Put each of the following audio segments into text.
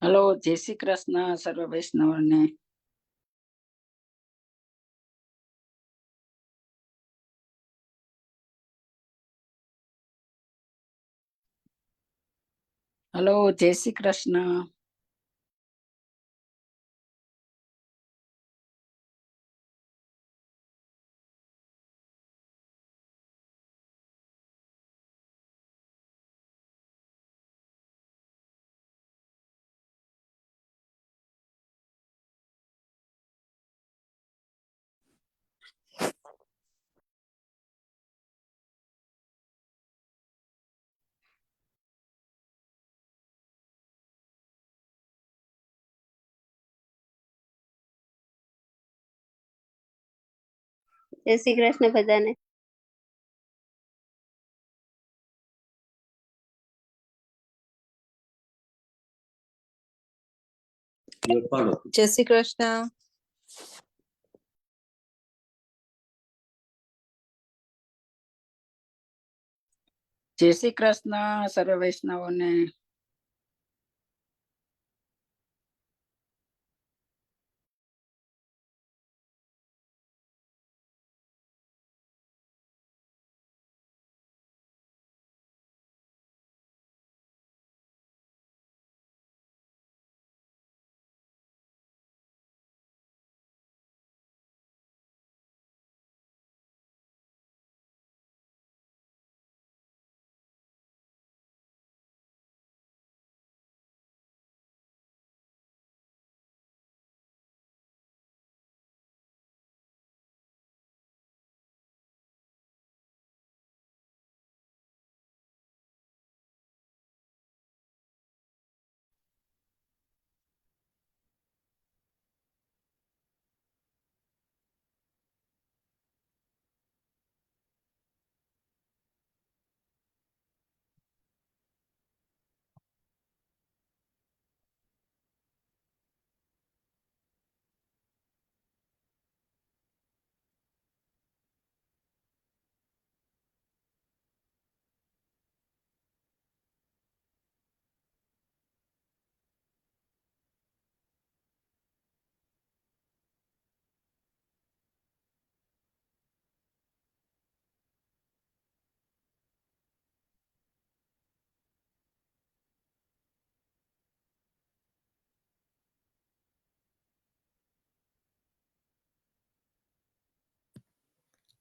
Hello, જય શ્રી કૃષ્ણ સર્વ વૈષ્ણવને. Hello, જય શ્રી કૃષ્ણ. જય શ્રી કૃષ્ણ બધાને. જય શ્રી કૃષ્ણ. જય શ્રી કૃષ્ણ સર્વ વૈષ્ણવને.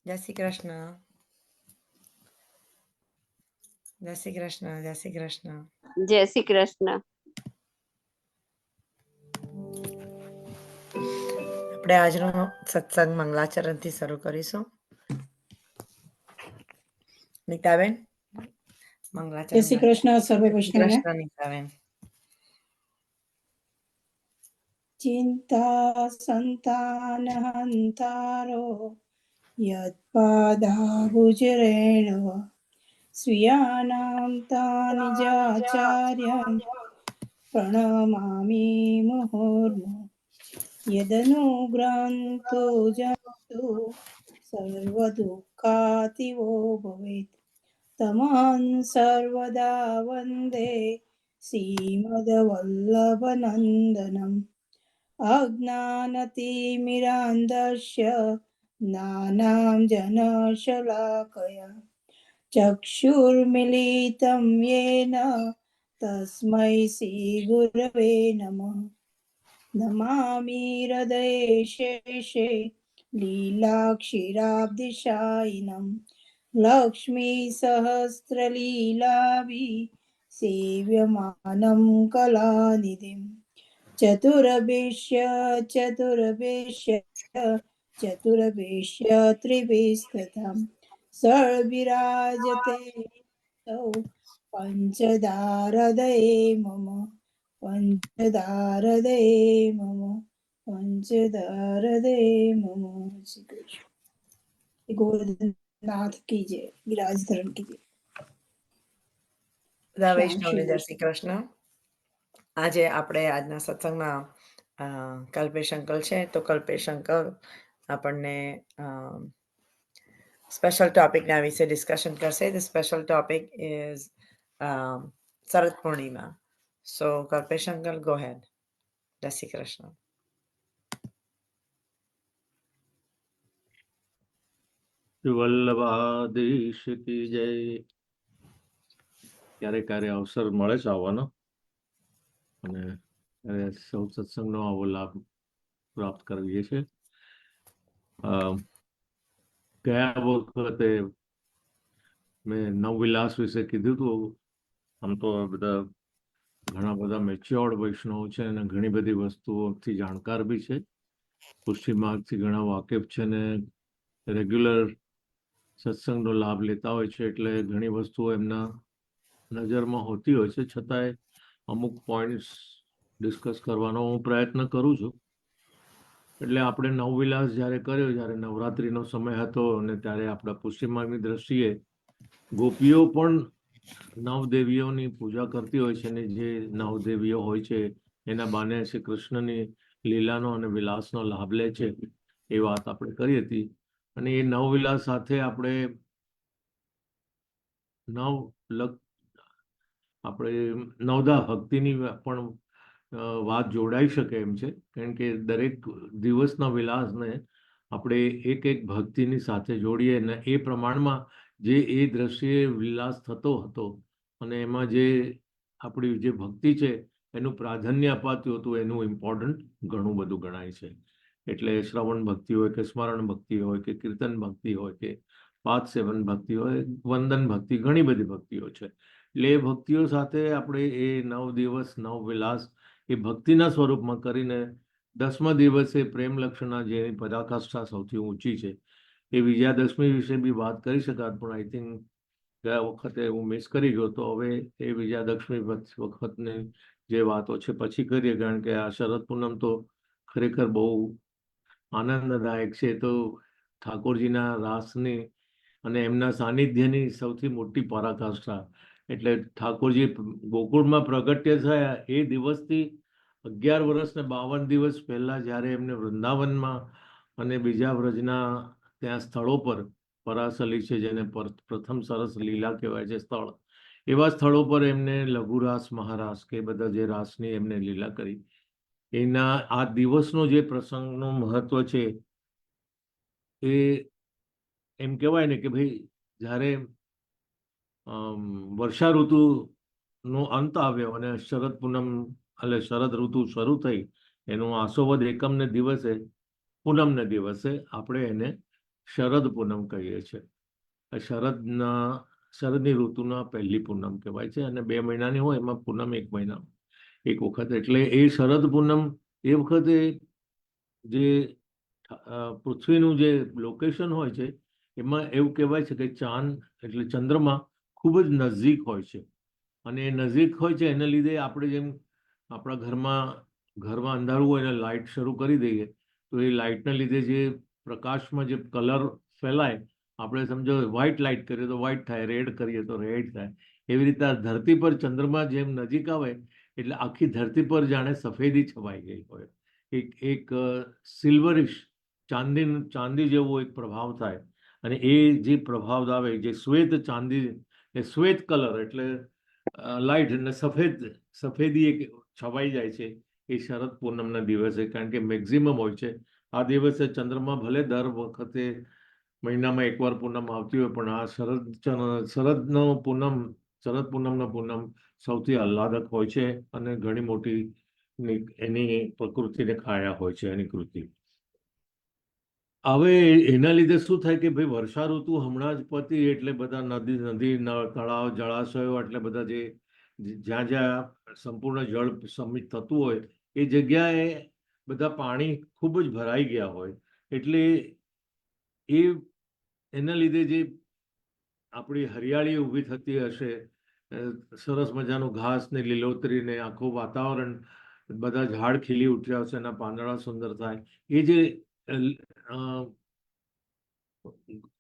જય શ્રી કૃષ્ણ. જય શ્રી કૃષ્ણ. જય શ્રી કૃષ્ણ. જય શ્રી કૃષ્ણ. આપણે આજનો સત્સંગ મંગલાચરણથી શરૂ કરીશું. નીતાબેન, મંગલાચરણ. જય શ્રી કૃષ્ણ સર્વે વૈષ્ણવને. કૃષ્ણ નીતાબેન. ચિંતા સંતાન હંતારો યત્પાદાભુજરેણ સ્વીયાનામ તાનિ જાચાર્યં પ્રણમામિ મુહુર્મુઃ યદનુગ્રન્થો જંતુ સર્વદુઃખાતિવો ભવેત તમહં સર્વદા વંદે શ્રીમદ્વલ્લભનંદનમ અજ્ઞાનતિમિરાન્ધસ્ય જ્ઞાનાં જનશલાકયા ચક્ષુર્મિલિतं येन તસ્मै શ્રીગુરવે નમઃ. નમામિ હૃદયે શેષે લીલાક્ષીરાબ્ધિશાયિનम् લક્ષ્મી સહસ્રલીલાભિ સેવ્યમાनं કલાનિધિં ચતુર્ભેશ્ય ત્રિભેસ્તથં સળવિરાજતે સૌ પંચદારદયે મમ પંચદારદયે મમ પંચદારદયે મમ. શ્રી કૃષ્ણ. ગોરધનાથ કી જય. વિરાજધરણ કી જય. બધા શ્યામ વૈષ્ણવને જય સુંદર. શ્રી કૃષ્ણ. આજે આપણે આજના સત્સંગમાં કલ્પેશ અંકલ છે, તો કલ્પેશ અંકલ આપણને સ્પેશિયલ ટોપિકના વિશે ડિસ્કશન કરશે. The special topic is Sharad Purnima. So Kalpesh uncle, go ahead. જય શ્રી કૃષ્ણ. વલ્લભાધીશ કી જય. ક્યારે અવસર મળે છે આવવાનો, અને સૌ સત્સંગનો આવો લાભ પ્રાપ્ત કરીએ છીએ. ગયા વખતે મેં નવવિલાસ વિશે કીધું હતું. આમ તો ઘણા બધા મેચ્યોર્ડ વૈષ્ણવ છે અને ઘણી બધી વસ્તુઓથી જાણકાર બી છે, પુષ્ટિ માર્ગથી ઘણા વાકેફ છે ને રેગ્યુલર સત્સંગનો લાભ લેતા હોય છે, એટલે ઘણી વસ્તુઓ એમના નજરમાં હોતી હોય છે. છતાંય અમુક પોઈન્ટ્સ ડિસ્કસ કરવાનો હું પ્રયત્ન કરું છું. એટલે આપણે નવવિલાસ જ્યારે કર્યો, જ્યારે નવરાત્રિનો સમય હતો, અને ત્યારે આપણા પુષ્ટિ માર્ગની દ્રષ્ટિએ ગોપીઓ પણ નવદેવીઓની પૂજા કરતી હોય છે, અને જે નવદેવીઓ હોય છે એના બાને શ્રી કૃષ્ણની લીલાનો અને વિલાસનો લાભ લે છે, એ વાત આપણે કરી હતી. અને એ નવવિલાસ સાથે આપણે નવદા ભક્તિની પણ વાત જોડાઈ શકે એમ છે, કારણ કે દરેક દિવસના વિલાસને આપણે એક એક ભક્તિની સાથે જોડીએ ને એ પ્રમાણમાં જે એ દ્રષ્ટિએ વિલાસ થતો હતો અને એમાં જે આપણી જે ભક્તિ છે એનું પ્રાધાન્ય અપાતું હતું, એનું ઇમ્પોર્ટન્ટ ઘણું બધું ગણાય છે. એટલે શ્રવણ ભક્તિ હોય કે સ્મરણ ભક્તિ હોય કે કીર્તન ભક્તિ હોય કે પાદ સેવન ભક્તિ હોય, વંદન ભક્તિ, ઘણી બધી ભક્તિઓ છે. એટલે એ ભક્તિઓ સાથે આપણે એ 9 દિવસ 9 વિલાસ એ ભક્તિના સ્વરૂપમાં કરીને 10મા દિવસે પ્રેમ લક્ષણા જેની પરાકાષ્ઠા સૌથી ઊંચી છે, એ વિજયાદશમી વિશે બી વાત કરી શકાત, પણ આઈ થિંક ગયા વખતે હું મિસ કરી ગયો. તો હવે એ વિજયાદશમી વખતની જે વાતો છે પછી કરીએ, કારણ કે આ શરદ પૂનમ તો ખરેખર બહુ આનંદદાયક છે. તો ઠાકોરજીના રાસની અને એમના સાનિધ્યની સૌથી મોટી પરાકાષ્ઠા. એટલે ઠાકોરજી ગોકુળમાં પ્રગટ્ય થયા એ દિવસથી 11 વર્ષ ને 52 દિવસ પહેલા જ્યારે એમને વૃંદાવનમાં અને બીજા વ્રજના ત્યાં સ્થળો પર, પરાસલી છે જેને પ્રથમ સરસ લીલા કહેવાય છે સ્થળ, એવા સ્થળો પર એમને લઘુરાસ, મહારાસ કે બધા જે રાસની એમને લીલા કરી, એના આ દિવસનો જે પ્રસંગનું મહત્વ છે એ એમ કહેવાય ને કે ભાઈ જ્યારે વર્ષા ઋતુનો અંત આવ્યો અને શરદ પૂનમ એટલે શરદ ઋતુ શરૂ થઈ, એનું આસોવદ એકમને દિવસે, પૂનમને દિવસે આપણે એને શરદ પૂનમ કહીએ છીએ. શરદની ઋતુના પહેલી પૂનમ કહેવાય છે, અને 2 મહિનાની હોય એમાં પૂનમ 1 મહિના એક વખત. એટલે એ શરદ પૂનમ એ વખતે જે પૃથ્વીનું જે લોકેશન હોય છે એમાં એવું કહેવાય છે કે ચાંદ એટલે ચંદ્રમા ખૂબ જ નજીક હોય છે, અને એ નજીક હોય છે એના લીધે આપણે જેમ આપણા ઘરમાં અંધારું હોય અને લાઇટ શરૂ કરી દઈએ, તો એ લાઇટના લીધે જે પ્રકાશમાં જે કલર ફેલાય, આપણે સમજો વ્હાઇટ લાઇટ કરીએ તો વ્હાઇટ થાય, રેડ કરીએ તો રેડ થાય. એવી રીતે ધરતી પર ચંદ્રમા જેમ નજીક આવે એટલે આખી ધરતી પર જાણે સફેદી છવાઈ ગઈ હોય, એક સિલ્વરિશ ચાંદી જેવો એક પ્રભાવ થાય. અને એ જે પ્રભાવ આવે, જે શ્વેત ચાંદી, એ શ્વેત કલર એટલે લાઇટ અને સફેદી એક છવાઈ જાય છે એ શરદ પૂનમના દિવસે, કારણ કે મેક્ઝિમમ હોય છે આ દિવસે ચંદ્રમા. ભલે દર વખતે મહિનામાં એકવાર પૂનમ આવતી હોય, પણ આ શરદ પૂનમનો પૂનમ સૌથી આહ્લાદક હોય છે, અને ઘણી મોટી એની પ્રકૃતિને કાયા હોય છે એની કૃતિ. હવે એના લીધે શું થાય કે ભાઈ વર્ષા ઋતુ હમણાં જ પતી એટલે બધા નદી તળાવ, જળાશયો, એટલે બધા જ્યાં જ્યાં સંપૂર્ણ જળ સમિત થતું હોય એ જગ્યાએ બધા પાણી ખૂબ જ ભરાઈ ગયા હોય, એટલે એના લીધે જે આપણી હરિયાળી ઊભી થતી હશે, સરસ મજાનું ઘાસ ને લીલોતરી ને આખું વાતાવરણ, બધા ઝાડ ખીલી ઉઠ્યા હશે, એના પાંદડા સુંદર થાય, એ જે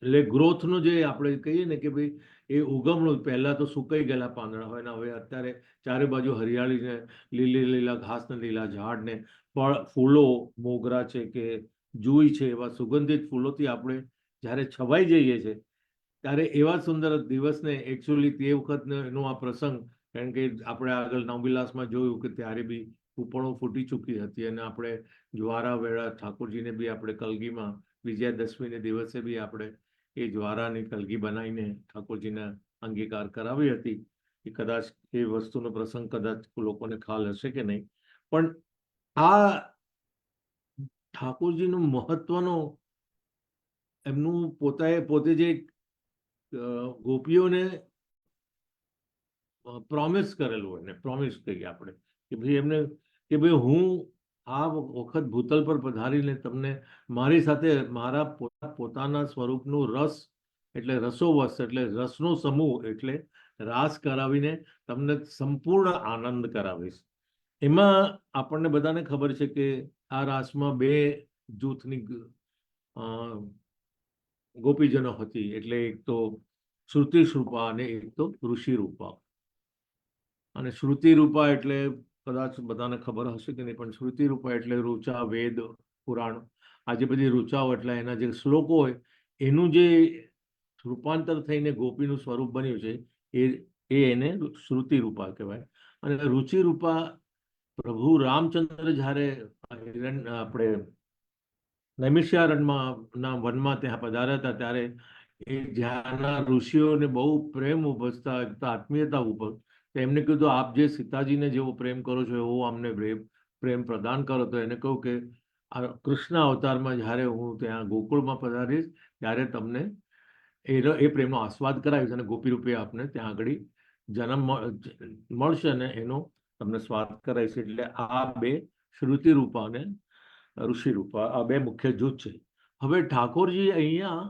એટલે ગ્રોથનું જે આપણે કહીએ ને કે ભાઈ એ ઉગમણું, પહેલા તો સુકાઈ ગયેલા પાંદડા હોય ને હવે અત્યારે ચારે બાજુ હરિયાળી ને લીલા ઘાસ ને લીલા ઝાડ ને ફૂલો, મોગરા છે કે જુઈ છે, એવા સુગંધિત ફૂલોથી આપણે જ્યારે છવાઈ જઈએ છીએ ત્યારે એવા સુંદર દિવસને એકચ્યુઅલી તે વખતનો એનો આ પ્રસંગ, કારણ કે આપણે આગળ નવવિલાસમાં જોયું કે ત્યારે બી કૂપણો ફૂટી ચૂકી હતી અને આપણે જ્વારા વેળા ઠાકોરજીને બી આપણે કલગીમાં વિજયાદશમીને દિવસે બી આપણે એ જ્વારાની કલગી બનાવીને ઠાકોરજીને અંગીકાર કરાવી હતી. એ કદાચ એ વસ્તુનો પ્રસંગ કદાચ લોકોને ખ્યાલ હશે કે નહીં, પણ આ ઠાકોરજીનું મહત્વનો એમનું પોતે જે ગોપીઓને પ્રોમિસ કરેલું હોય ને, પ્રોમિસ કહીએ આપણે કે ભાઈ એમને કે ભાઈ હું આ વખત ભૂતલ પર પધારીને તમને મારી સાથે મારા પોતાના સ્વરૂપનું રસ એટલે રસોવસ એટલે રસનો સમૂહ એટલે રાસ કરાવીને તમને સંપૂર્ણ આનંદ કરાવીશ. એમાં આપણને બધાને ખબર છે કે આ રાસમાં બે જૂથની ગોપીજનો હતી, એટલે એક તો શ્રુતિ રૂપા અને એક તો ઋષિ રૂપા. અને શ્રુતિ રૂપા એટલે કદાચ બધાને ખબર હશે કે નહીં, પણ શ્રુતિ રૂપા એટલે ઋચા, વેદ, પુરાણ, આ જે બધી ઋચાઓ એટલે એના જે શ્લોકો હોય એનું જે રૂપાંતર થઈને ગોપીનું સ્વરૂપ બન્યું છે એને શ્રુતિ રૂપા કહેવાય. અને રુચિ રૂપા પ્રભુ રામચંદ્ર જ્યારે આપણે નૈમિષારણ્યના વનમાં ત્યાં પધાર્યા હતા ત્યારે એ જ્યાંના ઋષિઓને બહુ પ્રેમ ઉપજતા, આત્મીયતા ઉપજ, એમને કીધું આપ જે સીતાજીને જેવો પ્રેમ કરો છો એવો અમને પ્રેમ પ્રદાન કરો. તો એને કહ્યું કે આ કૃષ્ણ અવતારમાં જ્યારે હું ત્યાં ગોકુળમાં પધારીશ ત્યારે તમને એ પ્રેમનો આસ્વાદ કરાવીશ અને ગોપી રૂપે આપને ત્યાં આગળ જન્મ મળશે અને એનો તમને સ્વાદ કરાવીશ. એટલે આ બે શ્રુતિ રૂપા અને ઋષિ રૂપા આ બે મુખ્ય જૂથ છે. હવે ઠાકોરજી અહીંયા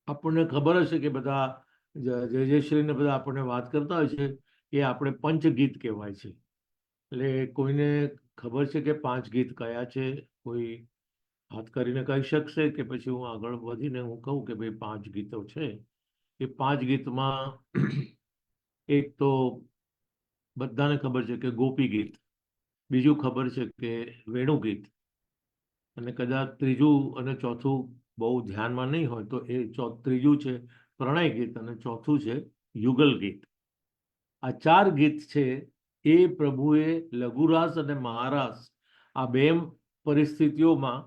આપણને ખબર હશે કે બધા જય શ્રીને બધા આપણને વાત કરતા હોય છે કે આપણે પંચગીત કહેવાય છે. એટલે કોઈને ખબર છે કે 5 ગીત કયા છે? કોઈ હાથ કરીને કહી શકશે કે પછી હું આગળ વધીને હું કહું કે ભાઈ 5 ગીતો છે. એ 5 ગીતમાં એક તો બધાને ખબર છે કે ગોપી ગીત, બીજું ખબર છે કે વેણુ ગીત, અને કદાચ ત્રીજું અને ચોથું બહુ ધ્યાનમાં નહીં હોય તો એ ત્રીજું છે પ્રણય ગીત અને ચોથું છે યુગલ ગીત. આ 4 ગીત છે એ પ્રભુએ લઘુરાસ અને મહારાસ આ બે પરિસ્થિતિઓમાં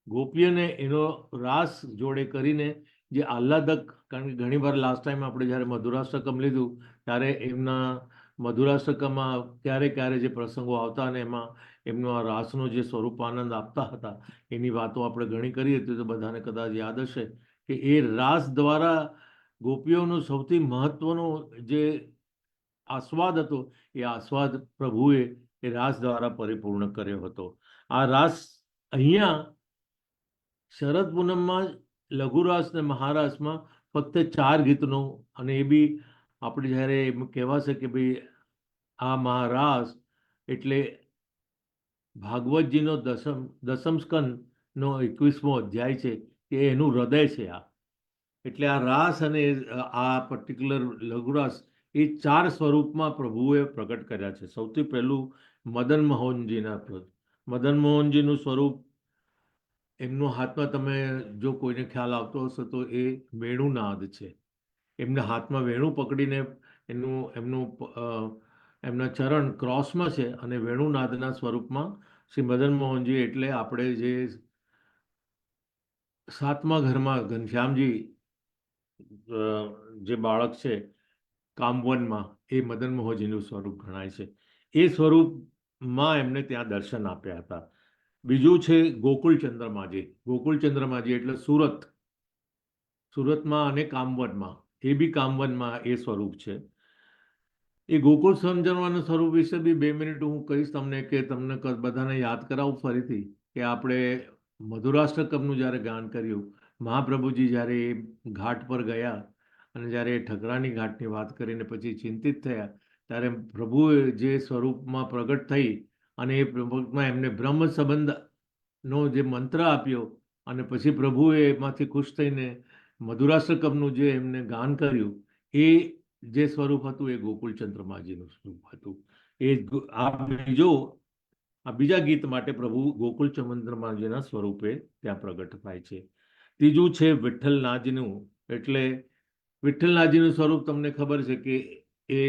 ગોપીઓને એનો રાસ જોડે કરીને જે આહ્લાદક, કારણ કે ઘણી વાર લાસ્ટ ટાઈમ આપણે જ્યારે મધુરાષ્ટકમ લીધું ત્યારે એમના મધુરાષ્ટકમમાં ક્યારે જે પ્રસંગો આવતા અને એમાં એમનો આ રાસનો જે સ્વરૂપાનંદ આપતા હતા એની વાતો આપણે ઘણી કરી હતી. તો બધાને કદાચ યાદ હશે કે એ રાસ દ્વારા ગોપીઓનો સૌથી મહત્વનો જે આસ્વાદ હતો એ આસ્વાદ પ્રભુએ એ રાસ દ્વારા પરિપૂર્ણ કર્યો હતો. આ રાસ અહીંયા શરદ પૂનમમાં લઘુરાસ ને મહારાસમાં ફક્ત 4 ગીતનો, અને એ બી આપણે જ્યારે એમ કહેવાશે કે ભાઈ આ મહારાસ એટલે ભાગવતજીનો દસમ સ્કંદનો 21મો અધ્યાય છે કે એનું હૃદય છે આ. એટલે આ રાસ અને આ પર્ટિક્યુલર લઘુરાસ એ 4 સ્વરૂપમાં પ્રભુએ પ્રગટ કર્યા છે. સૌથી પહેલું મદન મોહનજીનું સ્વરૂપ, એમનો હાથમાં તમે જો કોઈને ખ્યાલ આવતો હશે તો એ વેણુનાદ છે. એમના હાથમાં વેણુ પકડીને એમના ચરણ ક્રોસમાં છે અને વેણુનાદના સ્વરૂપમાં શ્રી મદન મોહનજી એટલે આપણે જે 7મા ઘરમાં ઘનશ્યામજી જે બાળક છે કામવનમાં એ મદન મોહનજીનું સ્વરૂપ ગણાય છે. એ સ્વરૂપમાં એમને ત્યાં દર્શન આપ્યા હતા. બીજું છે ગોકુળચંદ્રમાજી એટલે સુરતમાં અને કામવનમાં, એ બી કામવનમાં એ સ્વરૂપ છે. એ ગોકુળ સમજવાનું સ્વરૂપ વિશે બી 2 મિનિટ હું કહીશ તમને, કે તમને બધાને યાદ કરાવું ફરીથી કે આપણે મધુરાષ્ટકમનું જ્યારે ગાન કર્યું, મહાપ્રભુજી જ્યારે એ ઘાટ પર ગયા અને જ્યારે એ ઠકરાની ઘાટની વાત કરીને પછી ચિંતિત થયા ત્યારે પ્રભુએ જે સ્વરૂપમાં પ્રગટ થઈ અને એ પ્રભુમાં એમને બ્રહ્મ સંબંધનો જે મંત્ર આપ્યો અને પછી પ્રભુએ એમાંથી ખુશ થઈને મધુરાષ્ટકમનું જે એમને ગાન કર્યું એ જે સ્વરૂપ હતું એ ગોકુળચંદ્રમાજીનું સ્વરૂપ હતું. આ બીજા ગીત માટે પ્રભુ ગોકુળચંદ્રમાજીના સ્વરૂપે ત્યાં પ્રગટ થાય છે. ત્રીજું છે વિઠ્ઠલનાથજીનું. એટલે વિઠ્ઠલનાથજીનું સ્વરૂપ તમને ખબર છે કે એ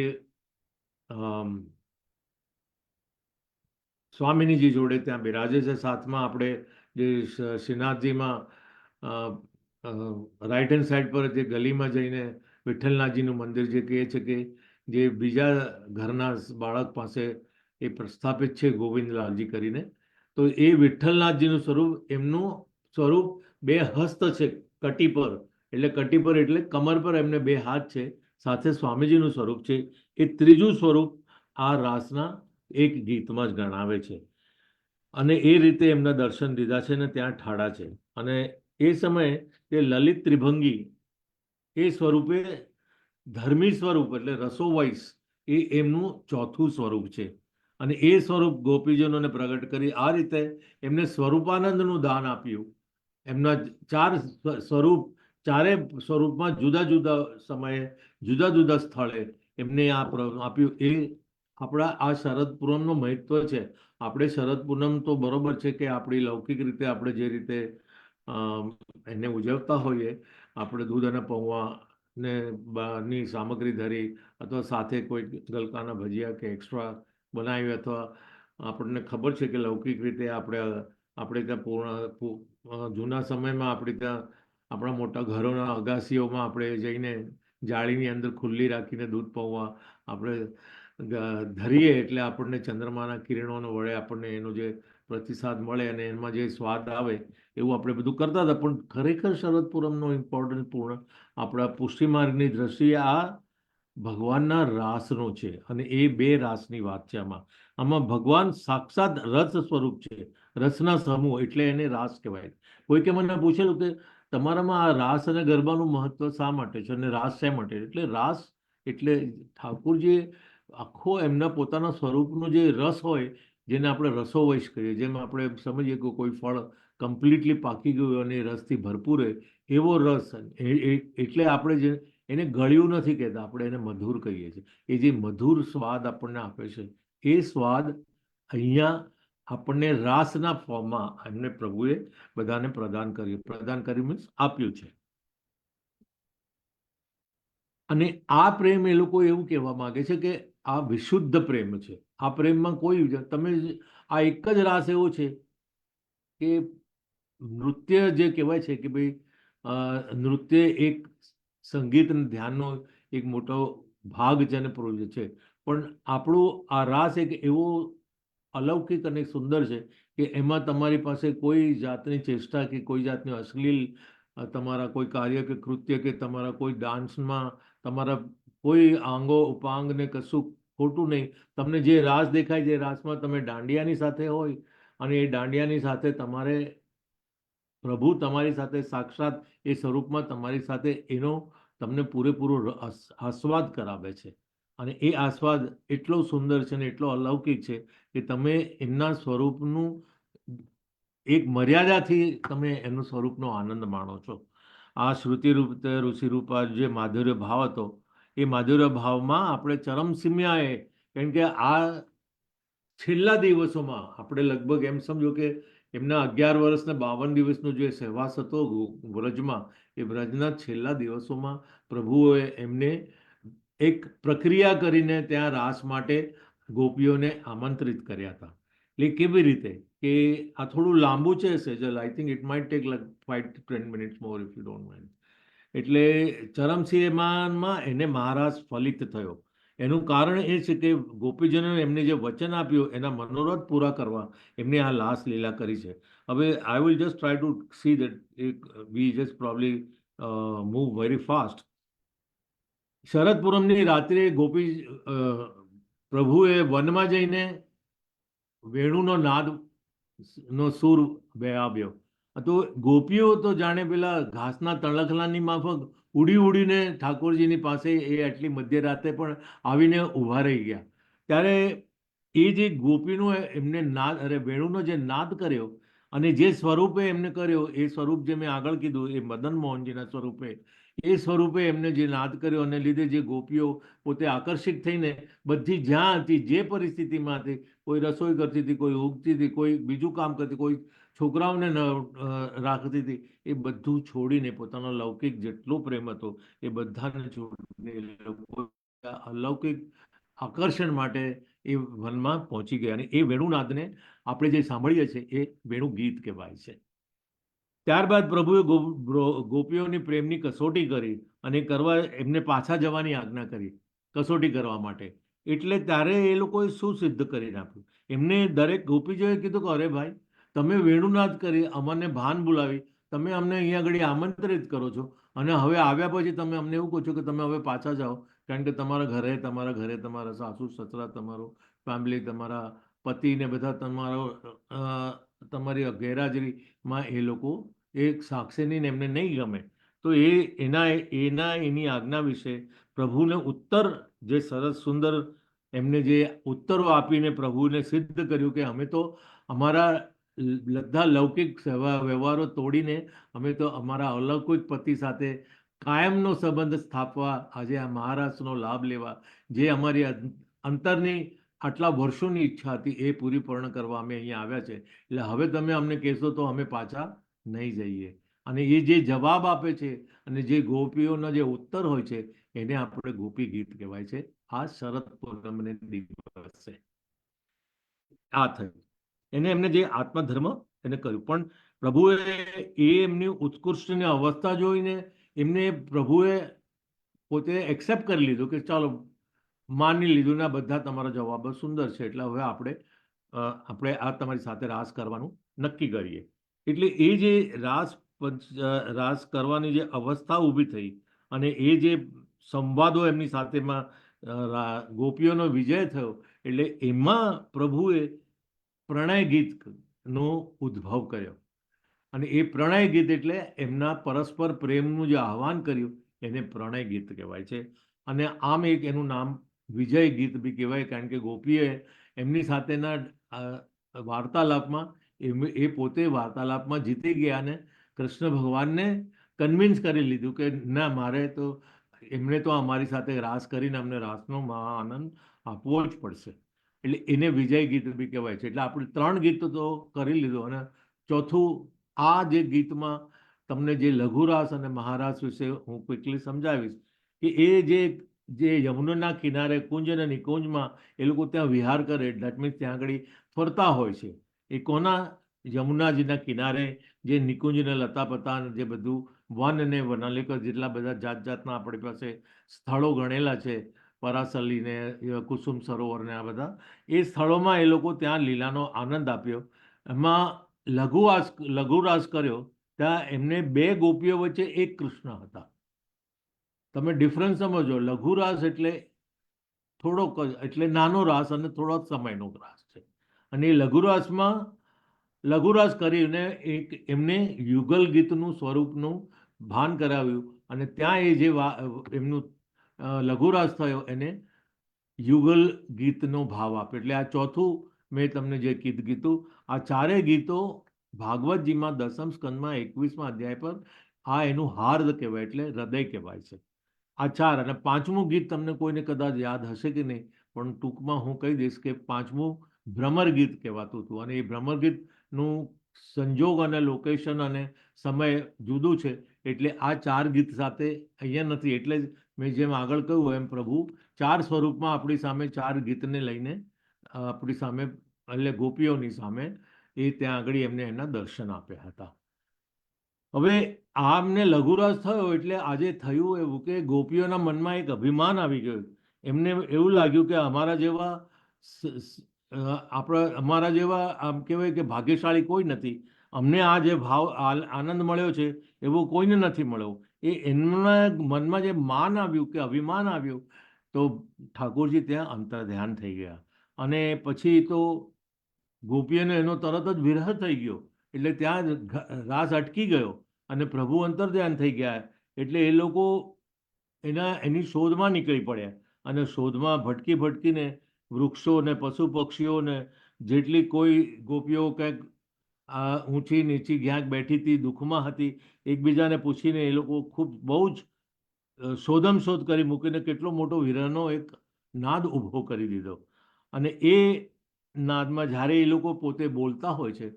સ્વામિનીજી જોડે ત્યાં બિરાજે છે. સાથમાં આપણે જે શ્રીનાથજીમાં રાઈટ હેન્ડ સાઈડ પર જે ગલીમાં જઈને વિઠ્ઠલનાથજીનું મંદિર જે કહે છે કે જે બીજા ઘરના બાળક પાસે એ પ્રસ્થાપિત છે ગોવિંદલાલજી કરીને, તો એ વિઠ્ઠલનાથજીનું સ્વરૂપ, એમનું સ્વરૂપ બે હસ્ત છે કટી પર, એટલે કટી પર એટલે કમર પર એમને બે હાથ છે, સાથે સ્વામીજીનું સ્વરૂપ છે. એ ત્રીજું સ્વરૂપ આ રાસના એક ગીતમાં જ ગણાવે છે અને એ રીતે એમના દર્શન દીધા છે ને ત્યાં ઠાડા છે. અને એ સમયે તે લલિત ત્રિભંગી એ સ્વરૂપે ધર્મી સ્વરૂપ એટલે રસોવાઈસ એ એમનું ચોથું સ્વરૂપ છે. અને એ સ્વરૂપ ગોપીજનોને પ્રગટ કરી આ રીતે એમને સ્વરૂપાનંદનું દાન આપ્યું. એમના ચારે સ્વરૂપમાં જુદા જુદા સમયે જુદા જુદા સ્થળે એમને આ આપ્યું. એ આપણા આ શરદ પૂનમનો મહત્વ છે. આપણે શરદ પૂનમ તો બરોબર છે કે આપણી લૌકિક રીતે આપણે જે રીતે એને ઉજવતા હોઈએ, આપણે દૂધ અને પૌવા ને બહારની સામગ્રી ધરી અથવા સાથે કોઈ ગલકાના ભજીયા કે એક્સ્ટ્રા બનાવી, અથવા આપણને ખબર છે કે લૌકિક રીતે આપણે ત્યાં જૂના સમયમાં આપણે ત્યાં આપણા મોટા ઘરોના અગાસીઓમાં આપણે જઈને જાળીની અંદર ખુલ્લી રાખીને દૂધ પૌવા આપણે ધરીએ એટલે આપણને ચંદ્રમાના કિરણોનો વડે આપણને એનો જે પ્રતિસાદ મળે અને એમાં જે સ્વાદ આવે એવું આપણે બધું કરતા હતા. પણ ખરેખર શરદ પૂનમનો ઇમ્પોર્ટન્ટ પૂર્ણ આપણા પુષ્ટિ માર્ગની દ્રષ્ટિએ આ ભગવાનના રાસનો છે. અને એ બે રાસની વાત છે. આમાં ભગવાન સાક્ષાત રસ સ્વરૂપ છે, રસના સમૂહ, એટલે એને રાસ કહેવાય. કોઈકે મને પૂછેલું કે તમારામાં આ રાસ અને ગરબાનું મહત્વ શા માટે છે અને રાસ શા માટે? એટલે રાસ એટલે ઠાકોરજીએ આખો એમના પોતાના સ્વરૂપનો જે રસ હોય, જેને આપણે રસોવૈશ કહીએ, જેમ આપણે સમજીએ કે કોઈ ફળ કમ્પ્લીટલી પાકી ગયું અને રસથી ભરપૂર હોય, એવો રસ. એટલે આપણે જે એને ગળ્યું નથી કહેતા, આપણે એને મધુર કહીએ છીએ. એ જે મધુર સ્વાદ આપણને આપે છે, એ સ્વાદ અહીંયા આપણને રાસના ફોર્મમાં એમને પ્રભુએ બધાને પ્રદાન કર્યું મીન્સ આપ્યું છે. અને આ પ્રેમ એ લોકો એવું કહેવા માંગે છે કે આ વિશુદ્ધ પ્રેમ છે. આ પ્રેમમાં કોઈ તમે આ એક જ રાસ એવો છે કે નૃત્ય જે કહેવાય છે કે ભાઈ નૃત્ય એક સંગીત અને ધ્યાનનો એક મોટો ભાગ છે અને પ્રોજેક્ટ છે. પણ આપણું આ રાસ એક એવો અલૌકિક અને સુંદર છે કે એમાં તમારી પાસે કોઈ જાતની ચેષ્ટા કે કોઈ જાતની અશ્લીલ તમારા કોઈ કાર્ય કે કૃત્ય કે તમારા કોઈ ડાન્સમાં તમારા કોઈ આંગો ઉપાંગને કશું ખોટું નહીં. તમને જે રાસ દેખાય, જે રાસમાં તમે દાંડિયાની સાથે હોય અને એ દાંડિયાની સાથે તમારે પ્રભુ તમારી સાથે સાક્ષાત એ સ્વરૂપમાં તમારી સાથે એનો તમને પૂરેપૂરો આસ્વાદ કરાવે છે. અને એ આસ્વાદ એટલો સુંદર છે ને એટલો અલૌકિક છે કે તમે એમના સ્વરૂપનું એક મર્યાદાથી તમે એનું સ્વરૂપનો આનંદ માણો છો. આ શ્રુતિરૂપ ઋષિરૂપા જે માધુર્ય ભાવ હતો, એ માધુર્ય ભાવમાં આપણે ચરમસીમાએ, કારણ કે આ છેલ્લા દિવસોમાં આપણે લગભગ એમ સમજો કે એમના 11 વર્ષ ને 52 દિવસનો જે સહવાસ હતો વ્રજમાં, એ વ્રજના છેલ્લા દિવસોમાં પ્રભુએ એમને એક પ્રક્રિયા કરીને ત્યાં રાસ માટે ગોપીઓને આમંત્રિત કર્યા હતા. એટલે કેવી રીતે કે આ થોડું લાંબુ છે Sejal, I think it might take like 5 to 10 minutes more if you don't mind. એટલે ચરમસીમામાં એને મહારાસ ફલિત થયો. એનું કારણ એ છે કે ગોપીજનોએ એમને જે વચન આપ્યું એના મનોરથ પૂરા કરવા એમને આ લાસ લીલા કરી છે. હવે I will just try to see that we just probably move very fast. Sharad પૂનમની રાત્રે ગોપી પ્રભુએ વનમાં જઈને વેણુનો નાદ નો સૂર વ્યાવ્યો. તો ગોપીઓ તો જાણે પેલા ઘાસના તણખલાની માફક ઉડી ઉડીને ઠાકોરજીની પાસે એ આટલી મધ્યરાતે પણ આવીને ઊભા રહી ગયા. ત્યારે એ જે ગોપીનો એમને નાદ વેણુનો જે નાદ કર્યો અને જે સ્વરૂપે એમને કર્યો, એ સ્વરૂપ જે મેં આગળ કીધું એ મદન મોહનજીના સ્વરૂપે, એ સ્વરૂપે એમને જે નાદ કર્યો અને લીધે જે ગોપીઓ પોતે આકર્ષિત થઈને બધી જ્યાં હતી, જે પરિસ્થિતિમાં હતી, કોઈ રસોઈ કરતી હતી, કોઈ ઊંઘતી હતી, કોઈ બીજું કામ કરતી, કોઈ છોકરાઓને રાખતી હતી, એ બધું છોડીને પોતાનો લૌકિક જેટલો પ્રેમ હતો એ બધાને છોડીને એ લોકો અલૌકિક આકર્ષણ માટે એ વનમાં પહોંચી ગયા. અને એ વેણુનાદને આપણે જે સાંભળીએ છીએ એ વેણુ ગીત કહેવાય છે. ત્યારબાદ પ્રભુએ ગોપીઓની પ્રેમની કસોટી કરી અને કરવા એમને પાછા જવાની આજ્ઞા કરી કસોટી કરવા માટે. એટલે ત્યારે એ લોકોએ શું સિદ્ધ કરીને આપ્યું? એમને દરેક ગોપીજોએ કીધું કે અરે ભાઈ, તમે વેણુનાદ કરી, અમને ભાન બોલાવી, તમે અમને અહીંયા આગળ આમંત્રિત કરો છો અને હવે આવ્યા પછી તમે અમને એવું કહો છો કે તમે હવે પાછા જાઓ, કારણ કે તમારા ઘરે તમારા સાસુ સસરા, તમારું ફેમિલી, તમારા પતિ ને બધા તમારી ગેરહાજરીમાં એ લોકો એક સાક્ષીની એમને નહીં ગમે. તો એની આજ્ઞા વિશે પ્રભુને ઉત્તર, જે સરસ સુંદર એમને જે ઉત્તરો આપીને પ્રભુને સિદ્ધ કર્યું કે અમે તો અમારા બધા લૌકિક વ્યવહારો તોડીને અમે તો અમારા અલૌકિક પતિ સાથે કાયમનો સંબંધ સ્થાપવા, આજે આ મહારાષ્ટ્રનો લાભ લેવા, જે અમારી અંતરની આટલા વર્ષોની ઈચ્છા હતી એ પૂરી પૂર્ણ કરવા અમે અહીંયા આવ્યા છે. એટલે હવે તમે અમને કહેશો તો અમે પાછા નહીં જઈએ. અને એ જે જવાબ આપે છે અને જે ગોપીઓનો જે ઉત્તર હોય છે એને આપણે ગોપી ગીત કહેવાય છે. આ શરદ પૂનમને દિવસે આ થયું. એમને જે આત્મધર્મ એને કર્યું, પણ પ્રભુએ એમની ઉત્કૃષ્ટની અવસ્થા જોઈને એમને પ્રભુએ પોતે એક્સેપ્ટ કરી લીધું કે ચાલો માની લીધું ને બધા તમારા જવાબો સુંદર છે, એટલે હવે આપણે આ તમારી સાથે રાસ કરવાનું નક્કી કરીએ. એટલે એ જે રાસ કરવાની જે અવસ્થા ઊભી થઈ અને એ જે સંવાદો એમની સાથેમાં ગોપીઓનો વિજય થયો, એટલે એમાં પ્રભુએ પ્રણય ગીતનો ઉદ્ભવ કર્યો. અને એ પ્રણય ગીત એટલે એમના પરસ્પર પ્રેમનું જે આહ્વાન કર્યું એને પ્રણય ગીત કહેવાય છે. અને આમ એક એનું નામ વિજય ગીત બી કહેવાય, કારણ કે ગોપીએ એમની સાથેના વાર્તાલાપમાં એ પોતે વાર્તાલાપમાં જીતી ગયા અને કૃષ્ણ ભગવાનને કન્વિન્સ કરી લીધું કે ના, મારે તો એમણે તો અમારી સાથે રાસ કરીને અમને રાસનો મહા આનંદ આપવો જ પડશે. એટલે એને વિજય ગીત બી કહેવાય છે. એટલે આપણે 3 ગીતો તો કરી લીધું અને ચોથું આ જે ગીતમાં તમને જે લઘુરાસ અને મહારાસ વિશે હું ક્વિકલી સમજાવીશ કે એ જે યમુનાના કિનારે કુંજ અને નિકુંજમાં એ લોકો ત્યાં વિહાર કરે, દેટ મીન્સ ત્યાં આગળ ફરતા હોય છે. એ કોના? યમુનાજીના કિનારે જે નિકુંજ ને લતાપતા જે બધું વન અને વનાલિક જેટલા બધા જાત જાતના આપણી પાસે સ્થળો ગણેલા છે, પરાસલી ને કુસુમ સરોવર ને આ બધા, એ સ્થળોમાં એ લોકો ત્યાં લીલાનો આનંદ આપ્યો. એમાં લઘુરાસ કર્યો ત્યાં એમને 2 ગોપીઓ વચ્ચે એક કૃષ્ણ હતા. તમે ડિફરન્સ સમજો. લઘુરાસ એટલે થોડોક, એટલે નાનો રાસ અને થોડોક સમયનો રાસ છે. અને એ લઘુરાસ કરીને એમને યુગલ ગીતનું સ્વરૂપનું ભાન કરાવ્યું અને ત્યાં એ જે એમનું લઘુરાસ થયો એને યુગલ ગીતનો ભાવ આપ્યો. એટલે આ ચોથું મેં તમને જે કીધું, આ 4 ગીતો ભાગવતજીમાં 10મ સ્કંદમાં 21મા અધ્યાય પર આ એનું હાર્દ કહેવાય, એટલે હૃદય કહેવાય છે. આ 4. અને 5મું ગીત તમને કોઈને કદાચ યાદ હશે કે નહીં, પણ ટૂંકમાં હું કહી દઈશ કે 5મું ભ્રમર ગીત કહેવાતું હતું. અને એ ભ્રમર ગીતનું સંજોગ અને લોકેશન અને સમય જુદું છે, એટલે આ 4 ગીત સાથે અહીંયા નથી. એટલે જ મેં જેમ આગળ કહ્યું એમ પ્રભુ 4 સ્વરૂપમાં આપણી સામે 4 ગીતને લઈને આપણી સામે, એટલે ગોપીઓની સામે એ ત્યાં આગળ એમને એના દર્શન આપ્યા હતા. હવે આમને લઘુરાસ થયો એટલે આજે થયું એવું કે ગોપીઓના મનમાં એક અભિમાન આવી ગયું. એમને એવું લાગ્યું કે અમારા જેવા આમ કહેવાય કે ભાગ્યશાળી કોઈ નથી. અમને આ જે આનંદ મળ્યો છે એવો કોઈને નથી મળ્યો. એમના મનમાં જે માન આવ્યું કે અભિમાન આવ્યું, તો ઠાકોરજી ત્યાં અંતર ધ્યાન થઈ ગયા. અને પછી તો ગોપીઓને એનો તરત જ વિરહ થઈ ગયો, એટલે ત્યાં રાસ અટકી ગયો અને પ્રભુ અંતર ધ્યાન થઈ ગયા. એટલે એ લોકો એની શોધમાં નીકળી પડ્યા અને શોધમાં ભટકીને વૃક્ષો ને પશુ પક્ષીઓને જેટલી કોઈ ગોપીઓ કંઈક આ ઊંચી નીચી ક્યાંક બેઠી હતી, દુઃખમાં હતી, એકબીજાને પૂછીને એ લોકો ખૂબ બહુ જ શોધ કરી મૂકીને કેટલો મોટો વીરનો એક નાદ ઊભો કરી દીધો. અને એ નાદમાં જ્યારે એ લોકો પોતે બોલતા હોય છે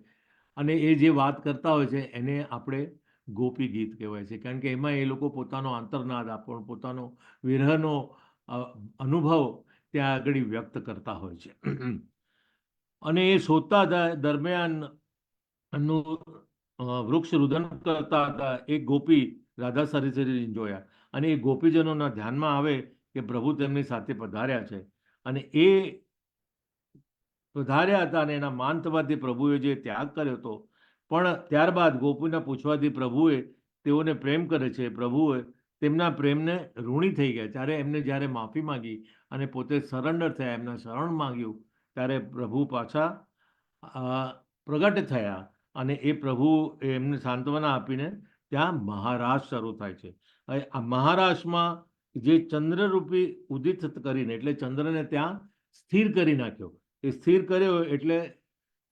અને એ જે વાત કરતા હોય છે એને આપણે ગોપી ગીત કહેવાય છે, કારણ કે એમાં એ લોકો પોતાનો આંતરનાદ પોતાનો વિરહનો અનુભવ ત્યાં આગળ વ્યક્ત કરતા હોય છે. અને એ શોધતા હતા દરમિયાન વૃક્ષ રુદન કરતા હતા એક ગોપી રાધા સરીસરીને જોયા અને એ ગોપીજનોના ધ્યાનમાં આવે કે પ્રભુ તેમની સાથે પધાર્યા છે અને એ પધાર્યા હતા અને એના માન થવાથી પ્રભુએ જે ત્યાગ કર્યો હતો, પણ ત્યારબાદ ગોપીના પૂછવાથી પ્રભુએ તેઓને પ્રેમ કરે છે, પ્રભુએ તેમના પ્રેમને ઋણી થઈ ગયા. જ્યારે માફી માંગી અને પોતે સરેન્ડર થયા, એમના શરણ માંગ્યું, ત્યારે પ્રભુ પાછા પ્રગટ થયા અને એ પ્રભુ એમને સાંત્વના આપીને ત્યાં મહારાસ શરૂ થાય છે. હવે આ મહારાસમાં જે ચંદ્રરૂપી ઉદિત કરીને એટલે ચંદ્રને ત્યાં સ્થિર કરી નાખ્યો. એ સ્થિર કર્યો એટલે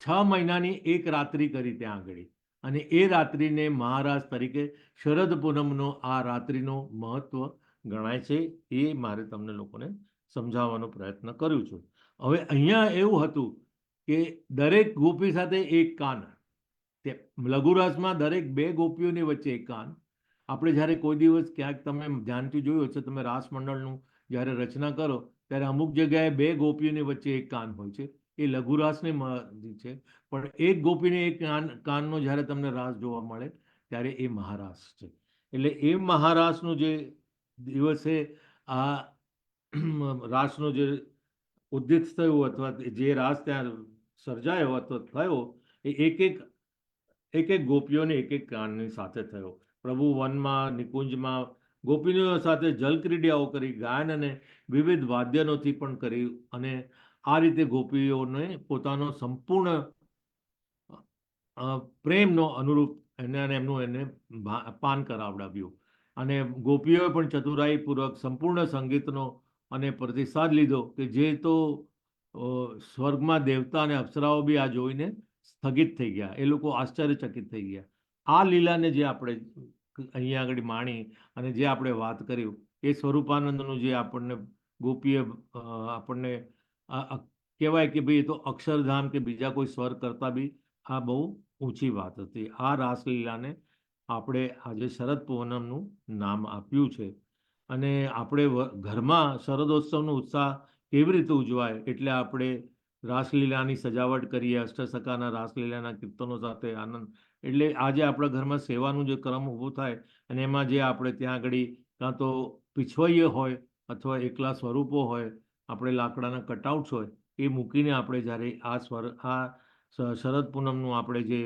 6 મહિનાની એક રાત્રિ કરી ત્યાં આગળ અને એ રાત્રિને મહારાજ તરીકે શરદ પૂનમનો આ રાત્રિનો મહત્વ ગણાય છે. એ મારે તમને લોકોને સમજાવવાનો પ્રયત્ન કર્યું છું. હવે અહીંયા એવું હતું કે દરેક ગોપી સાથે એક કાન, લઘુરાસમાં દરેક 2 ગોપીઓની વચ્ચે એક કાન. આપણે જ્યારે કોઈ દિવસ ક્યાંક તમે ધ્યાનથી જોયું હશે, તમે રાસ મંડળનું જ્યારે રચના કરો ત્યારે અમુક જગ્યાએ 2 ગોપીઓની વચ્ચે એક કાન હોય છે. એ લઘુરાસની છે, પણ એક ગોપીને એક કાનનો જ્યારે તમને રાસ જોવા મળે ત્યારે એ મહારાસ છે. એટલે એ મહારાસનું જે દિવસે આ રાસનો જે ઉદ્દિત થયું અથવા જે રાસ ત્યાં સર્જાયો અથવા થયો એ એક ગોપીઓને એક કાનની સાથે થયો. પ્રભુ વનમાં નિકુંજમાં ગોપીનીઓ સાથે જલક્રીડાઓ કરી, ગાયન અને વિવિધ વાદ્યનોથી પણ કરી અને આ રીતે ગોપીઓને પોતાનો સંપૂર્ણ પ્રેમનો અનુરૂપ એને પાન કરાવડાવ્યું. અને ગોપીઓએ પણ ચતુરાઈપૂર્વક સંપૂર્ણ સંગીતનો અને પ્રતિસાદ લીધો કે જે તો સ્વર્ગમાં દેવતા અને અપ્સરાઓ બી આ જોઈને સ્થગિત થઈ ગયા, એ લોકો આશ્ચર્યચકિત થઈ ગયા. આ લીલાને જે આપણે અહીંયા આગળ માણી અને જે આપણે વાત કર્યું એ સ્વરૂપાનંદનું જે આપણને ગોપીએ આપણને કહેવાય કે ભાઈ એ તો અક્ષરધામ કે બીજા કોઈ સ્વર કરતા બી આ બહુ ઊંચી વાત હતી. આ રાસલીલાને આપણે આજે શરદ પૂનમનું નામ આપ્યું છે. અને આપણે ઘરમાં શરદોત્સવનો ઉત્સાહ કેવી રીતે ઉજવાય એટલે આપણે રાસલીલાની સજાવટ કરીએ, અષ્ટસખાના રાસલીલાના કીર્તનો સાથે આનંદ. એટલે આજે આપણા ઘરમાં સેવાનું જે ક્રમ ઊભો થાય અને એમાં જે આપણે ત્યાં આગળ કાં તો પીછવઈએ હોય અથવા એકલા સ્વરૂપો હોય, આપણે લાકડાના કટઆઉટ્સ હોય, એ મૂકીને આપણે જ્યારે આ શરદ પૂનમનું આપણે જે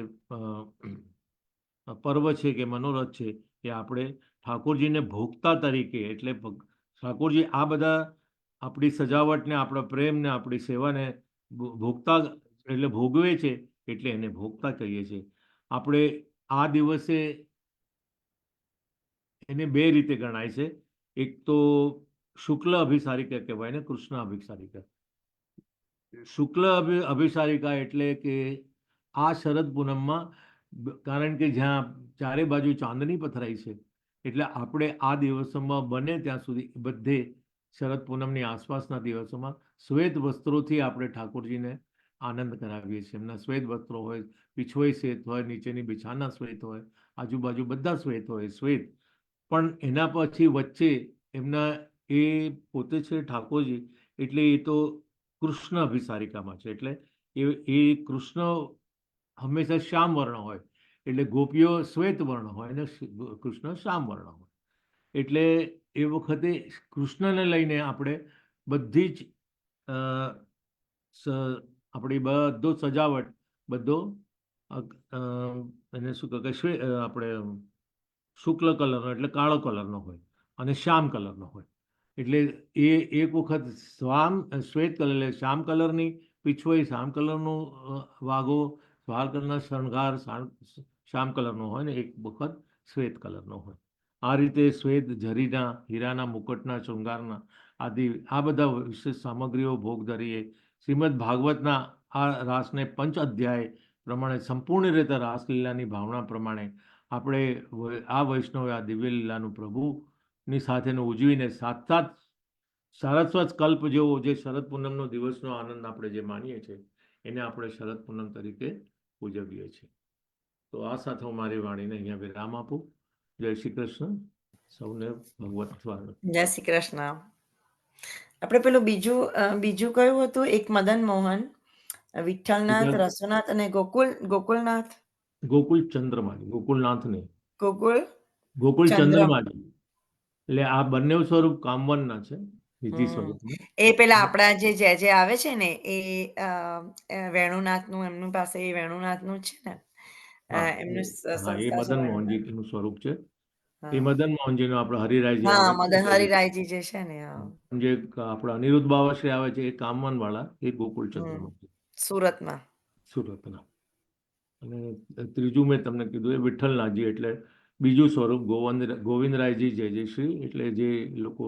પર્વ છે કે મનોરથ છે એ આપણે ઠાકોરજીને ભોગતા તરીકે, એટલે ઠાકોરજી આ બધા આપણી સજાવટને, આપણા પ્રેમને, આપણી સેવાને ભોગતા એટલે ભોગવે છે, એટલે એને ભોગતા કહીએ છીએ. આપણે આ દિવસે એને 2 રીતે ગણાય છે. એક તો શુક્લ અભિસારિકા કહેવાય ને કૃષ્ણ અભિસારિકા. શુક્લ અભિસારિકા એટલે કે આ શરદ પૂનમમાં, કારણ કે જ્યાં ચારે બાજુ ચાંદની પથરાઈ છે એટલે આપણે આ દિવસોમાં બને ત્યાં સુધી બધે શરદ પૂનમની આસપાસના દિવસોમાં શ્વેત વસ્ત્રોથી આપણે ઠાકોરજીને આનંદ કરાવીએ છીએ. એમના શ્વેત વસ્ત્રો હોય, પીછવાઈ શ્વેત હોય, નીચેની બિછાના શ્વેત હોય, આજુબાજુ બધા શ્વેત હોય, શ્વેત. પણ એના પછી વચ્ચે એમના એ પોતે છે ઠાકોરજી, એટલે એ તો કૃષ્ણ અભિસારિકામાં છે. એટલે એ કૃષ્ણ હંમેશા શ્યામ વર્ણ હોય, એટલે ગોપીઓ શ્વેત વર્ણ હોય અને કૃષ્ણ શ્યામ વર્ણ હોય. એટલે એ વખતે કૃષ્ણને લઈને આપણે બધી જ આપણી બધો સજાવટ, બધો એને શું કહે આપણે શુક્લ કલરનો એટલે કાળો કલરનો હોય અને શ્યામ કલરનો હોય. એટલે એ એક વખત શ્વેત કલર એટલે શ્યામ કલરની પીછવાઈ, શ્યામ કલરનો વાઘો, શ્યામ કલરના શણગાર શ્યામ કલરનો હોય ને એક વખત શ્વેત કલરનો હોય. આ રીતે શ્વેત ઝરીના હીરાના મુકટના શૃંગારના આદિ આ બધા વિશેષ સામગ્રીઓ ભોગ ધરીએ. શ્રીમદ ભાગવતના આ રાસને પંચ અધ્યાય પ્રમાણે સંપૂર્ણ રીતે રાસલીલાની ભાવના પ્રમાણે આપણે આ વૈષ્ણવ આ દિવ્ય લીલાનું પ્રભુની સાથેનું ઉજવીને સાક્ષાત સારસ્વત કલ્પ જેવો જે શરદ પૂનમનો દિવસનો આનંદ આપણે જે માનીએ છીએ એને આપણે શરદ પૂનમ તરીકે ઉજવીએ છીએ. તો આ સાથે હું મારી વાણીને અહીંયા વિરામ આપું. જય શ્રી કૃષ્ણ. સૌને ભગવત સ્વાગત. જય શ્રી કૃષ્ણ. આપણે પેલું બીજું કયું હતું? એક મદન મોહન, વિઠ્ઠલનાથ, રસોનાથ અને ગોકુલનાથ. ગોકુલ ચંદ્રમાજી, ગોકુલનાથ નહીં, ગોકુલ ચંદ્રમા. ચંદ્રમાજી. એટલે આ બંને સ્વરૂપ કામવનના છે, નિધિ સ્વરૂપનું. એ પેલા આપણા જે આવે છે ને એ વેણુનાથનું, એમનું પાસે એ વેણુનાથનું છે ને એમનું હા, એ મદન મોહનજીનું સ્વરૂપ છે. એ હા. મદન મોહનજીનું આપણે હરિરાયજી હા, આવે છે. મદન હરિરાયજી જે છે ને, હા. જે આપણા અનિરુદ્ધ બાવાશ્રી આવે છે એ કામવન વાળા, એ ગોકુલ ચંદ્રમાજી સુરતમાં. સુરતના. અને ત્રીજું મેં તમને કીધું એ વિઠ્ઠલનાથજી, એટલે બીજું સ્વરૂપ ગોવિંદરાયજી જય શ્રી, એટલે જે લોકો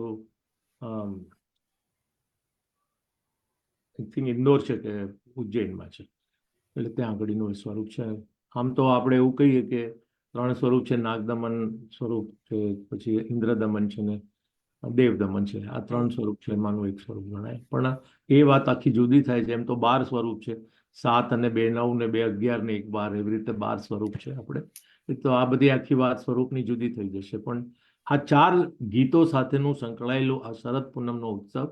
ઇન્દોર છે કે ઉજ્જૈનમાં છે, એટલે ત્યાં આગળનું એ સ્વરૂપ છે. આમ તો આપણે એવું કહીએ કે 3 સ્વરૂપ છે, નાગદમન સ્વરૂપ છે, પછી ઇન્દ્રદમન છે ને દેવદમન છે. આ 3 સ્વરૂપ છે, એમાંનું એક સ્વરૂપ ગણાય. પણ એ વાત આખી જુદી થાય છે. એમ તો 12 સ્વરૂપ છે, 7 અને 2 9 ને 2 11 ને 1 12, એવી રીતે 12 સ્વરૂપ છે આપણે. તો આ બધી આખી વાત સ્વરૂપની જુદી થઈ જશે. પણ આ 4 ગીતો સાથેનું સંકળાયેલું આ શરદ પૂનમનો ઉત્સવ,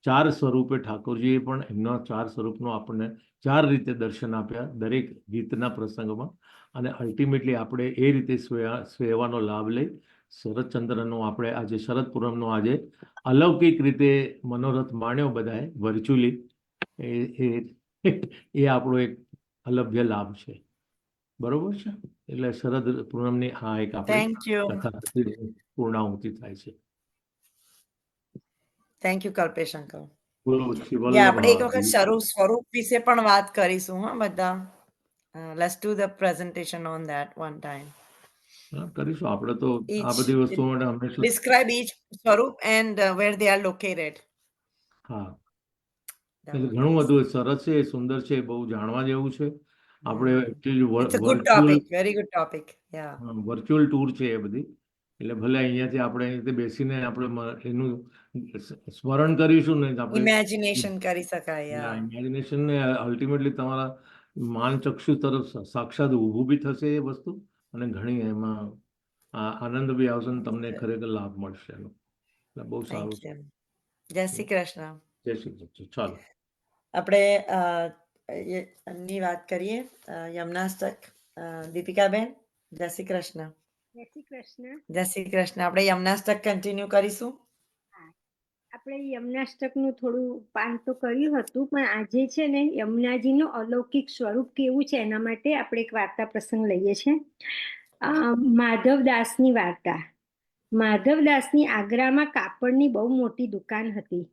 4 સ્વરૂપે ઠાકોરજીએ પણ એમના 4 સ્વરૂપનો આપણને 4 રીતે દર્શન આપ્યા દરેક ગીતના પ્રસંગમાં. અને અલ્ટિમેટલી આપણે એ રીતે સેવાનો લાભ લઈ શરદચંદ્રનો આપણે આજે શરદ પૂનમનો આજે અલૌકિક રીતે મનોરથ માણ્યો બધાએ વર્ચ્યુઅલી. એ આપણો એક અલભ્ય લાભ છે. બરોબર છે. એટલે શરદ પૂનમની આ એક થેન્ક યુ. આપણે પૂર્ણાહુતિ થાય છે. Thank you Kalpesh uncle. બોલો શ્રી આપણે એક વખત વલ્લભ. સ્વરૂપ વિશે પણ વાત કરીશું. હા, બધા. Let's do the presentation on that one time. કરીશું આપણે તો આ બધી વસ્તુઓ માટે હંમેશા. ડિસ્ક્રાઇબ ઈચ સ્વરૂપ and where they are located. હા, એટલે ઘણું બધું સરસ છે, સુંદર છે, બહુ જાણવા જેવું છે. આપણે very good topic. Virtual tour છે એ બધી. એટલે ભલે અહીંયાથી આપણે અહીંયાથી બેસીને આપણે એનું સ્મરણ કરીશું ને આપણે ઇમેજિનેશન કરી શકાય. ઇમેજિનેશન ને અલ્ટિમેટલી તમારા માનચક્ષુ તરફ સાક્ષાત ઊભું બી થશે એ વસ્તુ, અને ઘણી એમાં આનંદ બી આવશે ને તમને ખરેખર લાભ મળશે એનો. એટલે બહુ સારું છે. જય શ્રી કૃષ્ણ. જય શ્રી કૃષ્ણ. ચાલો આપણે વાત કરીએ. યમનાષ્ટક. દીપિકાબેન, જય શ્રી કૃષ્ણ. જય શ્રી કૃષ્ણ. જય શ્રી કૃષ્ણ. આપણે યમનાષ્ટક કન્ટિન્યુ કરીશું. આપણે યમનાષ્ટકનું થોડું પાન તો કર્યું હતું, પણ આજે છે ને યમુનાજીનું અલૌકિક સ્વરૂપ કેવું છે એના માટે આપણે એક વાર્તા પ્રસંગ લઈએ છીએ. માધવદાસની વાર્તા. માધવદાસની આગ્રામાં કાપડની બહુ મોટી દુકાન હતી.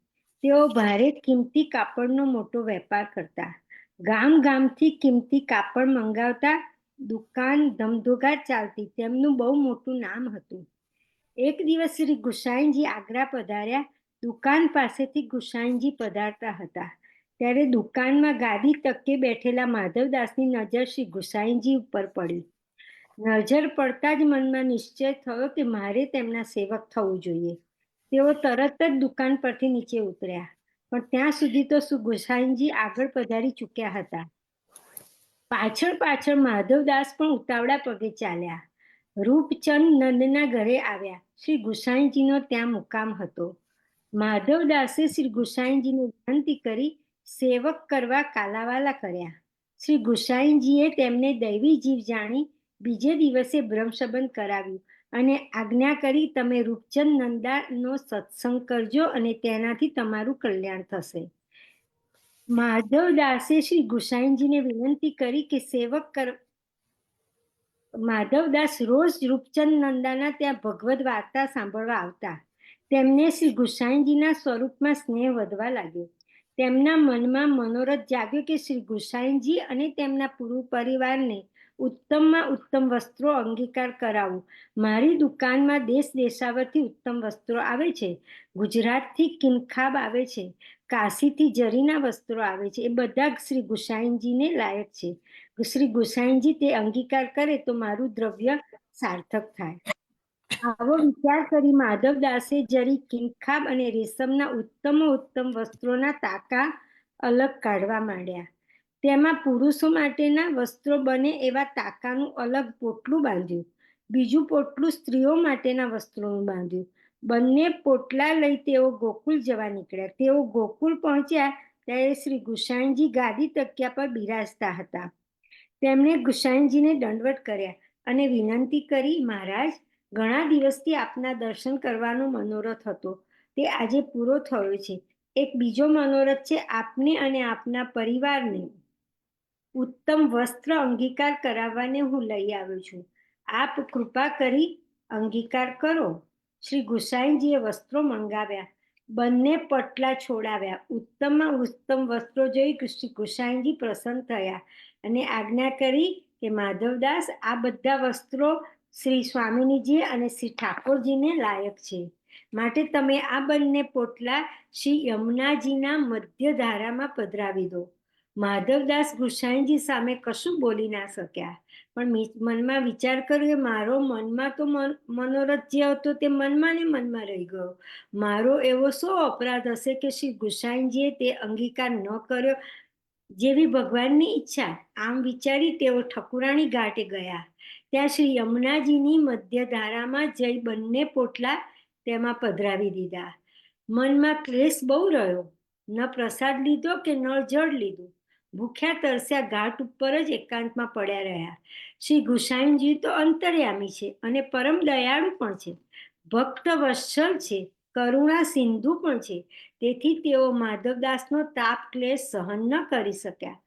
તેઓ ભારે કિંમતી કાપડનો મોટો વેપાર કરતા. ગામ ગામથી કિંમતી કાપડ મંગાવતા. દુકાન ધમધોકાર ચાલતી. તેમનું બહુ મોટું નામ હતું. એક દિવસ શ્રી ગુસાઈજી આગ્રા પધાર્યા. દુકાન પાસેથી ગુસાઈજી પધારતા હતા ત્યારે દુકાનમાં ગાદી તકે બેઠેલા માધવદાસની નજર શ્રી ગુસાઈજી ઉપર પડી. નજર પડતા જ મનમાં નિશ્ચય થયો કે મારે તેમના સેવક થવું જોઈએ. તેઓ તરત જ દુકાન પરથી નીચે ઉતર્યા, પણ ત્યાં સુધી તો શ્રી ગુસાઈજી આગળ પધારી ચૂક્યા હતા. પાછળ પાછળ માધવદાસ પણ ઉતાવળા પગે ચાલ્યા. રૂપચંદ નંદના ઘરે આવ્યા. શ્રી ગુસાઈજીનો ત્યાં મુકામ હતો. માધવદાસે શ્રી ગુસાઈજીને વિનંતી કરી સેવક કરવા કાલાવાલા કર્યા. શ્રી ગુસાઈજીએ તેમને દૈવી જીવ જાણી બીજે દિવસે બ્રહ્મસંબંધ કરાવ્યું અને આજ્ઞા કરી, તમે રૂપચંદ નંદાનો સત્સંગ કરજો અને તેનાથી તમારું કલ્યાણ થશે. માધવદાસે શ્રી ગુસાઈજીને વિનંતી કરી કે માધવદાસ રોજ રૂપચંદ નંદાના ત્યાં ભગવદ વાર્તા સાંભળવા આવતા. તેમને શ્રી ગુસાઈજીના સ્વરૂપમાં સ્નેહ વધવા લાગ્યો. તેમના મનમાં મનોરથ જાગ્યો કે શ્રી ગુસાઈજી અને તેમના પૂરું પરિવારને ઉત્તમમાં ઉત્તમ વસ્ત્રો અંગીકાર કરાવું. મારી દુકાનમાં દેશ દેશાવરથી ઉત્તમ વસ્ત્રો આવે છે. ગુજરાતથી કિનખાબ આવે છે, કાશીથી જરીના વસ્ત્રો આવે છે. એ બધા શ્રી ગુસાઈનજીને લાયક છે. શ્રી ગુસાઈનજી તે અંગીકાર કરે તો મારું દ્રવ્ય સાર્થક થાય. આવો વિચાર કરી માધવદાસે જરી, કિનખાબ અને રેશમના ઉત્તમ વસ્ત્રોના તાકા અલગ કાઢવા માંડ્યા. તેમાં પુરુષો માટેના વસ્ત્રો બને એવા તાકાનું અલગ પોટલું બાંધ્યું. બીજું પોટલું સ્ત્રીઓ માટેના વસ્ત્રોનું બાંધ્યું. બંને પોટલા લઈ તેઓ ગોકુળ જવા નીકળ્યા. તેઓ ગોકુળ પહોંચ્યા ત્યારે શ્રી ગુસાઈનજી ગાદી તકિયા પર બિરાજતા હતા. તેમણે ગુસાઈનજીને દંડવત કર્યા અને વિનંતી કરી, મહારાજ, ઘણા દિવસથી આપના દર્શન કરવાનો મનોરથ હતો, તે આજે પૂરો થયો છે. એક બીજો મનોરથ છે, આપને અને આપના પરિવારને ઉત્તમ વસ્ત્ર અંગીકાર કરાવવાને હું લઈ આવ્યો છું. આપ કૃપા કરી અંગીકાર કરો. શ્રી ગુસાઈનજીએ વસ્ત્રો મંગાવ્યા, બંને પટલા છોડાવ્યા. ઉત્તમમાં ઉત્તમ વસ્ત્રો જોઈ શ્રી ગુસાઈનજી પ્રસન્ન થયા અને આજ્ઞા કરી કે માધવદાસ, આ બધા વસ્ત્રો શ્રી સ્વામિનીજી અને શ્રી ઠાકોરજીને લાયક છે, માટે તમે આ બંને પોટલા શ્રી યમુનાજીના મધ્ય ધારામાં પધરાવી દો. માધવદાસ ગુસાઈનજી સામે કશું બોલી ના શક્યા, પણ મનમાં વિચાર કર્યો કે મારો મનમાં તો મનોરથ જે હતો તે મનમાં ને મનમાં રહી ગયો. મારો એવો શો અપરાધ હશે કે શ્રી ગુસાઈનજીએ તે અંગીકાર ન કર્યો, જેવી ભગવાનની ઈચ્છા. આમ વિચારી તેઓ ઠકુરાણી ઘાટે ગયા. ત્યાં શ્રી યમુનાજીની મધ્ય ધારામાં જઈ બંને પોટલા તેમાં પધરાવી દીધા. મનમાં ક્લેશ બહુ રહ્યો. ન પ્રસાદ લીધો કે ન જળ લીધું. ભૂખ્યા તરસ્યા ઘાટ ઉપર જ એકાંતમાં પડ્યા રહ્યા. શ્રી ગુસાઈનજી તો અંતર્યામી છે અને પરમ દયાળુ પણ છે, ભક્ત વત્સલ છે, કરુણા સિંધુ પણ છે. તેથી તેઓ માધવદાસનો તાપ ક્લેશ સહન ન કરી શક્યા.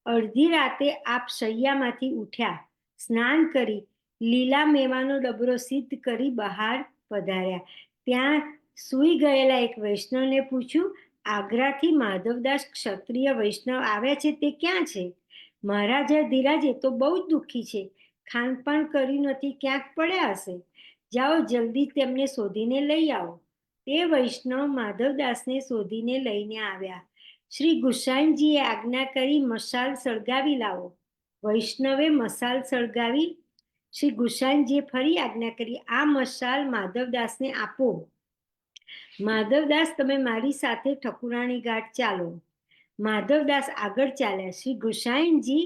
અડધી રાતે આપ શૈયામાંથી ઉઠ્યા, સ્નાન કરી લીલા મેવાનો ડબરો સિદ્ધ કરી બહાર પધાર્યા. ત્યાં સૂઈ ગયેલા એક વૈષ્ણવને પૂછ્યું, આગ્રાથી માધવદાસ ક્ષત્રિય વૈષ્ણવ આવ્યા છે, તે ક્યાં છે? મહારાજા ધીરાજે તો બહુ જ દુઃખી છે, ખાનપાન કર્યું નથી, ક્યાંક પડ્યા હશે. જાઓ, જલ્દી તેમને શોધીને લઈ આવો. તે વૈષ્ણવ માધવદાસને શોધીને લઈને આવ્યા. શ્રી ગુસાઈનજીએ આજ્ઞા કરી, મશાલ સળગાવી લાવો. વૈષ્ણવે મશાલ સળગાવી. શ્રી ગુસાઈનજીએ ફરી આજ્ઞા કરી, આ મશાલ માધવદાસને આપો. માધવદાસ, તમે મારી સાથે ઠકુરાણી ઘાટ ચાલો. માધવદાસ આગળ ચાલ્યા. શ્રી ગુસાઈનજી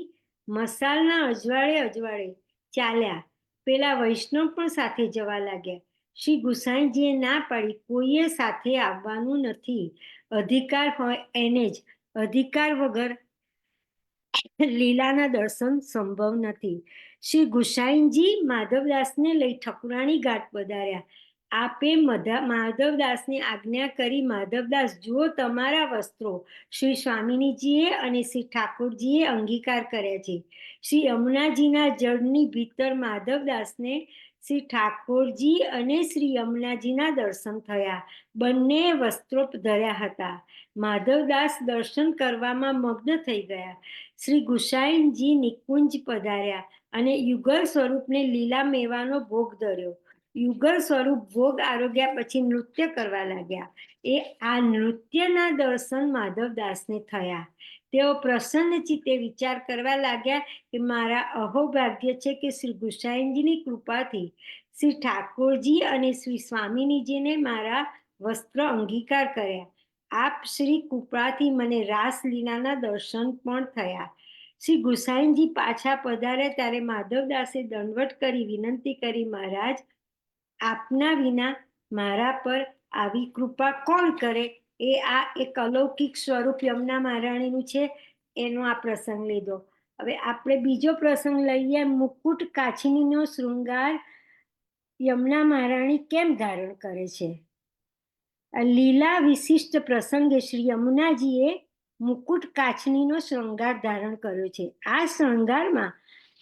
મશાલના અજવાળે ચાલ્યા. પેલા વૈષ્ણવ પણ સાથે જવા લાગ્યા. શ્રી ગુસાઈનજીએ ના પાડી, કોઈએ સાથે આવવાનું નથી, અધિકાર હોય એને જ, અધિકાર વગર લીલાના દર્શન સંભવ નથી. શ્રી ગુસાઈનજી માધવદાસને લઈ ઠકુરાણી ઘાટ પધાર્યા. આપે માધવદાસને આજ્ઞા કરી, માધવદાસ, જુઓ, તમારા વસ્ત્રો શ્રી સ્વામિનીજીએ અને શ્રી ઠાકોરજીએ અંગીકાર કર્યા છે. શ્રી યમુનાજીના જળની ભીતર માધવદાસને શ્રી ઠાકોરજી અને શ્રી યમુનાજીના દર્શન થયા. બંને વસ્ત્રો ધર્યા હતા. માધવદાસ દર્શન કરવામાં મગ્ન થઈ ગયા. શ્રી ગુસાઈનજી નિકુંજ પધાર્યા અને યુગલ સ્વરૂપને લીલા મેવાનો ભોગ ધર્યો. યુગલ સ્વરૂપ ભોગ આરોગ્યા પછી નૃત્ય કરવા લાગ્યા. આ નૃત્યના દર્શન માધવદાસને થયા. તેઓ પ્રસન્ન ચિત્તે વિચાર કરવા લાગ્યા કે મારા અહોભાગ્ય છે કે શ્રી ગુસાઈનજીની કૃપાથી શ્રી ઠાકોરજી અને શ્રી સ્વામિનીજીને મારા વસ્ત્ર અંગીકાર કર્યા. આપ શ્રી કૃપાથી મને રાસલીલાના દર્શન પણ થયા. શ્રી ગુસાઈનજી પાછા પધાર્યા ત્યારે માધવદાસે દંડવત કરી વિનંતી કરી, મહારાજ, આપના વિના મારા પર આવી કૃપા કોણ કરે? આ એક અલૌકિક સ્વરૂપ યમુના મહારાણીનું છે, એનો આ પ્રસંગ લીધો. હવે આપણે બીજો પ્રસંગ લઈએ, મુકુટ કાછડીનો શૃંગાર યમુના મહારાણી કેમ ધારણ કરે છે? લીલા વિશિષ્ટ પ્રસંગે શ્રી યમુનાજીએ મુકુટ કાછડીનો શૃંગાર ધારણ કર્યો છે. આ શૃંગારમાં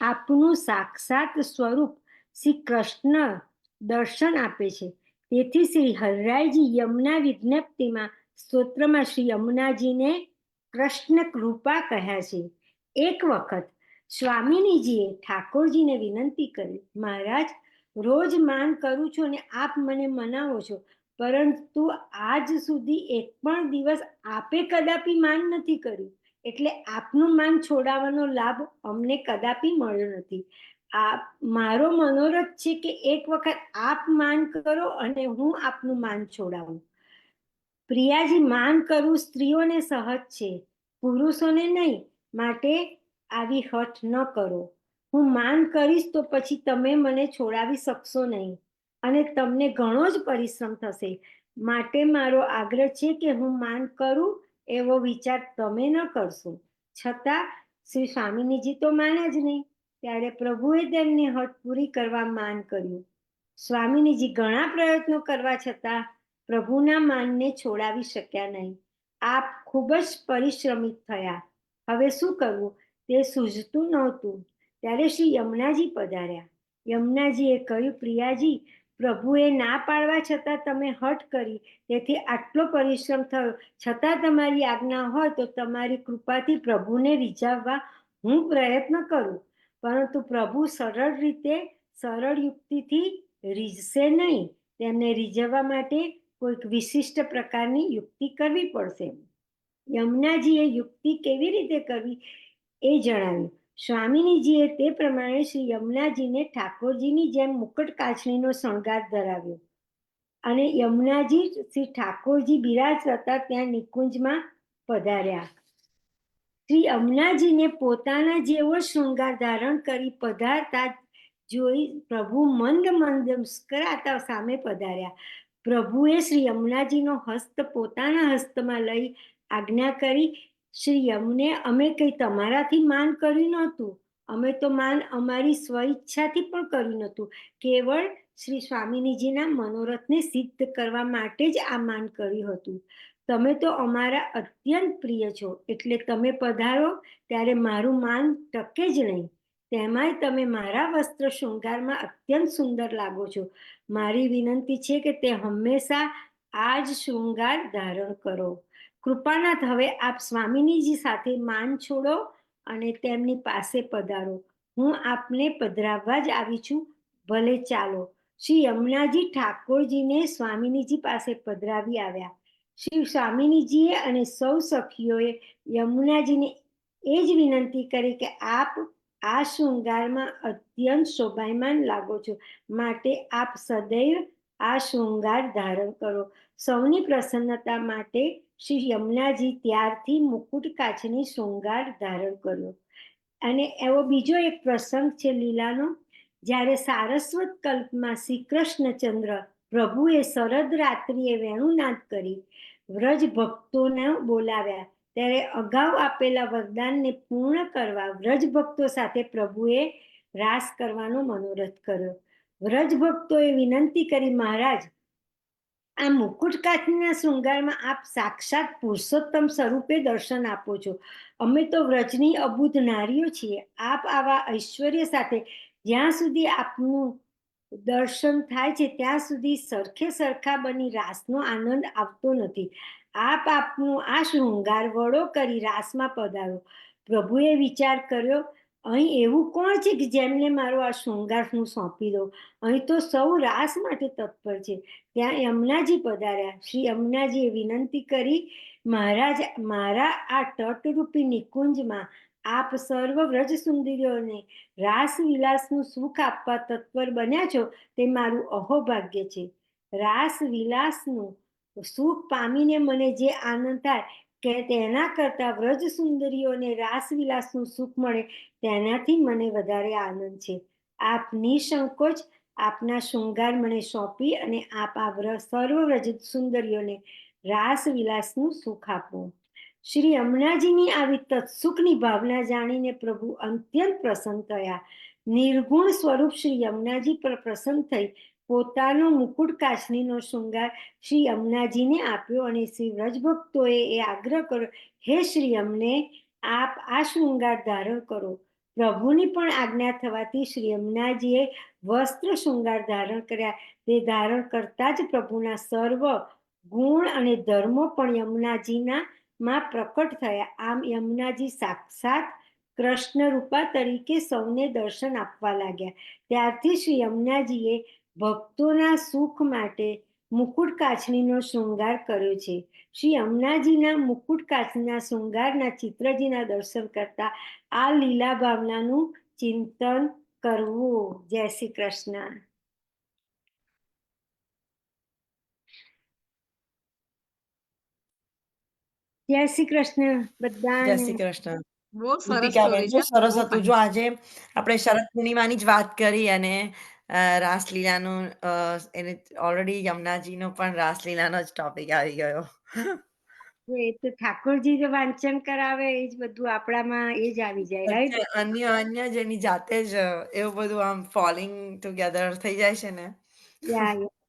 આપનું સાક્ષાત સ્વરૂપ શ્રી કૃષ્ણ દર્શન આપે છે. તેથી શ્રી હરિરાયજી યમુના વિજ્ઞપ્તિમાં સ્તોત્રમાં શ્રી યમુનાજીને કૃષ્ણ કૃપા કહ્યા છે. એક વખત સ્વામિનીજીએ ઠાકોરજીને વિનંતી કરી, મહારાજ, રોજ માન કરું છું અને આપ મને મનાવો છો, પરંતુ આજ સુધી એક પણ દિવસ આપે કદાપી માન નથી કર્યું, એટલે આપનું માન છોડાવવાનો લાભ અમને કદાપી મળ્યો નથી. મારો મનોરથ છે કે એક વખત આપ માન કરો અને હું આપનું માન છોડાવું. પ્રિયાજી, માન કરવું સ્ત્રીઓને સહજ છે, પુરુષોને નહીં, માટે આવી હઠ ન કરો. હું માન કરીશ તો પછી તમે મને છોડાવી શકશો નહીં અને તમને ઘણો જ પરિશ્રમ થશે. માટે મારો આગ્રહ છે કે હું માન કરું એવો વિચાર તમે ન કરશો. છતાં શ્રી સ્વામિનીજી તો માન્યા જ નહીં. ત્યારે પ્રભુએ તેમની હઠ પૂરી કરવા માન કર્યું. સ્વામિનીજી ઘણા પ્રયત્નો કરવા છતાં પ્રભુના માનને છોડાવી શક્યા નહીં. આપ ખૂબ જ પરિશ્રમિત થયા. હવે શું કરવું તે સૂઝતું નહોતું. ત્યારે શ્રી યમુનાજી પધાર્યા. યમુનાજીએ કહ્યું, પ્રિયાજી, પ્રભુએ ના પાડવા છતાં તમે હઠ કરી, તેથી આટલો પરિશ્રમ થયો. છતાં તમારી આજ્ઞા હોય તો તમારી કૃપાથી પ્રભુને રીઝવવા હું પ્રયત્ન કરું, પરંતુ પ્રભુ સરળ રીતે, સરળ યુક્તિથી રીઝશે નહીં. તેમને રીઝવવા માટે કોઈક વિશિષ્ટ પ્રકારની યુક્તિ કરવી પડશે. યમુનાજીએ યુક્તિ કેવી રીતે કરવી એ જણાવ્યું. સ્વામિનીજીએ તે પ્રમાણે શ્રી યમુનાજીને ઠાકોરજીની જેમ મુકટ કાછડીનો શણગાર ધરાવ્યો અને યમુનાજી શ્રી ઠાકોરજી બિરાજતા હતા ત્યાં નિકુંજમાં પધાર્યા. શ્રી યમુનાજીને પોતાના જેવો શૃંગાર ધારણ કરી પધારતા જોઈ પ્રભુ મંદ મંદ મુસ્કરાતા સામે પધાર્યા. પ્રભુએ શ્રી યમુનાજીનો હસ્ત પોતાના હસ્તમાં લઈ આજ્ઞા કરી, શ્રી યમુને, અમે કંઈ તમારાથી માન કર્યું નહોતું. અમે તો માન અમારી સ્વઈચ્છાથી પણ કર્યું નહોતું. કેવળ શ્રી સ્વામિનીજીના મનોરથને સિદ્ધ કરવા માટે જ આ માન કર્યું હતું. તમે તો અમારા અત્યંત પ્રિય છો, એટલે તમે પધારો ત્યારે મારું માન ટકે જ નહીં. તેમાંય તમે મારા વસ્ત્ર શૃંગારમાં અત્યંત સુંદર લાગો છો. મારી વિનંતી છે કે તે હંમેશા આ જ શૃંગાર ધારણ કરો. કૃપાનાથ, હવે આપ સ્વામિનીજી સાથે માન છોડો અને તેમની પાસે પધારો. હું આપને પધરાવવા જ આવી છું, ભલે ચાલો. શ્રી યમુનાજી ઠાકોરજીને સ્વામિનીજી પાસે પધરાવી આવ્યા. શ્રી સ્વામિનીજીએ અને સૌ સખીઓએ યમુનાજીને એ જ વિનંતી કરી કે આપ આ શૃંગારમાં અત્યંત શોભાયમાન લાગો છો, માટે આપ સદૈવ આ શૃંગાર ધારણ કરો. સૌની પ્રસન્નતા માટે શ્રી યમુનાજી ત્યારથી મુકુટ કાછની શૃંગાર ધારણ કર્યો. અને એવો બીજો એક પ્રસંગ છે લીલાનો, જ્યારે સારસ્વત કલ્પમાં શ્રી કૃષ્ણચંદ્ર પ્રભુએ શરદ રાત્રિએ વેણુનાદ કરી વ્રજ ભક્તોને બોલાવ્યા, ત્યારે અગાઉ આપેલા વરદાનને પૂર્ણ કરવા વ્રજ ભક્તો સાથે પ્રભુએ રાસ કરવાનો મનોરથ કર્યો. વ્રજ ભક્તોએ વિનંતી કરી, મહારાજ, આ મુકુટ કાછના શૃંગારમાં આપ સાક્ષાત પુરુષોત્તમ સ્વરૂપે દર્શન આપો છો. અમે તો વ્રજની અબુધ નારીઓ છીએ. આપ આવા ઐશ્વર્ય સાથે જ્યાં સુધી આપનું દર્શન થાય છે ત્યાં સુધી સરખે સરખા બની રાસનો આનંદ આવતો નથી. આપ આપનું આ શૃંગાર વડો કરી રાસમાં પધારો. પ્રભુએ વિચાર કર્યો, અહીં એવું કોણ છે કે જેમને મારો આ શૃંગાર હું સોંપી દઉં? અહીં તો સૌ રાસ માટે તત્પર છે. ત્યાં યમુનાજી પધાર્યા. શ્રી યમુનાજીએ વિનંતી કરી, મહારાજ, મારા આ તટરૂપી નિકુંજમાં આપ સર્વ વ્રજ સુંદરીઓને રાસ વિલાસનું સુખ આપવા તત્પર બન્યા છો, તે મારું અહોભાગ્ય છે. રાસ વિલાસનું સુખ પામીને મને જે આનંદ થાય કે તેના કરતાં વ્રજ સુંદરીઓને રાસ વિલાસનું સુખ મળે તેનાથી મને વધારે આનંદ છે. આપ નિસંકોચ આપના શૃંગાર મને સોંપી અને આપ આ સર્વ વ્રજ સુંદરીઓને રાસ વિલાસનું સુખ આપો. શ્રી યમુનાજીની આવી તત્સુખની ભાવના જાણીને પ્રભુ અત્યંત પ્રસન્ન થયા. નિર્ગુણ સ્વરૂપ શ્રી યમુનાજી પર પ્રસન્ન થઈ પોતાનો મુકુટ કાછનીનો શૃંગાર શ્રી યમુનાજીને આપ્યો અને શ્રી વ્રજભક્તોએ એ આગ્રહ કર્યો, હે શ્રી યમને, આપ આ શૃંગાર ધારણ કરો. પ્રભુની પણ આજ્ઞા થવાથી શ્રી યમુનાજીએ વસ્ત્ર શૃંગાર ધારણ કર્યા. તે ધારણ કરતા જ પ્રભુના સર્વ ગુણ અને ધર્મો પણ યમુનાજીના માં પ્રકટ થયા. આમ યમુનાજી સાક્ષાત કૃષ્ણ રૂપા તરીકે સૌને દર્શન આપવા લાગ્યા. ત્યારથી શ્રી યમુનાજીએ ભક્તોના સુખ માટે મુકુટ કાછડીનો શૃંગાર કર્યો છે. શ્રી યમુનાજીના મુકુટ કાછડીના શૃંગારના ચિત્રજીના દર્શન કરતા આ લીલા ભાવનાનું ચિંતન કરવું. જય શ્રી કૃષ્ણ. જય શ્રી કૃષ્ણ જય બધાને. શ્રી કૃષ્ણ. બહુ સરસ કૃતિકાબેન, story બહુ છે. સરસ બહુ હતું. fine. જો આજે આપણે શરદ પૂર્ણિમાની જ વાત કરી અને રાસલીલાનું એને ઓલરેડી યમુનાજીનો પણ રાસલીલાનો જ ટોપિક આવી ગયો. એ તો ઠાકોરજી જે વાંચન કરાવે એ જ બધું આપણામાં એ જ આવી જાય, રાઈટ? અન્ય અન્ય જેની જાતે જ એવું બધું આમ ફોલિંગ ટુગેધર થઈ જાય છે ને.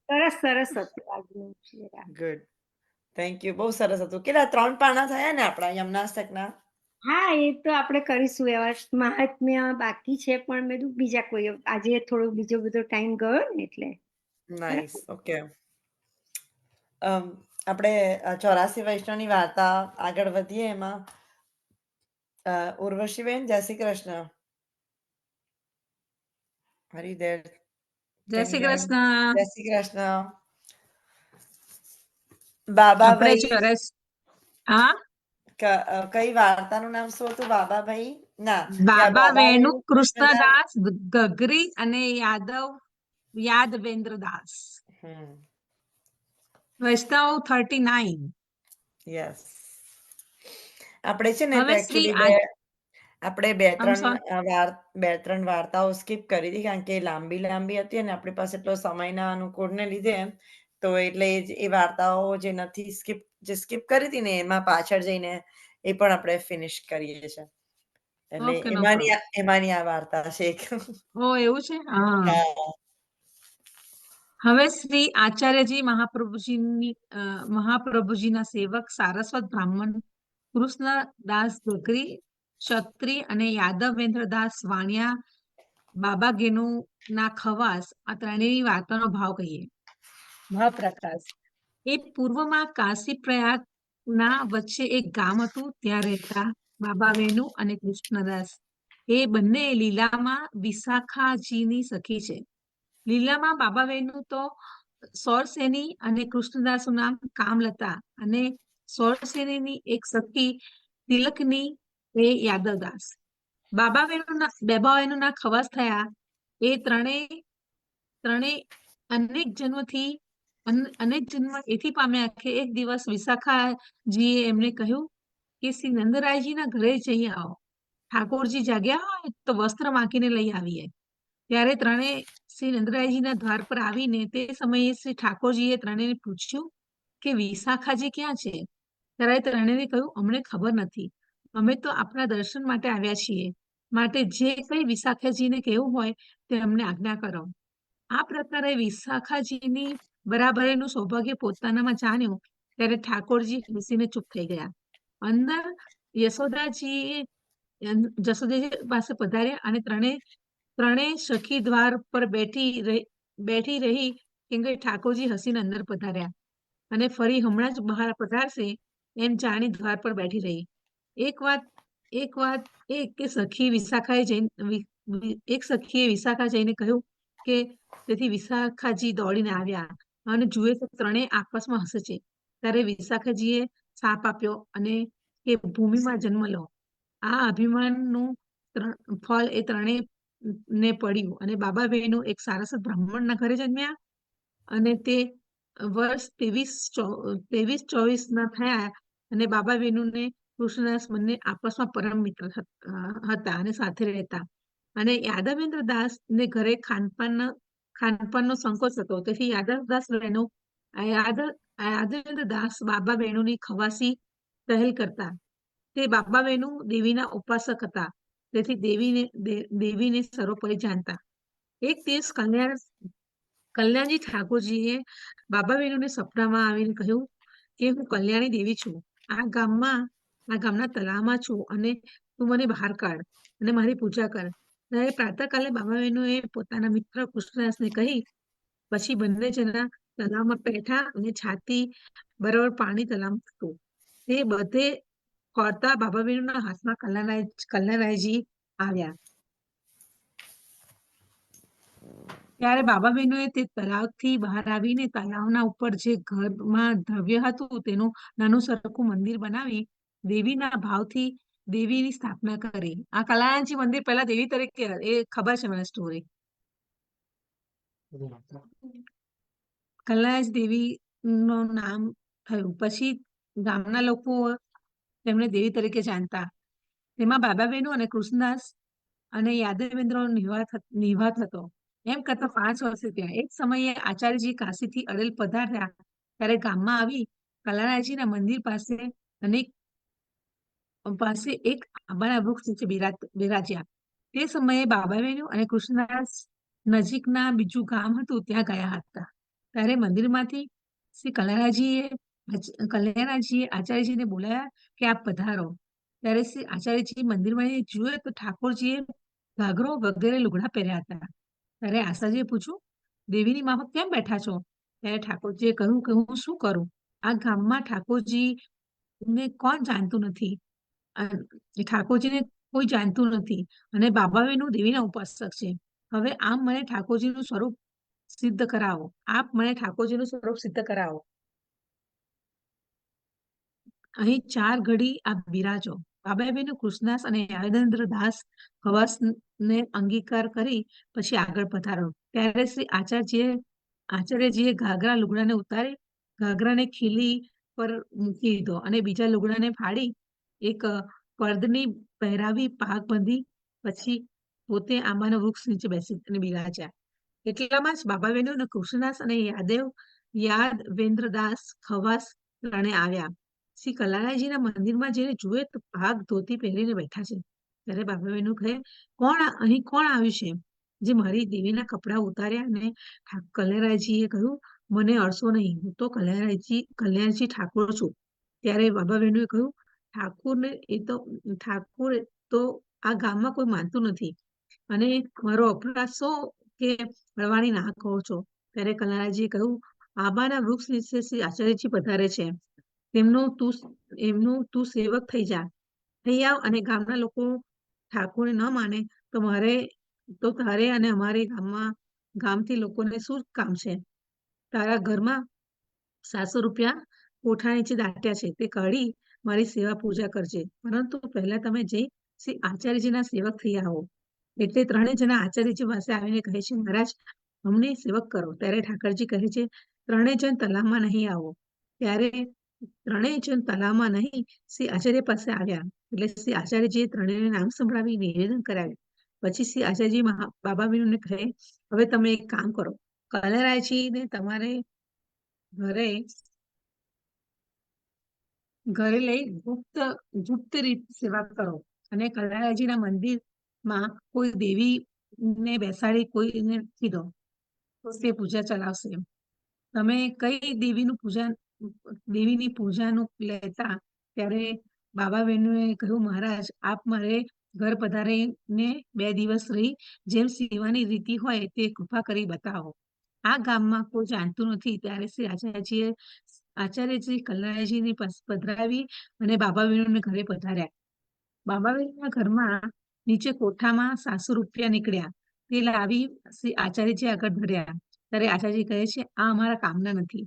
સરસ સરસ હતું આજનું. Good, thank you. બહુ સરસ હતું. કેટલા 3 પાના થયા ને આપણા યમનાષ્ટકના? હા, એ તો આપણે કરીશું. એવા મહાત્મ્ય બાકી છે, પણ મેં કીધું બીજા કોઈ આજે થોડો બીજો બધો ટાઈમ ગયો ને એટલે. નાઇસ. ઓકે. આપણે 84 વૈષ્ણવની વાર્તા આગળ વધીએ એમાં ઉર્વશીબેન, જય શ્રી કૃષ્ણ. હરી દેર. જય શ્રી કૃષ્ણ. જય શ્રી કૃષ્ણ. બાબાભાઈ, આપણે 84 હા કઈ વાર્તાનું નામ શું હતું? બાબાભાઈ ના બાબા વેણુ કૃષ્ણદાસ. કૃષ્ણદાસ ગગરી અને યાદવેન્દ્ર દાસ. વૈષ્ણવ 39. યસ. આપણે છે ને હવે શ્રી એકચ્યુઅલી આપણે I'm બે ત્રણ વાર્તાઓ સ્કીપ કરી હતી કારણ કે લાંબી હતી અને આપણી પાસે એટલો સમયના અનુકૂળને લીધે તો એટલે એ વાર્તાઓ જે નથી સ્કીપ કરી હતી ને એમાં પાછળ જઈને એ પણ આપણે ફિનિશ કરીએ છીએ. એટલે Okay, no problem. એમાંની આ વાર્તા છે એક. એવું છે. હા. હા. હવે શ્રી આચાર્યજી મહાપ્રભુજીના સેવક સારસ્વત બ્રાહ્મણ કૃષ્ણદાસ ગગરી, ક્ષત્રિ અને યાદવેન્દ્ર દાસ વાણિયા બાબા ગેનુ ના ખવાસ આ ત્રણેયની વાર્તાનો ભાવ કહીએ. ભાવપ્રકાશ. એ પૂર્વમાં કાશી પ્રયાગ ના વચ્ચે એક ગામ હતું. ત્યાં રહેતા બાબા વેણુ અને કૃષ્ણદાસ એ બંને લીલામાં વિશાખાજીની સખી છે. લીલામાં બાબા વેણુ તો સોરસેની અને કૃષ્ણદાસનું નામ કામલતા અને સોરસેની એક સખી તિલકની એ યાદવદાસ. બાબા વેણુના ખવાસ થયા. એ ત્રણેય અનેક જન્મ એથી પામ્યા કે એક દિવસ વિશાખાજીએ એમને કહ્યું કે શ્રી નંદરાયજીના ઘરે જઈ આવો. ઠાકોરજી જાગ્યા હોય તો વસ્ત્ર માગીને લઈ આવીએ. ત્યારે ત્રણેય શ્રી નંદરાયજીના દ્વાર પર આવીને તે સમયે શ્રી ઠાકોરજીએ ત્રણેયને પૂછ્યું કે વિશાખાજી ક્યાં છે? ત્યારે ત્રણેયને કહ્યું અમને ખબર નથી. અમે તો આપણા દર્શન માટે આવ્યા છીએ. માટે જે કંઈ વિશાખાજીને કહેવું હોય તે અમને આજ્ઞા કરો. આ પ્રકારે વિશાખાજીની બરાબરીનું સૌભાગ્ય પોતાનામાં જાણ્યું ત્યારે ઠાકોરજી હસીને ચૂપ થઈ ગયા. અંદર જશોદાજી પાસે પધાર્યા અને ત્રણેય સખી દ્વાર પર બેઠી રહી કેમ કે ઠાકોરજી હસીને અંદર પધાર્યા અને ફરી હમણાં જ બહાર પધારશે એમ જાણી દ્વાર પર બેઠી રહી. એક વાત કે સખીએ વિશાખા જઈને કહ્યું કે તેથી વિશાખાજી દોડીને આવ્યા અને જુએ તો ત્રણેય આપસમાં હસે છે. ત્યારે વિશાખાજીએ શાપ આપ્યો અને કે ભૂમિમાં જન્મ લો. આ અભિમાનનું ફળ એ ત્રણેય ને પડ્યું અને બાબા વેણુ એક સારસ્વત બ્રાહ્મણના ઘરે જન્મ્યા અને તે વર્ષ 23-24 ના થયા અને બાબા વેણુને કૃષ્ણદાસ બંને આપસમાં પરમ મિત્ર હતા અને સાથે રહેતા. અને યાદવેન્દ્ર દાસ ને ઘરે ખાનપાનનો સંકોચ હતો. તેથી યાદવેન્દ્ર દાસ બાબા વેણુની ખવાસી પહેલ કરતા. તે બાબા વેણુ દેવીના ઉપાસક હતા. તેથી દેવીને સર્વોપરી જાણતા. એક દિવસ કલ્યાણજી ઠાકોરજીએ બાબા વેણુને સપનામાં આવીને કહ્યું કે હું કલ્યાણી દેવી છું. આ ગામના તળાવમાં છું અને તું મને બહાર કાઢ અને મારી પૂજા કર. ત્યારે પ્રાતઃકાલે બાબા વેણુએ પોતાના મિત્ર કૃષ્ણદાસને કહી પછી બંને જણા તળાવમાં બેઠા અને છાતી બરાબર પાણી તળાવમાં હતું. તે બધે કરતા બાબા વેણુના હાથમાં કલ્યાણરાયજી આવ્યા. ત્યારે બાબા બહેનોએ તે તળાવથી બહાર આવીને તળાવના ઉપર જે ઘરમાં દ્રવ્ય હતું તેનું નાનું સરખું મંદિર બનાવી દેવીના ભાવથી દેવીની સ્થાપના કરી. આ કલ્યાણજી મંદિર પહેલા દેવી તરીકે એ ખબર છે મને સ્ટોરી. કલ્યાણ દેવી નું નામ થયું. પછી ગામના લોકો તેમને દેવી તરીકે જાણતા. તેમાં બાબા બહેનો અને કૃષ્ણદાસ અને યાદવેન્દ્ર નિવાસ હતો. એમ કરતા 5 વર્ષે ત્યાં એક સમયે આચાર્યજી કાશીથી અડેલ પધાર્યા ત્યારે ગામમાં આવી કલ્યાણજીના મંદિર પાસે એક આંબાના વૃક્ષ નીચે બિરાજ્યા. તે સમયે બાબા બહેનો અને કૃષ્ણદાસ નજીકના બીજું ગામ હતું ત્યાં ગયા હતા. ત્યારે મંદિરમાંથી શ્રી કલ્યાણજીએ આચાર્યજીને બોલાયા કે આપ પધારો. ત્યારે શ્રી આચાર્યજી મંદિરમાં જુએ તો ઠાકોરજીએ ઘાઘરો વગેરે લુગડા પહેર્યા હતા. ત્યારે આચાર્યજીએ પૂછ્યું, દેવીની માફક કેમ બેઠા છો? ત્યારે ઠાકોરજીએ કહ્યું કે હું શું કરું? આ ગામમાં ઠાકોરજીને કોણ જાણતું નથી? ઠાકોરજીને કોઈ જાણતું નથી અને બાબા બહેનો દેવીના ઉપાસક છે. હવે આપ મને ઠાકોરજીનું સ્વરૂપ સિદ્ધ કરાવો. અહીં 4 ઘડી આપ બિરાજો. બાબા બહેનો કૃષ્ણદાસ અને યાદવેન્દ્ર દાસ ખવાસને અંગીકાર કરી પછી આગળ પધારો. ત્યારે શ્રી આચાર્યજીએ ઘાઘરા લુગડાને ઉતારી ઘાઘરાને ખીલી પર મૂકી દીધો અને બીજા લુગડાને ફાડી એક પડદની પહેરાવી પાક બાંધી પછી પોતે આંબાના વૃક્ષ નીચે બેસી અને બિરાજ્યા. એટલામાં જ બાબા બહેનો અને કૃષ્ણદાસ અને યાદવેન્દ્રદાસ ખવાસ ત્રણે આવ્યા. શ્રી કલ્યાણજીના મંદિરમાં જઈને જુએ તો પાક ધોતી પહેરીને બેઠા છે. ત્યારે બાબા બહેનો કહે, અહીં કોણ આવ્યું છે જે મારી દેવીના કપડાં ઉતાર્યા? અને કલ્યાણજીએ કહ્યું, મને અડશો નહીં, હું તો કલ્યાણજી ઠાકોર છું. ત્યારે બાબા બહેનોએ કહ્યું, ઠાકોર તો આ ગામમાં કોઈ માનતું નથી અને મારો અપરાધ શું કે મળવાની ના કહો છો? ત્યારે કલ્યાણજીએ કહ્યું, આંબાના વૃક્ષ નીચે શ્રી આચાર્યજી પધારે છે. એમનું તું સેવક થઈ આવ અને ગામના લોકો ઠાકોરને ન માને તો તારે અને અમારે ગામથી લોકોને શું કામ છે? તારા ઘરમાં 700 રૂપિયા કોઠા નીચે દાટ્યા છે, તે કાઢી મારી સેવા પૂજા કરજે. પરંતુ પહેલા તમે જઈ શ્રી આચાર્યજીના સેવક થઈ આવો. એટલે 3 જણા આચાર્યજી પાસે આવીને કહે છે, મહારાજ અમને સેવક કરો. ત્યારે ઠાકરજી કહે છે, 3 જણ તલાવમાં નહીં આવો. ત્યારે 3 જણ તલાવમાં નહીં શ્રી આચાર્ય પાસે આવ્યા. એટલે શ્રી આચાર્યજીએ 3ને નામ સંભળાવી નિવેદન કરાવ્યું. પછી શ્રી આચાર્યજી બાબા બહેનોને કહે, હવે તમે એક કામ કરો, કલ્યાણજીને તમારે ઘરે લઈ ગુપ્ત રીત સેવા કરો અને કલ્યાણજીના મંદિરમાં કોઈ દેવીને બેસાડી કોઈને કીધો તો તે પૂજા ચલાવશે. તમે કઈ દેવીની પૂજાનું લેતા? ત્યારે બાબા બહેનોએ કહ્યું, મહારાજ આપ મારે ઘર પધારીને 2 દિવસ રહી જેમ સેવાની રીતિ હોય તે કૃપા કરી બતાવો. આ ગામમાં કોઈ જાણતું નથી. ત્યારે શ્રી આચાર્યજી કલ્યાણજીને પધરાવી અને બાબા બહેનોને ઘરે પધાર્યા. બાબા બહેનોના ઘરમાં નીચે કોઠામાં 700 રૂપિયા નીકળ્યા. તે લાવી શ્રી આચાર્યજી આગળ ધર્યા. ત્યારે આચાર્યજી કહે છે, આ અમારા કામના નથી,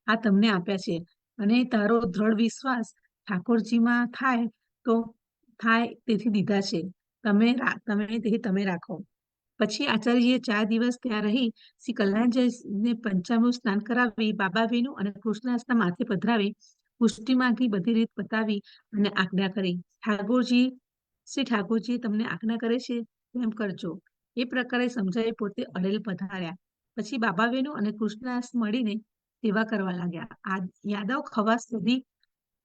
આ તમને આપ્યા છે અને તારો દ્રઢ વિશ્વાસ ઠાકોરજીમાં થાય તો થાય તેથી દીધા છે, તેથી તમે રાખો. પછી આચાર્યજીએ 4 દિવસ ત્યાં રહી શ્રી કલ્યાણજીને પંચામૃત સ્નાન કરાવી બાબા બહેનો અને કૃષ્ણદાસના માથે પધરાવી પુષ્ટિ માંગી બધી રીત બતાવી અને આજ્ઞા કરી. શ્રી ઠાકોરજી તમને આજ્ઞા કરે છે તેમ કરજો. એ પ્રકારે સમજાવી પોતે અડેલ પધાર્યા. પછી બાબા બહેનો અને કૃષ્ણદાસ મળીને સેવા કરવા લાગ્યા. યાદવ ખવાસ સુધી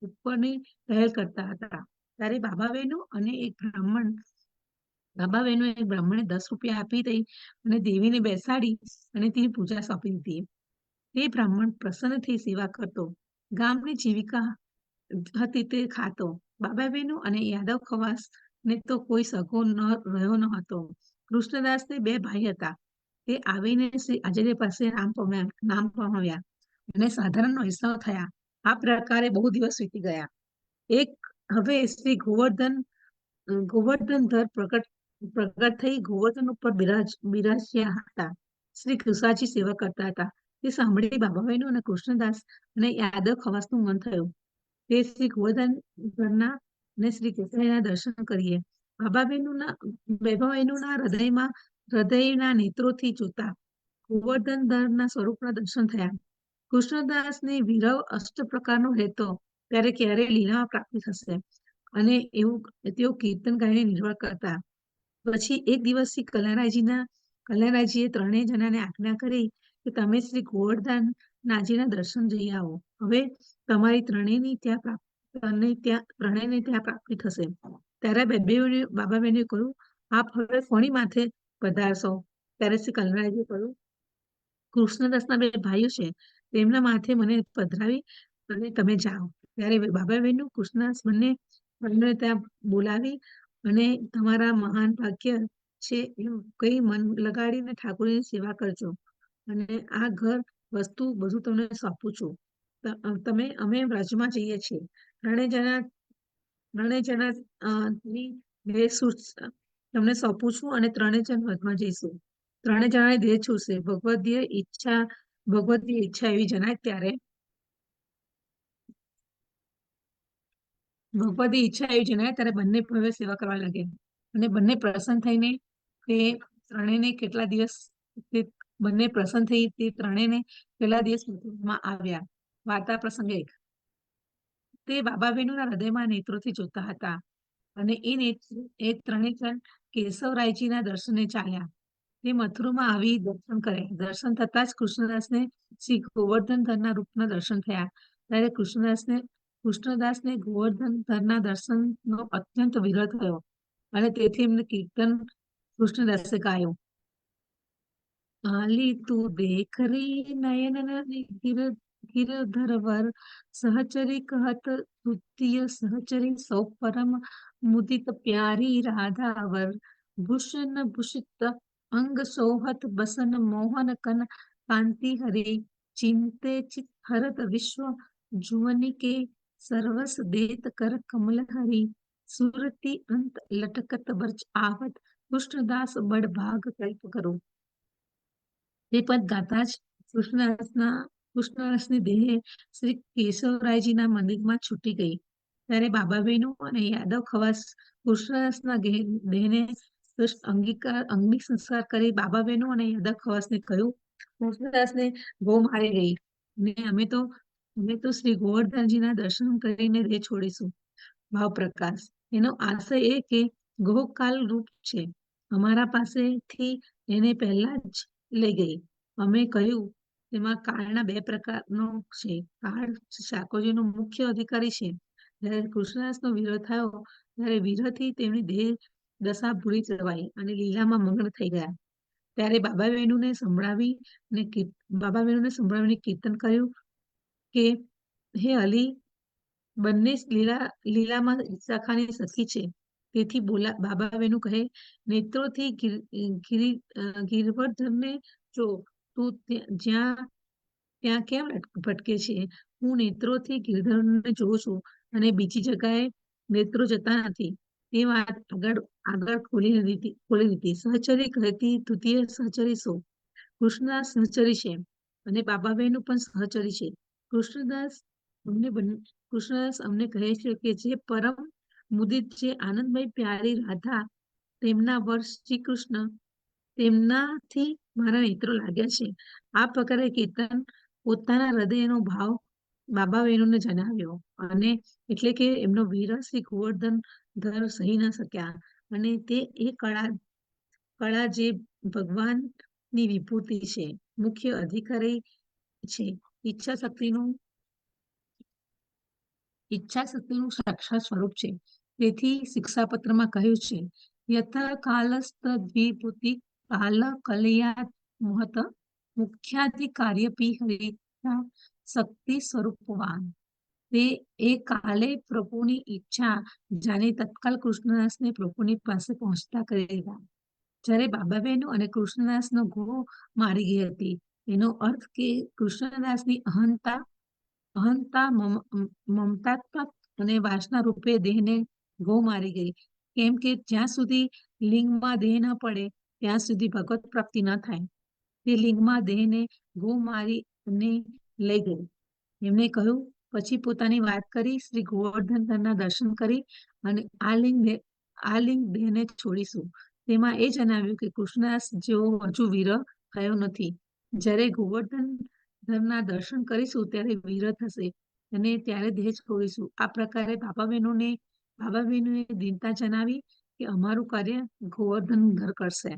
ઉપરની પહેલ કરતા હતા. ત્યારે બાબા બહેનો એક બ્રાહ્મણે 10 રૂપિયા આપી દઈ અને દેવીને બેસાડી અને તેની પૂજા સોંપી દીધી. તે બ્રાહ્મણ પ્રસન્ન થઈ સેવા કરતો, ગામની જીવિકા હતી તે ખાતો. બાબા બહેનો અને યાદવ ખવાસ ને તો કોઈ સગો રહ્યો ન હતો. કૃષ્ણદાસને 2 ભાઈ હતા. તે આવીને શ્રી આચાર્ય પાસે નામ પમાવ્યા અને સાધારણ વૈષ્ણવ થયા. આ પ્રકારે બહુ દિવસ વીતી ગયા. એક હવે શ્રી ગોવર્ધનધર પ્રગટ થઈ ગોવર્ધન ઉપર બિરાજ્યા હતા. શ્રી કૃષ્ણજી સેવા કરતા હતા. તે સાંભળી બાબાભાઈનું અને કૃષ્ણદાસ અને યાદવ ખવાસનું મન થયું. તે શ્રી ગોવર્ધનધરના અને શ્રી કેસરીના દર્શન કરીએ. બાબાભાઈનું હૃદયના નેત્રોથી જોતા ગોવર્ધનધરના સ્વરૂપના દર્શન થયા. કૃષ્ણદાસને વિરહ અષ્ટ પ્રકારનો રહેતો, ત્યારે ક્યારે લીલા પ્રાપ્તિ થશે અને એવું તેઓ કીર્તન ગાઈને નિર્વાહ કરતા. પછી એક દિવસ શ્રી કલ્યાણરાયજીએ ત્રણેય જણાને આજ્ઞા કરી કે તમે શ્રી ગોવર્ધનનાથજીના દર્શન જઈ આવો. હવે તમારી ત્રણેયને ત્યાં પ્રાપ્તિ થશે. ત્યારે બાબાબેને કહ્યું, આપ હવે કોની માથે પધારશો? ત્યારે શ્રી કલ્યાણરાયજીએ કહ્યું, કૃષ્ણદાસના બે ભાઈઓ છે, તેમના માથે મને પધરાવી અને તમે જાઓ. ત્યારે બાબાબેનનું કૃષ્ણદાસ બંને ત્યાં બોલાવી અને તમારા મહાન ભાગ્ય છે એમ કઈ મન લગાડીને ઠાકોરની સેવા કરજો અને આ ઘર વસ્તુ બધું તમને સોંપું છું. અમે વ્રજમાં જઈએ છીએ. ત્રણેય જણા ની તમને સોંપું છું અને ત્રણેય જણ વ્રજમાં જઈશું. ત્રણેય જણાને દેહ છૂટશે. ભગવદીય ઈચ્છા એવી જણાય ત્યારે બંને હવે સેવા કરવા લાગે અને બંને પ્રસન્ન થઈને તે ત્રણેયને કેટલા દિવસ મથુરામાં આવ્યા. વાર્તા પ્રસંગ 1. તે બાબાબેનોના હૃદયમાં નેત્રોથી જોતા હતા અને એ ત્રણેય જણ કેશવરાયજીના દર્શને ચાલ્યા. તે મથુરામાં આવી દર્શન કરે. દર્શન થતા જ કૃષ્ણદાસને શ્રી ગોવર્ધનધરના રૂપના દર્શન થયા. ત્યારે કૃષ્ણદાસને ગોવર્ધનધરના દર્શનનો અત્યંત વિરહ થયો અને તેથી એમને કીર્તન કૃષ્ણદાસે ગાયું. આલી તું દેખ રે નયન ગિરધરવર સહચરી કહત તૃતીય સહચરી સૌ પરમ મુદિત પ્યારી રાધાવર ભૂષણ ભૂષિત અંગ સોહત બસન મોહન કન કાંતિ હરી ચિંતે ચિત હરત વિશ્વ જુવની કે સર્વસ દેત કર કમલ હરી સુરતી અંત લટકત બર્ચ આવત કૃષ્ણદાસ બડ ભાગ કલ્પ કરો. તે પદ ગાતા જ કૃષ્ણદાસની દેહ શ્રી કેશવરાયજીના મંદિરમાં છૂટી ગઈ. ત્યારે બાબાભાઈનું અને યાદવ ખવાસ કૃષ્ણદાસના દેહને અંગિક સંસ્કાર કરી બાબાભાઈનું અને યાદવ ખવાસને કહ્યું, કૃષ્ણદાસને ગો મારી ગઈ ને અમે તો શ્રી ગોવર્ધનજીના દર્શન કરીને દેહ છોડીશું. ભાવ પ્રકાશ. એનો આશય એ કે ગો કાલ રૂપ છે. અમારા પાસેથી એને પહેલા જ લઈ ગઈ. અમે કહ્યું તેમાં કાળના બે પ્રકારનો છે. કાળ ઠાકોરજીનો મુખ્ય અધિકારી છે. જ્યારે કૃષ્ણદાસનો વિરહ થયો ત્યારે વિરહથી તેમની દેહ દશા ભૂલી જવાઈ અને લીલામાં મગ્ન થઈ ગયા. ત્યારે બાબાબેનોને સંભળાવીને કીર્તન કર્યું કે હે અલી, બંને લીલામાં ઈચ્છાખાની સખી છે. તેથી બાબાબેનું કહે, નેત્રોથી ગિરવર્ધનને જો તું ત્યાં કેમ ભટકે છે? હું નેત્રોથી ગિરધરને જોઉં છું અને બીજી જગ્યાએ નેત્રો જતા નથી. તે વાત આગળ ખોલી દીધી. સહચરી કહેતી તૃતીય સહચરી સો. કૃષ્ણદાસ સહચરી છે અને બાબાબેનું પણ સહચરી છે. કૃષ્ણદાસ અમને કહે છે કે જે પરમ મુદિત, જે આનંદમય પ્યારી રાધા, તેમના વર શ્રી કૃષ્ણ, તેમનાથી મારા નેત્રો લાગ્યા છે. આ પ્રકારે કીર્તન પોતાના હૃદયનો ભાવ બાબાબેનોને જણાવ્યો અને એટલે કે એમનો વિરહ શ્રી ગોવર્ધનધર સહી ન શક્યા અને તે એ કળા જે ભગવાનની વિભૂતિ છે, મુખ્ય અધિકારી છે, ઈચ્છા શક્તિનું સાક્ષાત સ્વરૂપ છે. તેથી શિક્ષાપત્રમાં કહ્યું છે, યથા કાલસ્ત દ્વિભૂતિ કાલ કલયાત મોહત મુખ્યાધિકાર્યપી હરિતા શક્તિ સ્વરૂપવાન. તે એ કાલે પ્રભુની ઈચ્છા જાણી તત્કાલ કૃષ્ણદાસને પ્રભુની પાસે પહોંચતા કરી દીધા. જ્યારે બાબાબેનો અને કૃષ્ણદાસનો ગો મારી ગઈ હતી. એનો અર્થ કે કૃષ્ણદાસની અહંતા મમતાત્મક અને વાસના રૂપે દેહને ગૌ મારી ગઈ. કેમ કે જ્યાં સુધી લિંગમાં દેહ ન પડે ત્યાં સુધી ભગવત પ્રાપ્તિ ન થાય. તે લિંગમાં દેહને ગૌ મારી અને લઈ ગઈ. એમણે કહ્યું, પછી પોતાની વાત કરી શ્રી ગોવર્ધનના દર્શન કરી અને આ લિંગ દેહને છોડીશું. તેમાં એ જણાવ્યું કે કૃષ્ણદાસ જેવો હજુ વિરહ થયો નથી. જ્યારે ગોવર્ધનના દર્શન કરીશું ત્યારે વિરહ થશે અને ત્યારે દેહ છોડીશું. આ પ્રકારે બાબા બહેનોએ દીનતા જણાવી કે અમારું કાર્ય ગોવર્ધન ધર કરશે.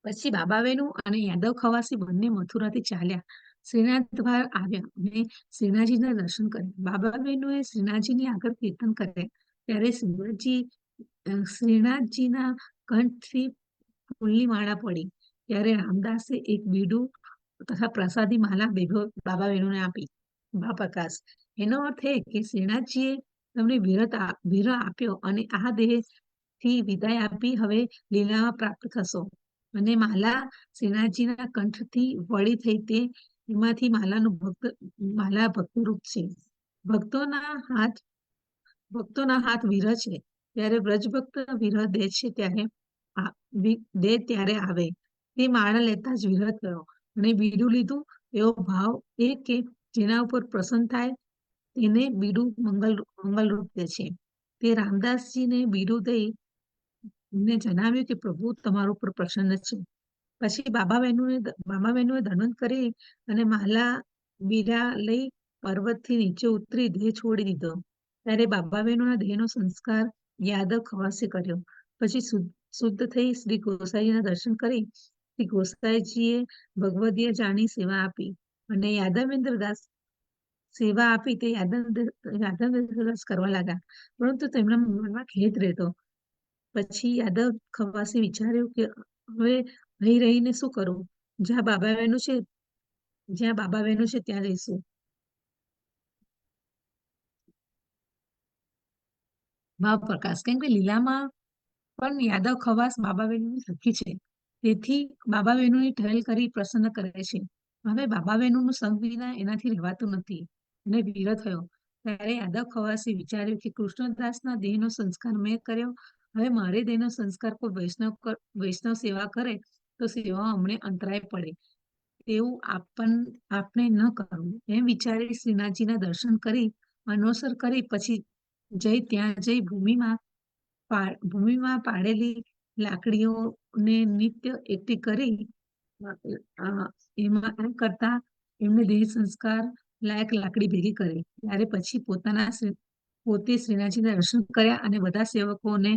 પછી બાબા બહેનો અને યાદવ ખવાસી બંને મથુરાથી ચાલ્યા શ્રીનાથ દ્વાર આવ્યા અને શ્રીનાથજીના દર્શન કર્યા. બાબા બહેનોએ શ્રીનાથજીની આગળ કીર્તન કર્યા ત્યારે શ્રીનાથજીના કંઠથી ફૂલની માળા પડી. ત્યારે રામદાસે એક બીડું તથા પ્રસાદી માલા ભેગો બાબા બહેનોને આપી. બા પ્રકાશ, એનો અર્થ એ કે શ્રીનાથજીએ તમને વિરહ આપ્યો અને આ દેહથી વિદાય આપી હવે લીલામાં પ્રાપ્ત થશો. અને માલા શ્રીનાથજીના કંઠથી વળી થઈ તે એમાંથી માલા ભક્તરૂપ છે. ભક્તોના હાથ વિરહ છે. ત્યારે વ્રજભક્ત વિરહ દે છે ત્યારે આવે. તે માળા લેતા જ વિરહ થયો અને બીડું લીધું. એવો ભાવ એ કે જેના ઉપર પ્રસન્ન થાય તેને બીડું મંગલરૂપ દે છે. તે રામદાસજીને બીડું દઈ ને જણાવ્યું કે પ્રભુ તમારા ઉપર પ્રસન્ન છે. પછી બાબા બહેનોએ દંડવત કરી અને માલા બીડા લઈ પર્વતથી નીચે ઉતરી દેહ છોડી દીધો. ત્યારે બાબા બહેનોના દેહનો સંસ્કાર યાદવ ખવાસે કર્યો. પછી શુદ્ધ થઈ શ્રી ગોસાઈજીના દર્શન કરી શ્રી ગોસાઈજીએ ભગવદીય જાણી સેવા આપી અને યાદવેન્દ્ર દાસ સેવા આપી તે યાદવેન્દ્ર દાસ કરવા લાગ્યા. પરંતુ તેમના મનમાં ખેદ રહેતો. પછી યાદવ ખવાસે વિચાર્યું કે હવે અહીં રહીને શું કરવું? જ્યાં બાબા બહેનો છે ત્યાં રહીશું. ભાવ પ્રકાશ, કેમ કે લીલામાં પણ યાદવ ખવાસ બાબા બહેનોની સખી છે. તેથી બાબા બહેનોની ઠહેલ કરી પ્રસન્ન કરે છે. હવે બાબા બહેનોનું સંગ વિના એનાથી રહેવાતું નથી અને વિરહ થયો. ત્યારે યાદવ ખવાસે વિચાર્યું કે કૃષ્ણદાસના દેહનો સંસ્કાર મેં કર્યો. હવે મારે દેહનો સંસ્કાર કોઈ વૈષ્ણવ સેવા કરે તો સેવામાં અમને અંતરાય પડે. તેવું આપણે ન કરવું. એમ વિચારી શ્રીનાથજીના દર્શન કરી અનોસર કરી પછી ત્યાં જઈ ભૂમિમાં પાડેલી લાકડીઓને નિત્ય એકઠી કરી એમાં એમ કરતા એમને દેહ સંસ્કાર લાયક લાકડી ભેગી કરી. ત્યારે પછી પોતે શ્રીનાથજીના દર્શન કર્યા અને બધા સેવકોને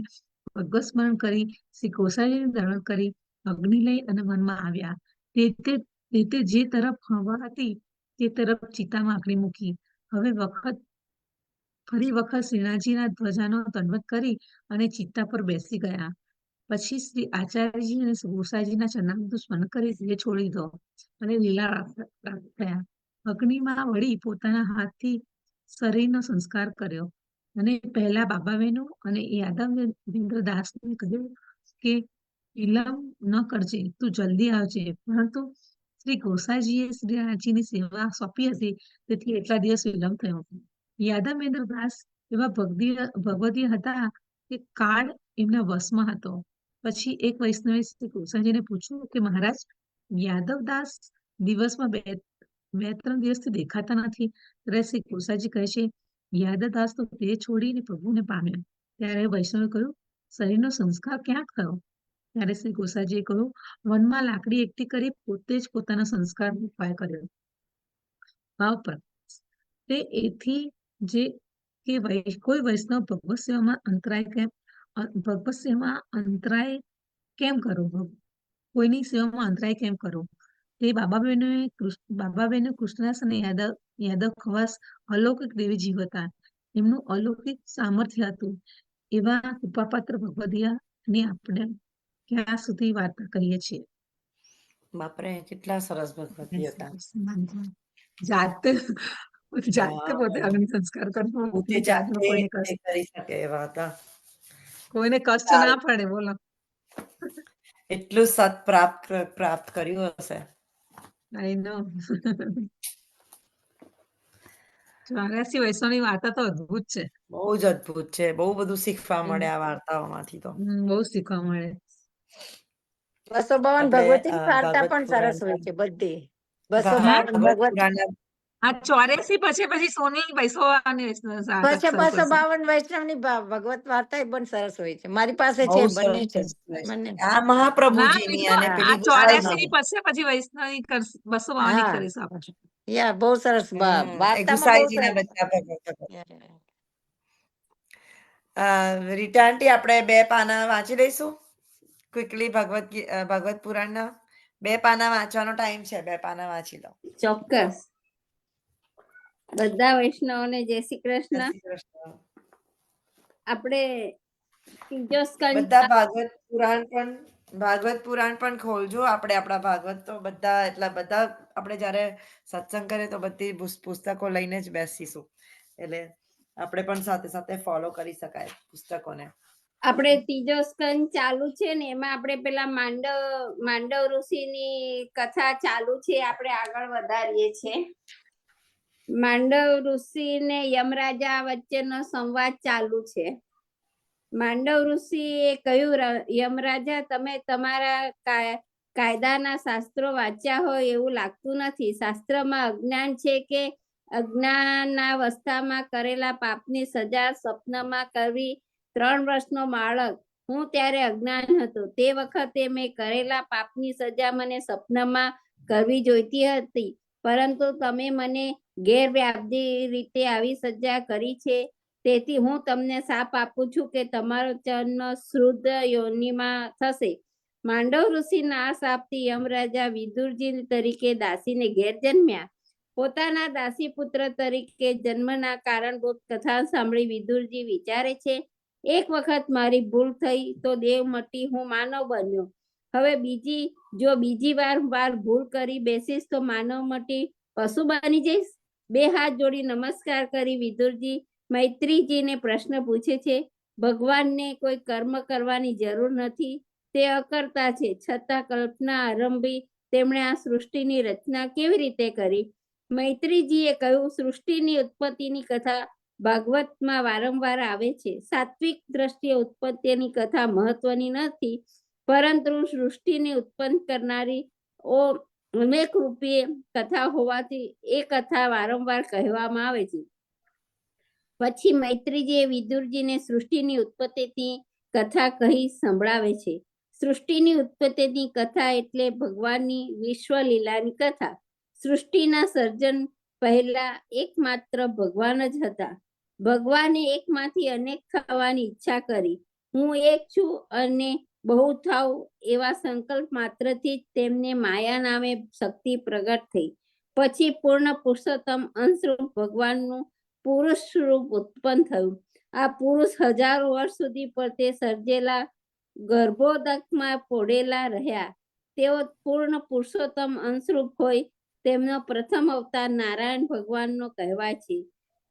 ભગવત સ્મરણ કરી શ્રી ગોસાઈજીને દર્શન કરી અગ્નિ લઈ અને વનમાં આવ્યા. તે જે તરફ હવા હતી તે તરફ ચિતામાં અગ્નિ મૂકી. ફરી વખત શ્રીનાથજીના ધ્વજાનો દંડવત કરી અને ચિત્તા પર બેસી ગયા. પછી શ્રી આચાર્યજી અને ગોસાઈજીના ચરણામૃત સ્મરણ કરી દેહ છોડી દીધો અને લીલા પ્રાપ્ત થયા. અગ્નિમાં વળી પોતાના હાથથી શરીરનો સંસ્કાર કર્યો અને પહેલા બાબા બહેનો અને યાદવેન્દ્ર દાસને કહ્યું કે વિલંબ ન કરજે, તું જલ્દી આવજે. પરંતુ શ્રી ગોસાઈજીએ શ્રીનાથજીની સેવા સોંપી હતી તેથી એટલા દિવસ વિલંબ થયો. યાદવેન્દ્ર દાસ એવા ભગવદીય હતા કે કાળ એમના વશમાં હતો. પછી એક વૈષ્ણવે શ્રી ગોસાઈજીને પૂછ્યું કે મહારાજ, યાદવદાસ દિવસમાં બે ત્રણ દિવસથી દેખાતા નથી. ત્યારે શ્રી ગોસાઈજી કહે છે, યાદવદાસ તો દેહ છોડીને પ્રભુને પામ્યા. ત્યારે વૈષ્ણવે કહ્યું, શરીરનો સંસ્કાર ક્યાં થયો? ત્યારે શ્રી ગોસાઈજીએ કહ્યું, વનમાં લાકડી એકઠી કરી પોતે જ પોતાના સંસ્કારનો ઉપાય કર્યો. ભાવ પર તે એથી જે કે કોઈ વૈષ્ણવ ભગવત સેવામાં અંતરાય કેમ કરવો? કોઈની સેવામાં અંતરાય કેમ કરવો? તે બાબા બહેનો કૃષ્ણદાસ અને યાદવ ખવાસ અલૌકિક દેવી જીવ હતા. એમનું અલૌકિક સામર્થ્ય હતું. એવા કૃપાપાત્ર ભગવદીયાની આપણે ક્યાં સુધી વાર્તા કરીએ છીએ. બાપરે, કેટલા સરસ ભગવતી હતા. જાતે પોતે હા, અગ્નિ સંસ્કાર કરવો પોતે અને જાતનો જાતે કોઈને તે કરી શકે એવા હતા. કષ્ટ ના પડે. બોલો, એટલું સત પ્રાપ્ત કર્યું હશે. આઈ નો. 84 વૈષ્ણવની વાર્તા તો અદ્ભુત છે. બહુ જ અદ્ભુત છે. બહુ બધું શીખવા મળે આ વાર્તાઓમાંથી તો. બહુ શીખવા મળે. 252 આપણે ભગવતીની વાર્તા ભાગવત પણ સરસ હોય પુરાણના છે બધી. હા? 252 ભાગવત ભગવત પુરાણના આ 84 પછી સોની વૈષ્ણવની વાર્તા પછી શરૂ કરશે. 252 વૈષ્ણવની ભગવત વાર્તા એ પણ સરસ હોય છે. મારી પાસે બહુ છે, બંને સરસ છે. છે. બંને આ ના મહાપ્રભુજીની અને આ પેલી 84 ની ગુસાઈજીની. પછી વૈષ્ણવની 252 ની હા કરીશું આપણે. યા બહુ સરસ એ વાર્તામાં બહુ ગુસાઈજીના સરસ. બધા ભગવત. રીટા આંટી આપણે 2 પાના વાંચી લઈશું ક્વિકલી ભગવત પુરાણના 2 પાના વાંચવાનો ટાઈમ છે. 2 પાના વાંચી લો. ચોક્કસ. બધા વૈષ્ણવોને જય શ્રી જય કૃષ્ણ. શ્રી કૃષ્ણ. આપણે ત્રીજો સ્કંદ બધા ભાગવત પુરાણ પણ ખોલજો. આપણે આપણા ભાગવત તો બધા આપણે જ્યારે સત્સંગ કરીએ તો બધી પુસ્તકો લઈને જ બેસીશું, એટલે આપણે પણ સાથે સાથે ફોલો કરી શકાય પુસ્તકોને. આપણે ત્રીજો સ્કંદ ચાલુ છે ને એમાં આપણે પેલા માંડવ ઋષિની કથા ચાલુ છે, આપણે આગળ વધારીએ છીએ. માંડવ ઋષિ ને યમરાજા વચ્ચેનો સંવાદ ચાલુ છે. માંડવ ઋષિએ કહ્યું, યમરાજા, તમે તમારા કાયદાના શાસ્ત્રો વાંચ્યા હોય એવું લાગતું નથી. શાસ્ત્રમાં અજ્ઞાન છે કે અજ્ઞાનના અવસ્થામાં કરેલા પાપની સજા સ્વપ્નમાં કરવી. 3 વર્ષનો બાળક હું ત્યારે અજ્ઞાન હતો. તે વખતે મેં કરેલા પાપની સજા મને સ્વપ્નમાં કરવી જોઈતી હતી, પરંતુ તમે મને ગેરવ્યાજબી રીતે આવી સજા કરી છે. તેથી હું તમને શાપ આપું છું કે તમારો જન્મ શુદ્ધ યોનિમાં થશે. માંડવ ઋષિના આ શાપથી યમરાજા વિદુરજી તરીકે દાસીને ઘેર જન્મ્યા. પોતાના દાસી પુત્ર તરીકે જન્મના કારણભૂત કથા સાંભળી વિદુરજી વિચારે છે, એક વખત મારી ભૂલ થઈ તો દેવ મટી હું માનવ બન્યો. હવે બીજી વાર ભૂલ કરી બેસીશ તો માનવ મટી પશુ બની જઈશ. 2 હાથ જોડી નમસ્કાર કરી વિદુરજી મૈત્રીજીને પ્રશ્ન પૂછે છે, ભગવાનને કોઈ કર્મ કરવાની જરૂર નથી, તે અકર્તા છે, છતાં કલ્પના આરંભી તેમણે આ સૃષ્ટિની રચના કેવી રીતે કરી? મૈત્રીજીએ કહ્યું, સૃષ્ટિની ઉત્પત્તિની કથા ભાગવતમાં વારંવાર આવે છે. સાત્વિક દ્રષ્ટિએ ઉત્પત્તિની કથા મહત્વની નથી, પરંતુ સૃષ્ટિને ઉત્પન્ન કરનારી અનેક રૂપીય કથા હોવાથી એ કથા વારંવાર કહેવામાં આવે છે. પછી મૈત્રીજીએ વિદુરજીને સૃષ્ટિની ઉત્પત્તિની કથા કહી સંભળાવે છે. સૃષ્ટિની ઉત્પત્તિની કથા એટલે ભગવાનની વિશ્વલીલાની કથા. સૃષ્ટિના સર્જન પહેલા એકમાત્ર ભગવાન જ હતા. ભગવાને એકમાંથી અનેક થવાની ઈચ્છા કરી. હું એક છું અને બહુ થાઉં એવા સંકલ્પ માત્રથી જ તેમને માયા નામે શક્તિ પ્રગટ થઈ. પછી પૂર્ણ પુરુષોત્તમ અંશરૂપ ભગવાનનું પુરુષ રૂપ ઉત્પન્ન થયું. આ પુરુષ હજારો વર્ષ સુધી પર તે સર્જેલા ગર્ભોદકમાં પોડેલા રહ્યા. તેઓ પૂર્ણ પુરુષોત્તમ અંશરૂપ હોય. તેમનો પ્રથમ અવતાર નારાયણ ભગવાનનો કહેવાય છે.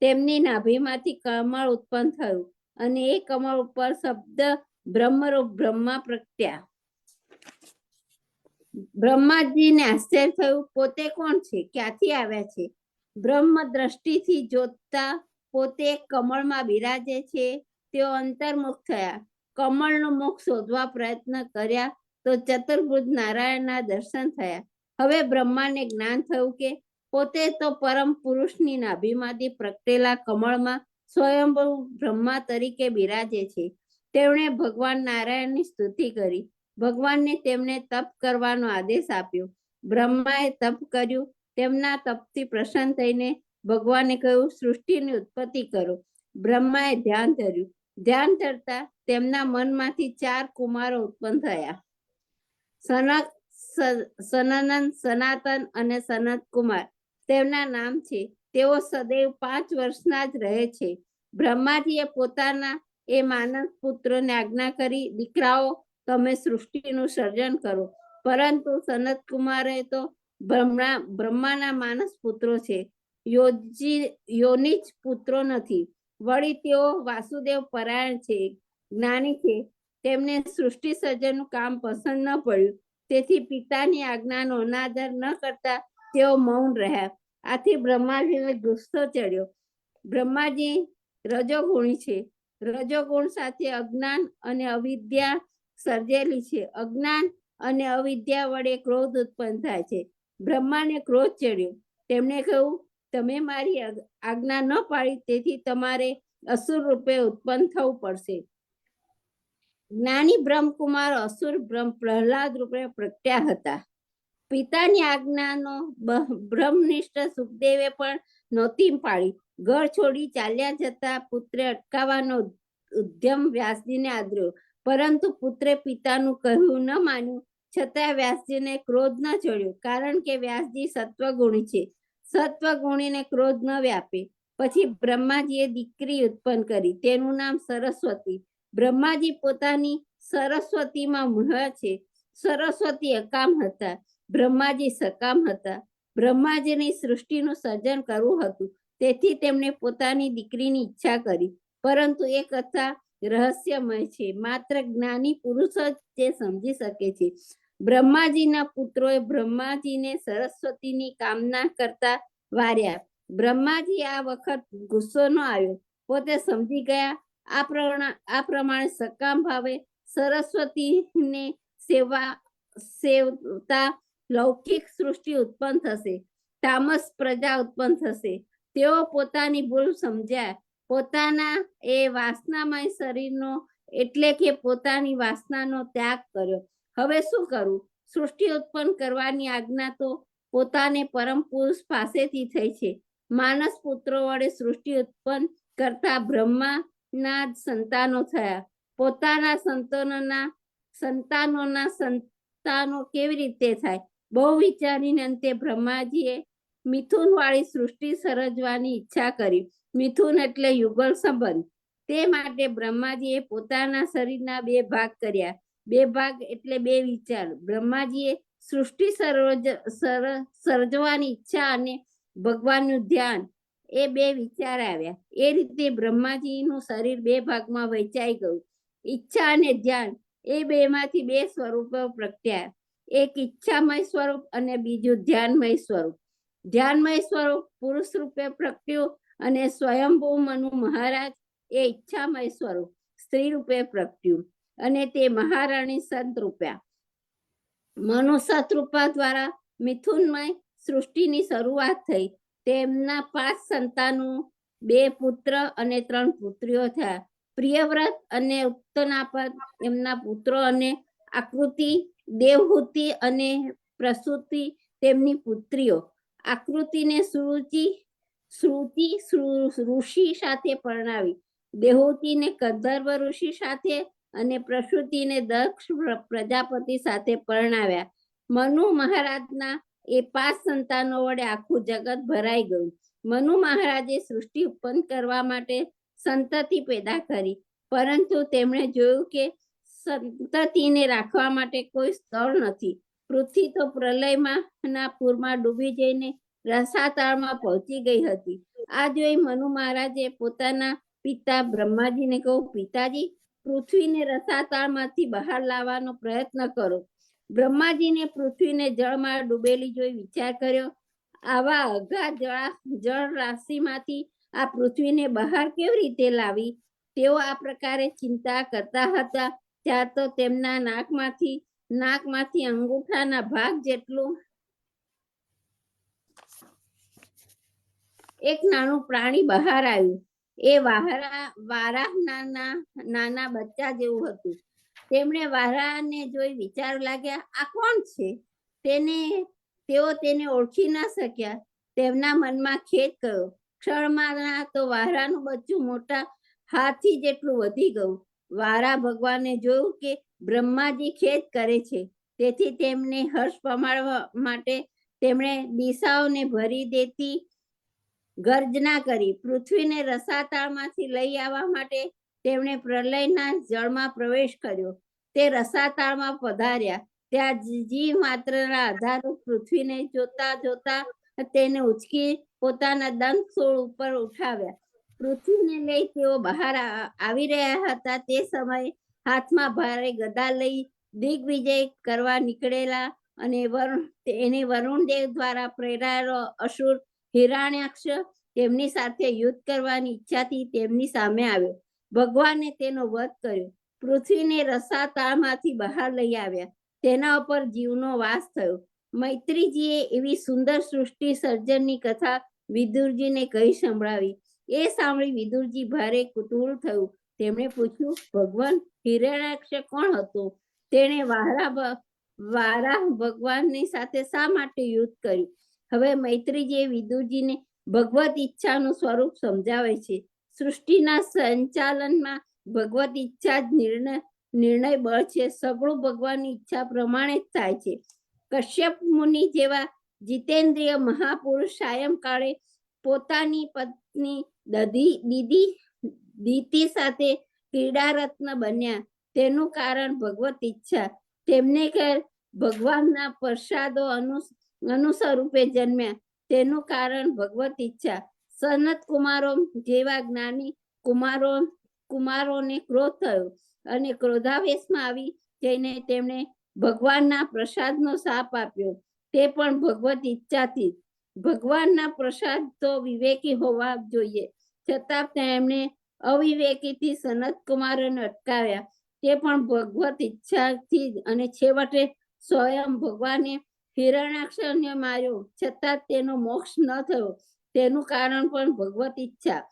તેમની નાભીમાંથી કમળ ઉત્પન્ન થયું અને એ કમળ ઉપર શબ્દ બ્રહ્મરૂપ બ્રહ્મા પ્રગટ્યા. બ્રહ્માજીને આશ્ચર્ય થયું, પોતે કોણ છે, ક્યાંથી આવ્યા છે? બ્રહ્મ દ્રષ્ટિથી જોતા પોતે કમળમાં બિરાજે છે. તેઓ અંતર્મુખ થયા. કમળનું મુખ શોધવા પ્રયત્ન કર્યા તો ચતુર્ભુજ નારાયણના દર્શન થયા. હવે બ્રહ્માને જ્ઞાન થયું કે પોતે તો પરમ પુરુષની નાભીમાંથી પ્રગટેલા કમળમાં સ્વયંભૂ બ્રહ્મા તરીકે બિરાજે છે. તેમણે ભગવાન નારાયણની સ્તુતિ કરી. ભગવાનને તેમને તપ કરવાનો આદેશ આપ્યો. બ્રહ્માએ તપ કર્યું. તેમના તપથી પ્રસન્ન થઈને ભગવાને કહ્યું, સૃષ્ટિની ઉત્પત્તિ કરો. બ્રહ્માએ ધ્યાન ધર્યું. ધ્યાન ધરતા તેમના મનમાંથી 4 કુમારો ઉત્પન્ન થયા, સનન, સનાતન અને સનત કુમાર તેમના નામ છે. તેઓ સદૈવ 5 વર્ષના જ રહે છે. બ્રહ્માજીએ પોતાના એ માનસ પુત્રોને આજ્ઞા કરી, દીકરાઓ તમે સૃષ્ટિનું સર્જન કરો. પરંતુ સનત કુમારે તો બ્રહ્માના માનસ પુત્રો છે, યોનિજ પુત્રો નથી. વળી તેઓ વાસુદેવ પરાયણ છે, જ્ઞાની છે. તેમને સૃષ્ટિ સર્જનનું કામ પસંદ ન પડ્યું. તેથી પિતાની આજ્ઞાનો અનાદર ન કરતા તેઓ મૌન રહ્યા. આથી બ્રહ્માજીને ગુસ્સો ચડ્યો. બ્રહ્માજી રજોગુણી છે. રજોગુણ સાથે અજ્ઞાન અને અવિદ્યા સર્જેલી છે. અજ્ઞાન અને અવિદ્યા વડે ક્રોધ ઉત્પન્ન થાય છે. બ્રહ્માને ક્રોધ ચડ્યો. તેમણે કહ્યું, તમે મારી આજ્ઞા ન પાડી, તેથી તમારે અસુર રૂપે ઉત્પન્ન થવું પડશે. જ્ઞાની બ્રહ્મકુમાર અસુર બ્રહ્મ પ્રહલાદ રૂપે પ્રગટ્યા હતા. પિતાની આજ્ઞાનો બ્રહ્મનિષ્ઠ સુખદેવે પણ નહોતી પાડી. ઘર છોડી ચાલ્યા જતા પુત્રે અટકાવવાનો ઉદ્યમ વ્યાસજીને આદર્યો, પરંતુ પુત્રે પિતાનું કહ્યું ન માન્યું. છતાં વ્યાસજીને ક્રોધ ન ચડ્યો, કારણ કે વ્યાસજી સત્વગુણી છે. સત્વગુણીને ક્રોધ ન વ્યાપે. પછી બ્રહ્માજીએ દીકરી ઉત્પન્ન કરી, તેનું નામ સરસ્વતી. બ્રહ્માજી પોતાની સરસ્વતીમાં મોહ છે. સરસ્વતી અકામ હતા, બ્રહ્માજી સકામ હતા. બ્રહ્માજીની સૃષ્ટિનું સર્જન કરવું હતું, તેથી તેમણે પોતાની દીકરીની ઈચ્છા કરી. પરંતુ એ કથા રહસ્યમય છે, માત્ર જ્ઞાની પુરુષ જ તે સમજી શકે છે. બ્રહ્માજીના પુત્રોએ બ્રહ્માજીને સરસ્વતીની કામના કરતા વાર્યા. બ્રહ્માજી આ વખત ગુસ્સો ન આવ્યો, પોતે સમજી ગયા. આ પ્રમાણે સકામ ભાવે સરસ્વતીને સેવતા લૌકિક સૃષ્ટિ ઉત્પન્ન થશે, તામસ પ્રજા ઉત્પન્ન થશે. તેઓ પોતાની ભૂલ સમજ્યા, પોતાના એ વાસનામય શરીરનો એટલે કે પોતાની વાસનાનો ત્યાગ કર્યો. હવે શું કરવું? સૃષ્ટિ ઉત્પન્ન કરવાની આજ્ઞા તો પોતાને પરમ પુરુષ પાસેથી થઈ છે. માનસ પુત્રો વડે સૃષ્ટિ ઉત્પન્ન કરતા બ્રહ્માના સંતાનો થયા. પોતાના સંતાનો કેવી રીતે થાય? બહુ વિચારીને અંતે બ્રહ્માજીએ મિથુન વાળી સૃષ્ટિ સર્જવાની ઈચ્છા કરી. મિથુન એટલે યુગલ સંબંધ. તે માટે બ્રહ્માજીએ પોતાના શરીરના 2 ભાગ કર્યા. 2 ભાગ એટલે 2 વિચાર. બ્રહ્માજીએ સૃષ્ટિ સર્જવાની ઈચ્છા અને ભગવાનનું ધ્યાન, એ 2 વિચાર આવ્યા. એ રીતે બ્રહ્માજીનું શરીર 2 ભાગમાં વહેંચાઈ ગયું. ઈચ્છા અને ધ્યાન એ 2 માંથી 2 સ્વરૂપો પ્રગટ્યા. એક ઈચ્છામય સ્વરૂપ અને બીજું ધ્યાનમય સ્વરૂપ. ધ્યાનમય સ્વરૂપ પુરુષ રૂપે પ્રગટ્યું અને સ્વયંભૂ મનુ મહારાજ એ ઈચ્છામય સ્વરૂપ સ્ત્રી રૂપે પ્રગટ્યું અને તે મહારાણી સંત રૂપ્યા. મનુ સતરૂપા દ્વારા મિથુનમય સૃષ્ટિની શરૂઆત થઈ. તેમના 5 સંતાનો, 2 પુત્ર અને 3 પુત્રીઓ થયા. પ્રિયવ્રત અને ઉત્તનાપદ એમના પુત્રો અને આકૃતિ, દેવહૂતિ અને પ્રસૂતિ તેમની પુત્રીઓ. આકૃતિને શ્રુતિ ઋષિ સાથે પરણાવી, દેવહૂતિને કંદર્વ ઋષિ સાથે અને પ્રસૂતિને દક્ષ પ્રજાપતિ સાથે પરણાવ્યા. મનુ મહારાજના એ 5 સંતાનો વડે આખું જગત ભરાઈ ગયું. મનુ મહારાજે સૃષ્ટિ ઉત્પન્ન કરવા માટે સંતતિ પેદા કરી, પરંતુ તેમણે જોયું કે સંતતિને રાખવા માટે કોઈ સ્થળ નથી. પૃથ્વી તો પ્રલયના પૂરમાં ડૂબી જઈને રસાતળમાં પહોંચી ગઈ હતી. આ જોઈ મનુ મહારાજે પોતાના પિતા બ્રહ્માજીને કહ્યું, પિતાજી, પૃથ્વીને રસાતળમાંથી બહાર લાવવાનો પ્રયત્ન કરો. બ્રહ્માજીને પૃથ્વીને જળમાં ડૂબેલી જોઈ વિચાર કર્યો, આવા અગાધ જળ રાશિમાંથી આ પૃથ્વીને બહાર કેવી રીતે લાવી? તેઓ આ પ્રકારે ચિંતા કરતા હતા ત્યાં તો તેમના નાકમાંથી અંગૂઠાના ભાગ જેટલું એક નાનું પ્રાણી બહાર આવ્યું. એ વારાહના નાના બચ્ચા જેવું હતું. તેમણે વારાહને જોઈ વિચાર લાગ્યા, આ કોણ છે? તેઓ તેને ઓળખી ન શક્યા. તેમના મનમાં ખેદ ગયો. ક્ષણમાં તો વારાનું બચ્ચું મોટા હાથી જેટલું વધી ગયું. વારા ભગવાને જોયું કે બ્રહ્માજી ખેદ કરે છે, તેથી તેમને હર્ષ પમાડવા માટે તેમણે દિશાઓને ભરી દેતી ગર્જના કરી. પૃથ્વીને રસાતાળમાંથી લઈ આવવા માટે તેમણે પ્રલયના જળમાં પ્રવેશ કર્યો. તે રસાતાળમાં પધાર્યા. ત્યાં જીવ માત્રના આધારરૂપ પૃથ્વીને જોતા તેને ઉચકી પોતાના દંતસૂળ ઉપર ઉઠાવ્યા. પૃથ્વીને લઈ તેઓ બહાર આવી રહ્યા હતા. તે સમયે હાથમાં ભારે ગદા લઈ દિગ્વિજય કરવા નીકળેલા અને વરુણદેવ દ્વારા પ્રેરાયેલો અસુર હિરણ્યાક્ષ તેમની સાથે યુદ્ધ કરવાની ઈચ્છાથી તેમની સામે આવ્યો. ભગવાને તેનો વધ કર્યો. પૃથ્વીને રસાતાળમાંથી બહાર લઈ આવ્યા. તેના ઉપર જીવનો વાસ થયો. મૈત્રીજીએ એવી સુંદર સૃષ્ટિ સર્જનની કથા વિદુરજીને કહી સંભળાવી. એ સાંભળી વિદુરજી ભારે કુતૂહલ થયું. તેમણે પૂછ્યું, ભગવાન હિરણ્યાક્ષ કોણ હતો? તેણે વારાહ ભગવાનની સાથે શા માટે યુદ્ધ કર્યું? હવે મૈત્રીજીએ વિદુરજીને ભગવત ઈચ્છાનું સ્વરૂપ સમજાવે છે. સૃષ્ટિના સંચાલનમાં ભગવત ઈચ્છા જ નિર્ણય બળ છે. સગળું ભગવાનની ઈચ્છા પ્રમાણે જ થાય છે. કશ્યપ મુનિ જેવા જીતેન્દ્રિય મહાપુરુષ સાયંકાળે પોતાની પત્ની દીતિ સાથે ક્રીડારત્ન બન્યા. તેનું કારણ ભગવત ઈચ્છા. તેમને ઘેર ભગવાનના પ્રસાદો અનુસ્વરૂપે જન્મ્યા. તેનું કારણ ભગવત ઈચ્છા. સનત કુમારો જેવા જ્ઞાની કુમારોને ક્રોધ થયો અને ક્રોધાવેશમાં આવી જઈને તેમણે ભગવાનના પ્રસાદનો શાપ આપ્યો. તે પણ ભગવત ઈચ્છાથી. ભગવાનના પ્રસાદ તો વિવેકી હોવા જોઈએ, છતાં તેમણે અવિવેકીથી સનત કુમારોને અટકાવ્યા. તે પણ ભગવત ઈચ્છાથી જ. અને છેવટે સ્વયં ભગવાને હિરણ્યાક્ષને માર્યો, છતાં તેનો મોક્ષ ન થયો. તેનું કારણ પણ ભગવત ઈચ્છા.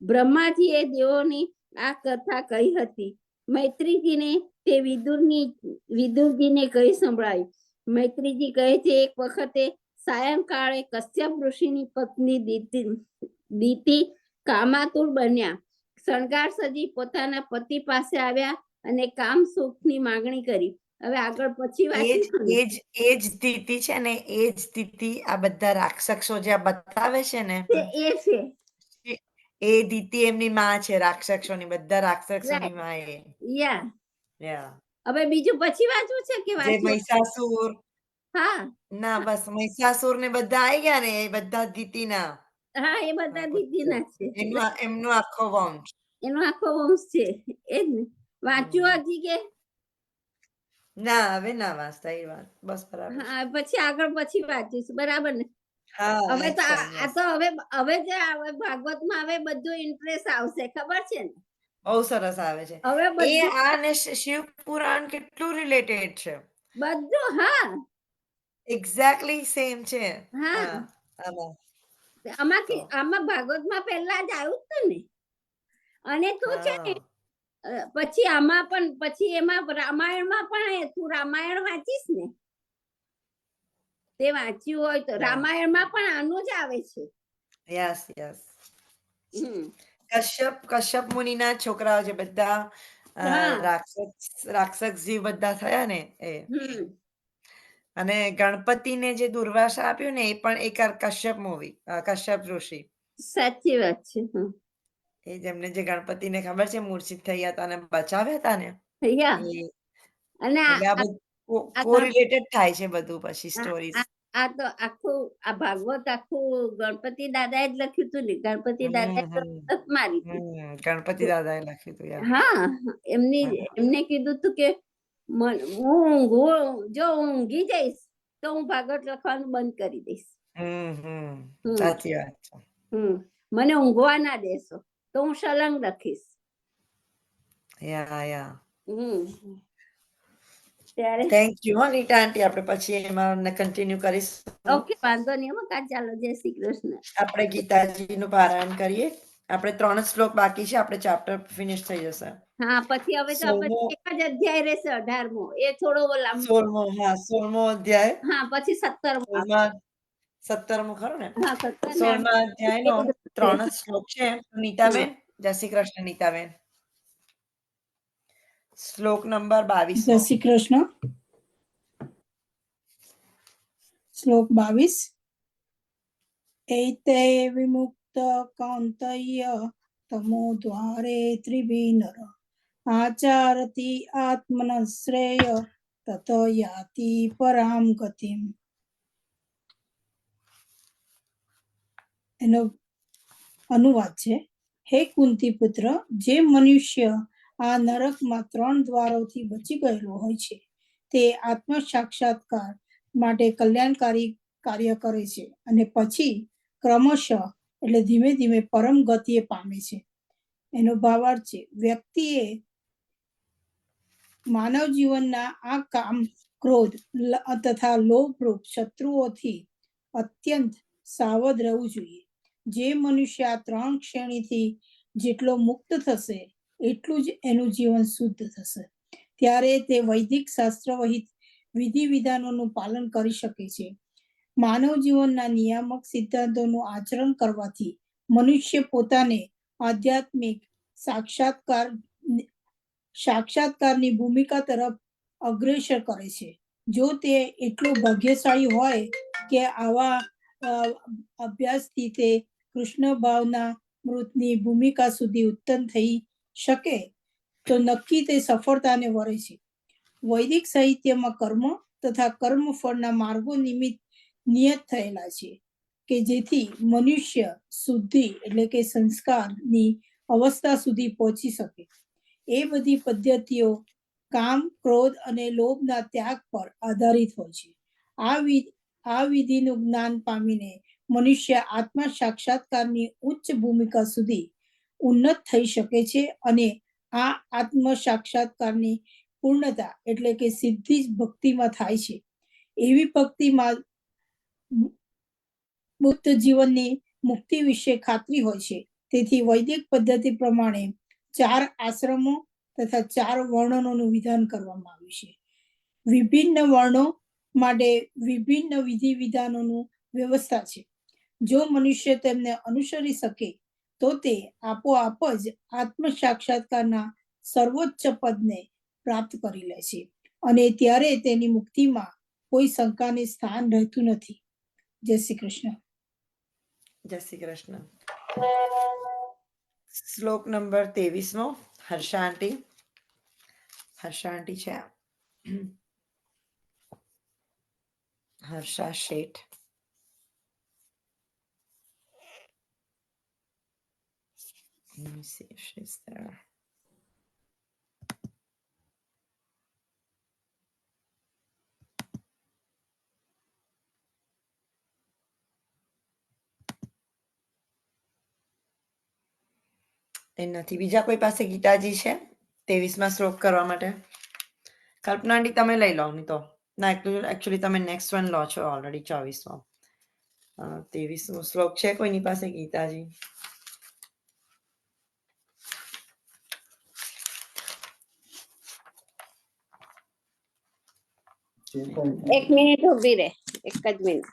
બ્રહ્માજીએ દેવોની આ કથા કહી હતી. મૈત્રીજીને તે વિદુરજીને કહી સંભળાવી. મૈત્રીજી કહે છે, એક વખતે સાયંકાળે કશ્યપ ઋષિની પત્ની દીતિ કામાતુર બન્યા. શણગાર સજી પોતાના પતિ પાસે આવ્યા અને કામ સુખની માંગણી કરી. હવે આગળ પછી એજ સ્થિતિ છે ને, એજ સ્થિતિ આ બધા રાક્ષસો જે આ બતાવે છે ને, એ છે એ દીતિ એમની માં છે. રાક્ષસોની બધા રાક્ષસોની માં એ. યા હવે બીજું પછી વાંચવું છે કે જે વાંચવું? મહિષાસુર, હા ના બસ મહિષાસુર ને બધા આવી ગયા ને, એ બધા દીતિના. હા, એ બધા દીદીના છે. એમનો આખો વંશ. એનો આખો વંશ છે. એ જ ને. વાંચ્યું હજી કે? ના, હવે ના વાંચતા એ વાત. બસ બરાબર. હા, પછી આગળ પછી વાંચીશું, બરાબર ને? હા, હવે તો next time, આ yes. તો હવે જે આવે ભાગવતમાં હવે બધું ઇન્ટરેસ્ટ આવશે, ખબર છે ને? બહુ સરસ આવે છે. હવે એ બધું આ ને શિવ પુરાણ કેટલું રિલેટેડ છે. બધું હા એક્ઝેક્ટલી સેમ છે. હા આમાં આમાં ભાગવતમાં પહેલા જ આવ્યું હતું ને. અને તું છે ને પછી આમાં પણ પછી એમાં રામાયણમાં પણ તું રામાયણ વાંચીશ ને, તે વાંચ્યું હોય તો રામાયણમાં પણ આનું જ આવે છે. Yes yes. કશ્યપ મુનિના છોકરાઓ જે બધા રાક્ષસ જીવ બધા થયા ને એ. અને ગણપતિને જે દુર્વાસા આપ્યું ને, એ પણ એક કશ્યપ ઋષિ. સાચી વાત છે. એ જેમને જે ગણપતિને ખબર છે મૂર્છિત થઈ હતા અને બચાવ્યા હતા ને, અને કોરિલેટેડ થાય છે બધું પછી સ્ટોરીઝ. આ તો આખું આ ભાગવત આખું ગણપતિ દાદાએ જ લખ્યું હતું ને. ગણપતિ દાદાએ મારી ગણપતિ દાદાએ લખ્યું હતું. હા, એમને કીધું હતું કે જો ઊંઘી જઈશ તો હું ભાગવત લખવાનું બંધ કરી દઈશ. સાચી વાત છે. મને ઊંઘવા ના દેશો તો હું સલંગ લખીશ. થેન્ક યુ નીતા આંટી. આપણે પછી એમાં કન્ટિન્યુ કરીશું. ઓકે, વાંધો નહીં. ચાલો, જય શ્રી કૃષ્ણ. આપણે ગીતાજીનું પારાયણ કરીએ. આપણે 3 શ્લોક બાકી છે. આપણે ચેપ્ટર ફિનિશ થઈ જશે. હા, પછી હવે તો એક જ અધ્યાય રહેશે, 18મો. એ થોડો લાંબો. 16મો અધ્યાય. હા, પછી 17મો. 17મો ખરો ને? હા, 16મા અધ્યાયનો 3 શ્લોક છે. નીતાબેન, જય શ્રી કૃષ્ણ. નીતાબેન, શ્લોક નંબર 22. જય શ્રી કૃષ્ણ. શ્લોક 22. એતે વિમુક્ત કાંતય્ય તમો દ્વારે ત્રિવિનર આચારતી આત્મન શ્રેય તત યાતિ પરામ ગતિમ. એનો અનુવાદ છે, હે કુંતી પુત્ર, જે મનુષ્ય આ નરકમાં 3 દ્વારોથી બચી ગયેલો હોય છે, તે આત્મ સાક્ષાત્કાર માટે કલ્યાણકારી કાર્ય કરે છે અને પછી ક્રમશઃ એટલે ધીમે ધીમે પરમ ગતિએ પામે છે. એનો ભાવાર્થ છે, વ્યક્તિએ માનવ જીવનના આ કામ, ક્રોધ તથા લોભરૂપ શત્રુઓથી અત્યંત સાવધ રહેવું જોઈએ. જે મનુષ્ય આ 3 શ્રેણીથી જેટલો મુક્ત થશે એટલું જ એનું જીવન શુદ્ધ થશે. ત્યારે તે વૈદિક શાસ્ત્ર વિધિ વિધાનોનું પાલન કરી શકે છે. માનવ જીવનના નિયામક સિદ્ધાંતોનું આચરણ કરવાથી મનુષ્ય પોતાને આધ્યાત્મિક સાક્ષાત્કારની ભૂમિકા તરફ અગ્રેસર કરે છે. જો તે એટલો ભાગ્યશાળી હોય કે આવા અભ્યાસથી તે કૃષ્ણ ભાવના મૃતની ભૂમિકા સુધી ઉત્પન્ન થઈ શકે તો નક્કી તે સફળતાને વરે છે. વૈદિક સાહિત્યમાં કર્મ તથા કર્મફળના માર્ગો નિયત થયેલા છે કે જેથી મનુષ્ય શુદ્ધિ એટલે કે સંસ્કારની અવસ્થા સુધી પહોંચી શકે. એ બધી પદ્ધતિઓ કામ, ક્રોધ અને લોભના ત્યાગ પર આધારિત હોય છે. આ વિધિનું જ્ઞાન પામીને મનુષ્ય આત્મા સાક્ષાત્કારની ઉચ્ચ ભૂમિકા સુધી ઉન્નત થઈ શકે છે અને આ આત્મ સાક્ષાત્કારની પૂર્ણતા એટલે કે સિદ્ધિ ભક્તિમાં થાય છે. એવી ભક્તિમાં મુક્ત જીવનની મુક્તિ વિશે ખાતરી હોય છે. તેથી વૈદિક પદ્ધતિ પ્રમાણે 4 આશ્રમો તથા 4 વર્ણનોનું વિધાન કરવામાં આવ્યું છે. વિભિન્ન વર્ણો માટે વિભિન્ન વિધિ વિધાનોનું વ્યવસ્થા છે. જો મનુષ્ય તેમને અનુસરી શકે તો તે આપોઆપ જ આત્મ સાક્ષાત્કારના સર્વોચ્ચ પદને પ્રાપ્ત કરી લે છે અને ત્યારે તેની મુક્તિમાં કોઈ શંકાને સ્થાન રહેતું નથી. જય શ્રી કૃષ્ણ. જય શ્રી કૃષ્ણ. શ્લોક નંબર 23મો. હર્ષા આંટી. હર્ષા આંટી છે. હર્ષા શેઠ. Let me see if she's there. એ નથી. બીજા કોઈ પાસે ગીતાજી છે 23મા શ્લોક કરવા માટે? કલ્પના આંટી તમે લઈ લો. નહીં તો ના, એકચ્યુઅલી તમે નેક્સ્ટ વન લો છો ઓલરેડી 24મો. 23મો શ્લોક છે કોઈની પાસે ગીતાજી? એક મિનિટ ઊભી રહે, એક જ મિનિટ.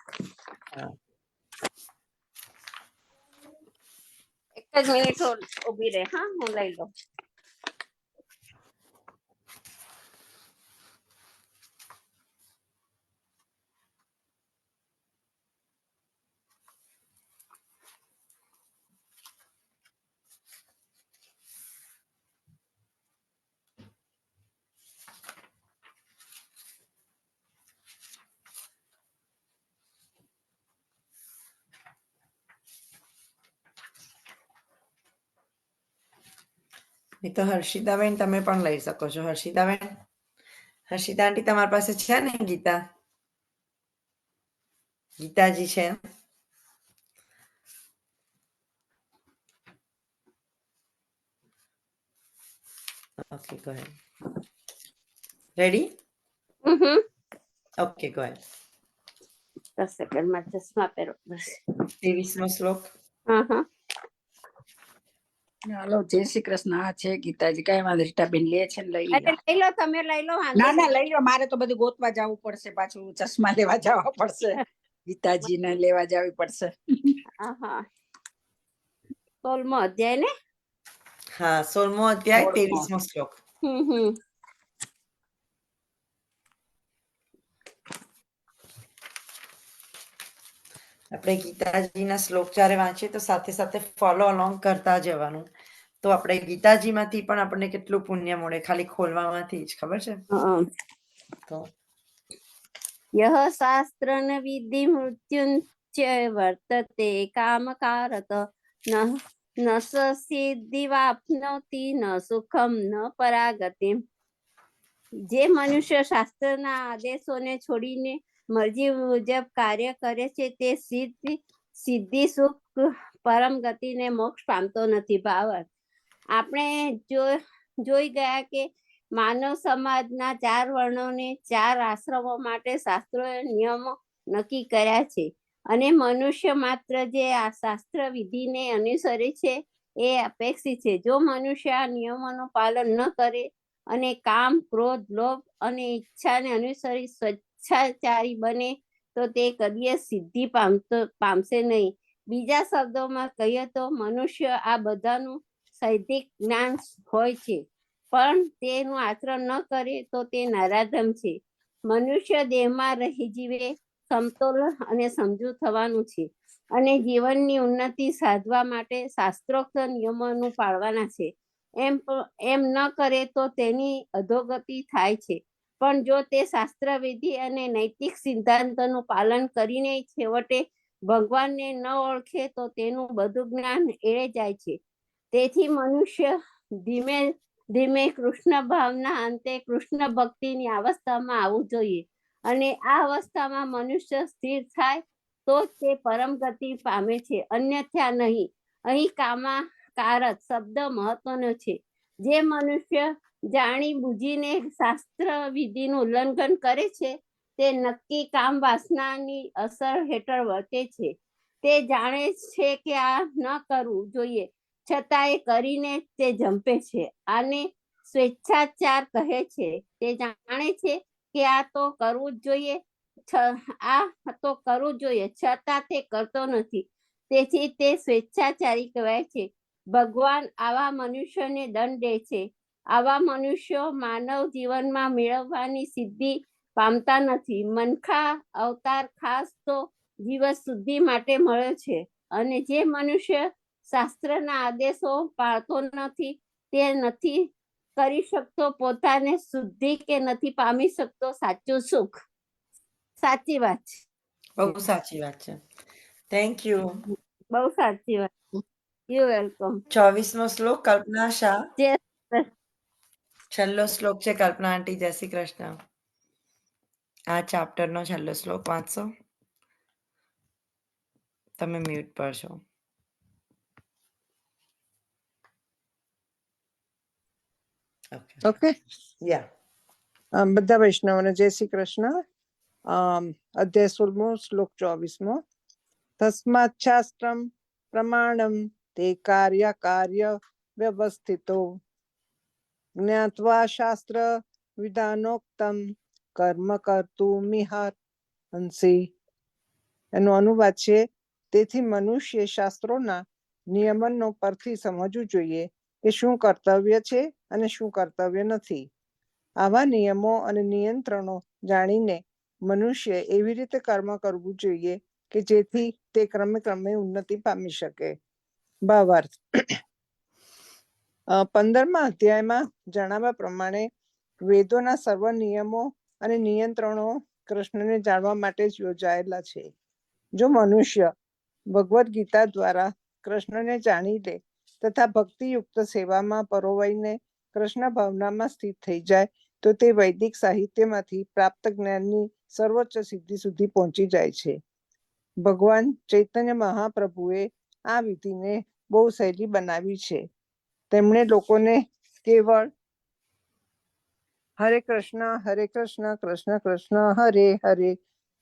એક જ મિનિટ ઊભી રહે. હા, હું લઈ લઉં. નહીં તો હર્ષિતાબેન તમે પણ લઈ શકો છો. હર્ષિતાબેન, હર્ષિતા આંટી તમારી પાસે છે ને ગીતા? ગીતાજી છે? Okay, go ahead. Ready? Okay, go ahead. 10 સેકન્ડમાં ચશ્મા પહેરો. 23મો શ્લોક. હાલો, જય શ્રી કૃષ્ણ. આ છે ગીતાજી. કઈ વાંધો, રીટાબેન લે છે ને લઈ લો. લઈ લો, તમે લઈ લો. વાંધો ના ના, લઈ લો. મારે તો બધું ગોતવા જવું પડશે, પાછું ચશ્મા લેવા જવા પડશે, ગીતાજી ને લેવા જવી પડશે. 16મો અધ્યાય ને? હા, 16મો અધ્યાય 23મો શ્લોક. આપણે ગીતાજીના શ્લોક જ્યારે વાંચીએ તો સાથે સાથે ફોલો અલોંગ કરતા જવાનું. તો આપણે ગીતાજીમાંથી પણ આપણને કેટલું પુણ્ય મળે ખાલી ખોલવામાંથી જ. ખબર છે? તો યહ શાસ્ત્રન વિધિ મૃત્યુંચ વર્તતે કામકારત ન સિદ્ધિવાપ્નોતિ ન સુખમ ન પરાગતિમ. જે મનુષ્ય શાસ્ત્રના આદેશોને છોડીને મરજી મુજબ કાર્ય કરે છે તે સિદ્ધિ સુખ પરમ ગતિને મોક્ષ પામતો નથી. ભાવાર્થ, આપણે જોઈ ગયા કે માનવ સમાજના 4 વર્ણોને 4 આશ્રમો માટે શાસ્ત્રોએ નિયમો નક્કી કર્યા છે અને મનુષ્ય માત્ર જે આ શાસ્ત્ર વિધિને અનુસરે છે એ અપેક્ષિત છે. જો મનુષ્ય આ નિયમોનું પાલન ન કરે અને કામ, ક્રોધ, લોભ અને ઈચ્છાને અનુસરી સ્વેચ્છાચારી બને તો તે કદી સિદ્ધિ પામશે નહીં. બીજા શબ્દોમાં કહીએ તો મનુષ્ય આ બધાનું સૈદ્ધિક જ્ઞાન હોય છે, પણ તેનું આચરણ ન કરે તો તે નરાધમ છે. મનુષ્ય દેહમાં રહી જીવે, સમતોલ અને સમજુ થવાનું છે અને જીવનની ઉન્નતિ સાધવા માટે શાસ્ત્રોક્ત નિયમોનું પાળવાના છે. એમ ન કરે તો તેની અધોગતિ થાય છે. પણ જો તે શાસ્ત્ર વિધિ અને નૈતિક સિદ્ધાંતોનું પાલન કરીને છેવટે ભગવાનને ન ઓળખે તો તેનું બધું જ્ઞાન એળે જાય છે. તેથી મનુષ્ય ધીમે ધીમે કૃષ્ણ ભાવના અંતે કૃષ્ણ ભક્તિની અવસ્થામાં આવવું જોઈએ અને આ અવસ્થામાં મનુષ્ય સ્થિર થાય તો તે પરમ ગતિ પામે છે, અન્યથા નહીં. અહીં કારક શબ્દ મહત્વનો છે. જે મનુષ્ય જાણી બુજીને શાસ્ત્ર વિધિનું ઉલ્લંઘન કરે છે તે નક્કી કામ વાસનાની અસર હેઠળ વર્તે છે. તે જાણે છે કે આ ન કરવું જોઈએ, છતાં એ કરીને તે જંપે છે. આને સ્વેચ્છાચાર કહે છે. તે જાણે છે કે આ તો કરવું જ જોઈએ, છતાં તે કરતો નથી, તેથી તે સ્વેચ્છાચારી કહેવાય છે. ભગવાન આવા મનુષ્યોને દંડ દે છે. આવા મનુષ્યો માનવ જીવનમાં મેળવવાની સિદ્ધિ પામતા નથી. મનખા અવતાર ખાસ તો જીવન શુદ્ધિ માટે મળ્યો છે અને જે મનુષ્ય શાસ્ત્રના આદેશો પાળતો નથી તે નથી કરી શકતો પોતાને શુદ્ધિ કે નથી પામી શકતો સાચું સુખ. સાચી વાત છે. બહુ સાચી વાત છે. Thank you. બહુ સાચી વાત છે. You welcome. 24મો શ્લોક કલ્પના શાહ. જય છેલ્લો શ્લોક છે કલ્પના આંટી. જય શ્રી કૃષ્ણ. આ ચેપ્ટરનો છેલ્લો શ્લોક વાંચશો? તમે મ્યુટ પર છો. ઓકે, યા બધા વૈષ્ણવોને જય શ્રી કૃષ્ણ. અધ્યાય 16મો શ્લોક 24મો. તસ્માત શાસ્ત્રમ પ્રમાણમ તે કાર્ય વ્યવસ્થિતો જ્ઞાત્વા શાસ્ત્ર વિધાનોક્તમ કર્મ કર્તુમિહાંસી. એનો અનુવાદ છે, તેથી મનુષ્ય શાસ્ત્રોના નિયમનો પરથી સમજવું જોઈએ કે શું કર્તવ્ય છે અને શું કર્તવ્ય નથી. આવા નિયમો અને નિયંત્રણો જાણીને મનુષ્ય એવી રીતે કર્મ કરવું જોઈએ કે જેથી તે ક્રમે ઉન્નતિ પામી શકે. ભાવાર્થ, 15મા અધ્યાયમાં જણાવ્યા પ્રમાણે વેદોના સર્વ નિયમો અને નિયંત્રણો કૃષ્ણને જાણવા માટે જ યોજાયેલા છે. જો મનુષ્ય ભગવદ્ ગીતા દ્વારા કૃષ્ણને જાણી લે તથા ભક્તિયુક્ત સેવામાં પરોવાઈને કૃષ્ણ ભાવનામાં સ્થિત થઈ જાય તો તે વૈદિક સાહિત્યમાંથી પ્રાપ્ત જ્ઞાનની સર્વોચ્ચ સિદ્ધિ સુધી પહોંચી જાય છે. ભગવાન ચૈતન્ય મહાપ્રભુએ આ વિધિને બહુ સહેલી બનાવી છે. તેમણે લોકોને કેવળ હરે કૃષ્ણ કૃષ્ણ કૃષ્ણ હરે હરે,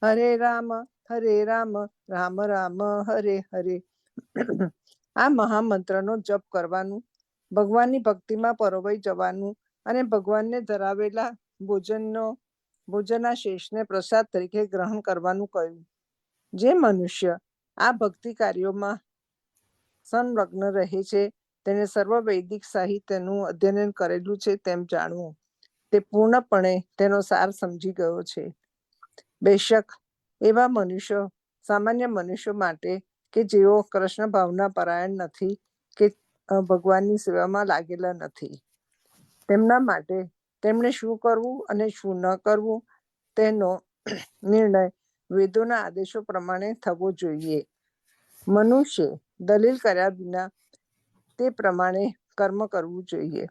હરે રામ રામ રામ હરે હરે આ મહામંત્રનો જપ કરવાનું, ભગવાનની ભક્તિમાં પરોવાઈ જવાનું અને ભગવાનને ધરાવેલા ભોજનાશેષને પ્રસાદ તરીકે ગ્રહણ કરવાનું કહ્યું. જે મનુષ્ય આ ભક્તિ કાર્યોમાં સંલગ્ન રહે છે તેને સર્વ વૈદિક સાહિત્યનું અધ્યયન કરેલું છે તેમ જાણવું. તે પૂર્ણપણે તેનો સાર સમજી ગયો છે. બેશક એવા મનુષ્યો સામાન્ય મનુષ્યો માટે કે જેઓ કૃષ્ણ ભાવના પરાયણ નથી કે ભગવાનની સેવામાં લાગેલા નથી, તેમના માટે તેમણે શું કરવું અને શું ન કરવું તેનો નિર્ણય વેદોના આદેશો પ્રમાણે થવો જોઈએ. મનુષ્ય દલીલ કર્યા વિના તે પ્રમાણે કર્મ કરવું જોઈએ.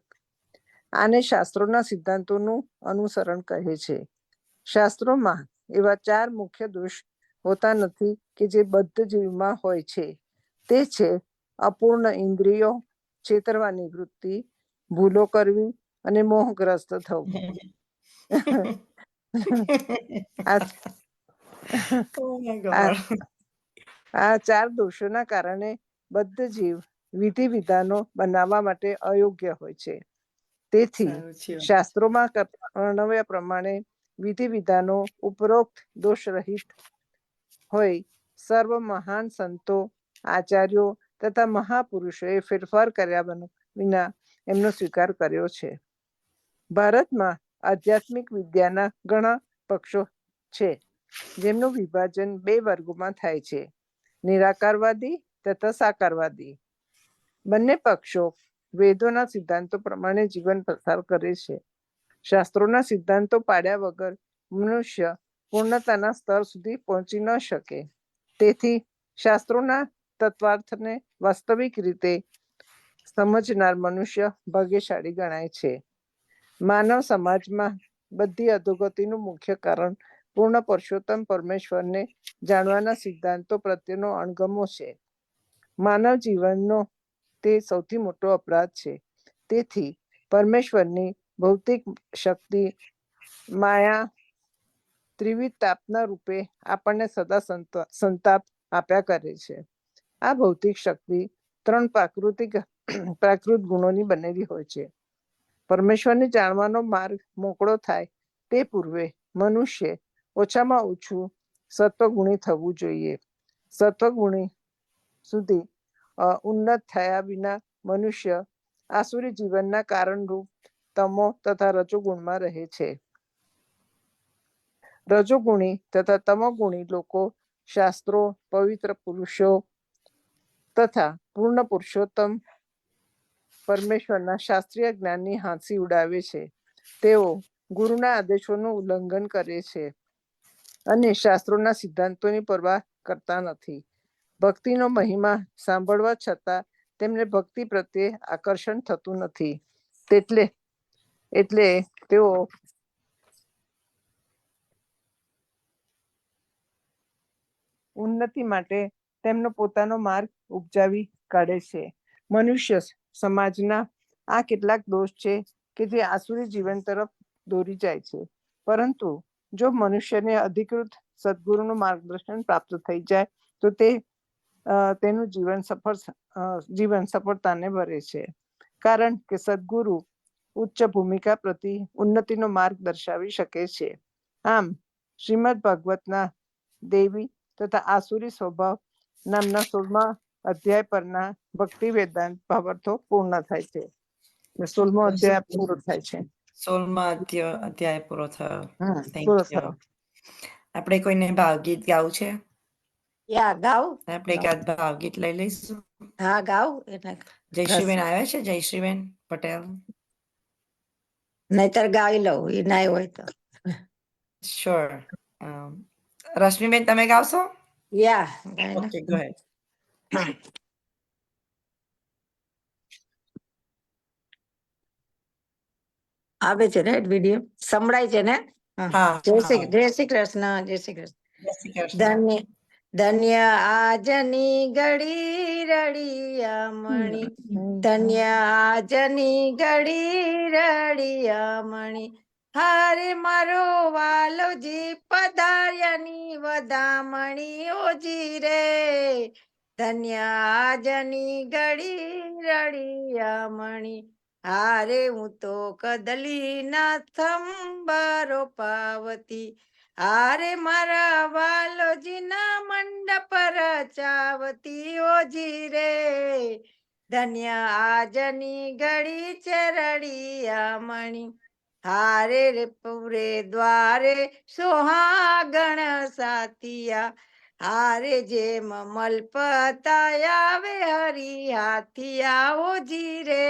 આને શાસ્ત્રોના સિદ્ધાંતોનું અનુસરણ કહે છે. શાસ્ત્રોમાં એવા 4 મુખ્ય દોષ હોતા નથી કે જે બદ્ધ જીવમાં હોય છે, તે છે અપૂર્ણ ઇન્દ્રિયો, છેતરવાની વૃત્તિ, ભૂલો કરવી અને મોહગ્રસ્ત થવું. આ Oh my આ God. આ 4 દોષોના કારણે બદ્ધ જીવ વિધિ વિધાનો બનાવવા માટે અયોગ્ય હોય છે. તેથી સારું છે. શાસ્ત્રોમાં વર્ણવ્યા પ્રમાણે વિધિ વિધાનો ઉપરોક્ત દોષ રહિત હોય સર્વ મહાન સંતો, આચાર્યો તથા મહાપુરુષોએ ફેરફાર કર્યા વિના એમનો સ્વીકાર કર્યો છે. ભારતમાં આધ્યાત્મિક વિદ્યાના ઘણા પક્ષો છે, જેમનું વિભાજન 2 વર્ગોમાં થાય છે, નિરાકારવાદી તથા સાકારવાદી. બંને પક્ષો વેદોના સિદ્ધાંતો પ્રમાણે જીવન પસાર કરે છે. શાસ્ત્રોના સિદ્ધાંતો પાડ્યા વગર મનુષ્ય પૂર્ણતાના સ્તર સુધી પહોંચી ન શકે. તેથી શાસ્ત્રોના તત્વાર્થને વાસ્તવિક રીતે સમજનાર મનુષ્ય ભાગ્યશાળી ગણાય છે. માનવ સમાજમાં બધી અધોગતિનું મુખ્ય કારણ પૂર્ણ પુરુષોત્તમ પરમેશ્વરને જાણવાના સિદ્ધાંતો પ્રત્યેનો અણગમો છે. માનવ જીવનનો તે સૌથી મોટો અપરાધ છે. તેથી પરમેશ્વરની ભૌતિક શક્તિ માયા ત્રિવિધ તાપના રૂપે આપણને સદા સંતાપ આપ્યા કરે છે. આ ભૌતિક શક્તિ 3 પ્રાકૃત ગુણોની બનેલી હોય છે. પરમેશ્વરને જાણવાનો માર્ગ મોકળો થાય તે પૂર્વે મનુષ્ય ઓછામાં ઓછું સત્વગુણી થવું જોઈએ. સત્વગુણી સુધી ઉન્નત થયા વિના મનુષ્ય આસુરી જીવનના કારણરૂપ તમો તથા રજોગુણમાં રહે છે. રજોગુણી તથા તમોગુણી લોકો શાસ્ત્રો, પવિત્ર પુરુષો તથા પૂર્ણ પુરુષોત્તમ પરમેશ્વરના શાસ્ત્રીય જ્ઞાનની હાંસી ઉડાવે છે. તેઓ ગુરુના આદેશોનું ઉલ્લંઘન કરે છે અને શાસ્ત્રોના સિદ્ધાંતોની પરવા કરતા નથી. ભક્તિનો મહિમા સાંભળવા છતાં તેમને ભક્તિ પ્રત્યે આકર્ષણ થતું નથી. એટલે તેઓ ઉન્નતિ માટે તેમનો પોતાનો માર્ગ ઉપજાવી કાઢે છે. મનુષ્ય સમાજના આ કેટલાક દોષ છે કે જે આસુરી જીવન તરફ દોરી જાય છે. પરંતુ જો મનુષ્યને અધિકૃત સદગુરુનું માર્ગદર્શન પ્રાપ્ત થઈ જાય તો તેનું જીવન સફળતાને ભરે છે. કારણ કે સદગુરુ ઉચ્ચ ભૂમિકા પ્રતિ ઉન્નતિનો માર્ગ દર્શાવી શકે છે. આમ શ્રીમદ ભાગવતના દેવી તથા આસુરી સ્વભાવ નામના 16મા અધ્યાય પરના ભક્તિ વેદાંત ભાવાર્થો પૂર્ણ થાય છે. 16મો અધ્યાય પૂરો થાય છે. 16મા અધ્યાય પૂરો થયો. Thank પૂરો you. થયો. આપણે કોઈને ભાવગીત ગાવું છે? યા ગાવ. આપણે એકાદ ભાવગીત લઈ લઈશું. હા ગાવ. એટલે જયશ્રીબેન આવ્યા છે? જયશ્રીબેન પટેલ. નહીતર ગાઈ લઉં એ ના હોય તો. Sure. રશ્મિબેન તમે ગાવશો? યા ગાઈ લો. Okay, go ahead. આવે છે ને વિડીયો સંભળાય છે ને? હા, જય હા. શ્રી કૃષ્ણ. જય શ્રી કૃષ્ણ. જય શ્રી કૃષ્ણ. ધન્ય ધન્ય આજની ઘડી રળિયામણી, ધન્ય આજની ઘડી રળિયામણી, હારે મારો વાલોજી પધાર્યાની વધામણી ઓજી રે, ધન્ય આજની ઘડી રળિયામણી, હારે હું તો કદલી ના થંભરો પાવતી, હારે મારા વાલોજી ના મંડપ રચાવતી ઓજી રે, ધન્ય આજની ઘડી છે રળિયામણી, હારે રે પૂરે દ્વારે સોહાગણ સાતિયા, હારે જેમ મલપતા આવે હરી હાથિયા ઓજી રે,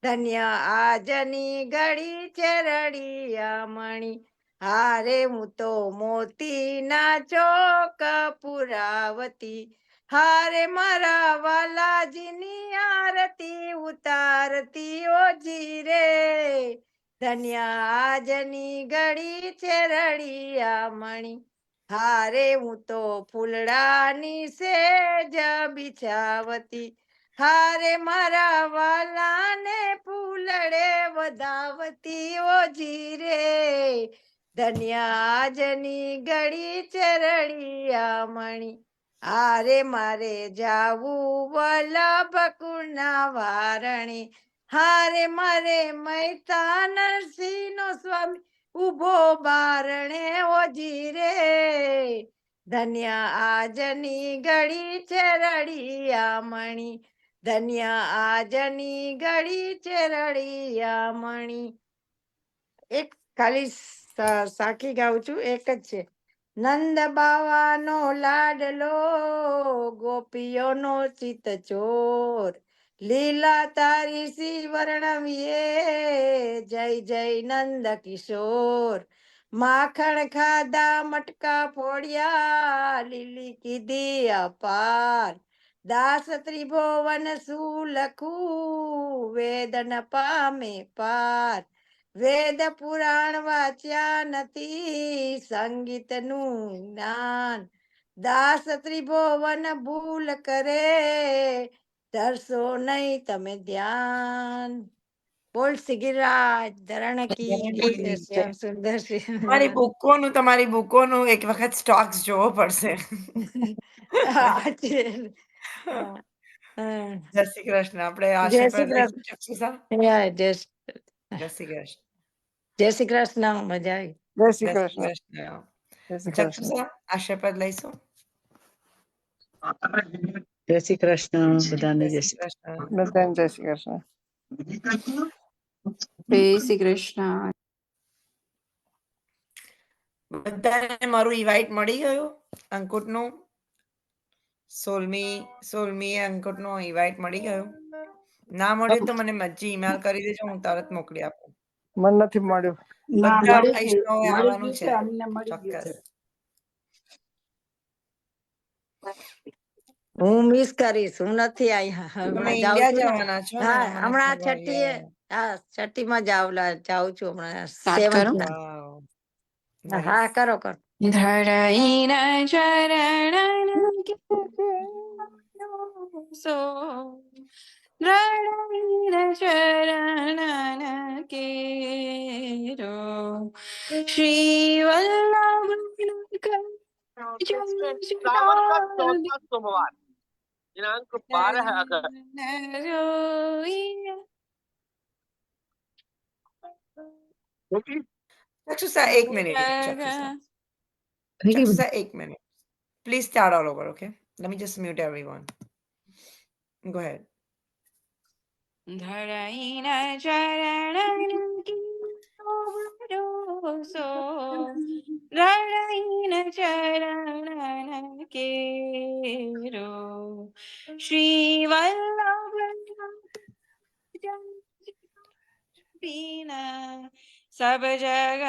ધન્ય આજની ઘડી છે રળિયામણી, હારે હું તો મોતી ના ચોક પુરાવતી, હારે મારા વાલાજીની આરતી ઉતારતી ઓજી રે, ધન્ય આજની ઘડી છે રળિયામણી, હારે હું તો ફૂલડાની સેજ બિછાવતી, હારે મારા વાલાને ફૂલડે વધાવતી, ઓ જીરે ધન્યાજની ગળી ચરળિયા મણી, હારે મારે જાવું વલ્લભ કુળના વારણી, હારે મારે મહેતા નરસિંહ નો સ્વામી ઉભો બારણે, ઓજી રે ધન્ય આજની ઘડી છે રળિયા મણી, ધન્ય આજની ઘડી છે રળિયા મણી. એક ખાલી સાખી ગાઉં છું, એક જ છે. નંદ બાવાનો લાડલો ગોપીઓનો ચિત ચોર, લીલા તારી સી વર્ણવીએ જય જય નંદ કિશોર, માખણ ખાધા મટકા ફોડ્યા લીલી કીધી અપાર, દાસ ત્રિભુવન શું લખું વેદ ન પામે પાર, વેદ પુરાણ વાંચ્યા નથી સંગીતનું જ્ઞાન, દાસ ત્રિભુવન ભૂલ કરે ધરશો નહીં તમે ધ્યાન. બોલ સિગિરાજ ધરણ કી જય, શ્યામ સુંદર તમારી બુકોનું એક વખત સ્ટોક્સ જોવો પડશે. હા છે. હા. જય શ્રી કૃષ્ણ. આપણે જય આશીર્વાદ શ્રી લઈશું, કૃષ્ણ. ચક્ષુસા? જય જય શ્રી કૃષ્ણ. જય શ્રી કૃષ્ણ. મજા આવી. જય શ્રી જય શ્રી કૃષ્ણ. કૃષ્ણ. જય શ્રી કૃષ્ણ. ચક્ષુસા આશીર્વાદ લઈશું. જય શ્રી કૃષ્ણ બધાને. જય જય શ્રી શ્રી કૃષ્ણ. બધાને જય શ્રી કૃષ્ણ. જય શ્રી કૃષ્ણ. બધાને મારું ઇન્વાઇટ મળી ગયું? અંકુટનું 16મી અંકુટનું ઇન્વાઇટ મળી ગયું? ના મળ્યું તો મને મಜ್જી ઈમેલ કરી દેજો, હું તરત મોકલી આપું. મને નથી મળ્યું. ના, બધા મળી વૈષ્ણવે ગયું આવવાનું છે, છે, અમને મળી ગયું ચોક્કસ. છે. હું મિસ કરીશ, હું નથી આવી. તમે હમણાં જાઉં ઇન્ડિયા છું ને. જવાના છો ને? હા, મને હમણાં ખબર, છઠ્ઠી yeah. હા છઠ્ઠી માં જાઉં છું હમણાં. સ્ટાર્ટ કરો. 7th ના. Wow. હા Nice. કરો કરો. ધરણીના ચરણ સો ધરણીના ચરણ કેરો શ્રી વલ્લભ सावन का चौथा सोमवार दिनांक 12 अगस्त। ચક્ષુસા, એક મિનિટ. ચક્ષુસા, એક minute. Please start all over, okay? Let me just mute everyone. Go ahead. ધરણીના ચરણ ભરોસો ધરણીના ચરણ કેરો શ્રી વલ્લભ સબ જગ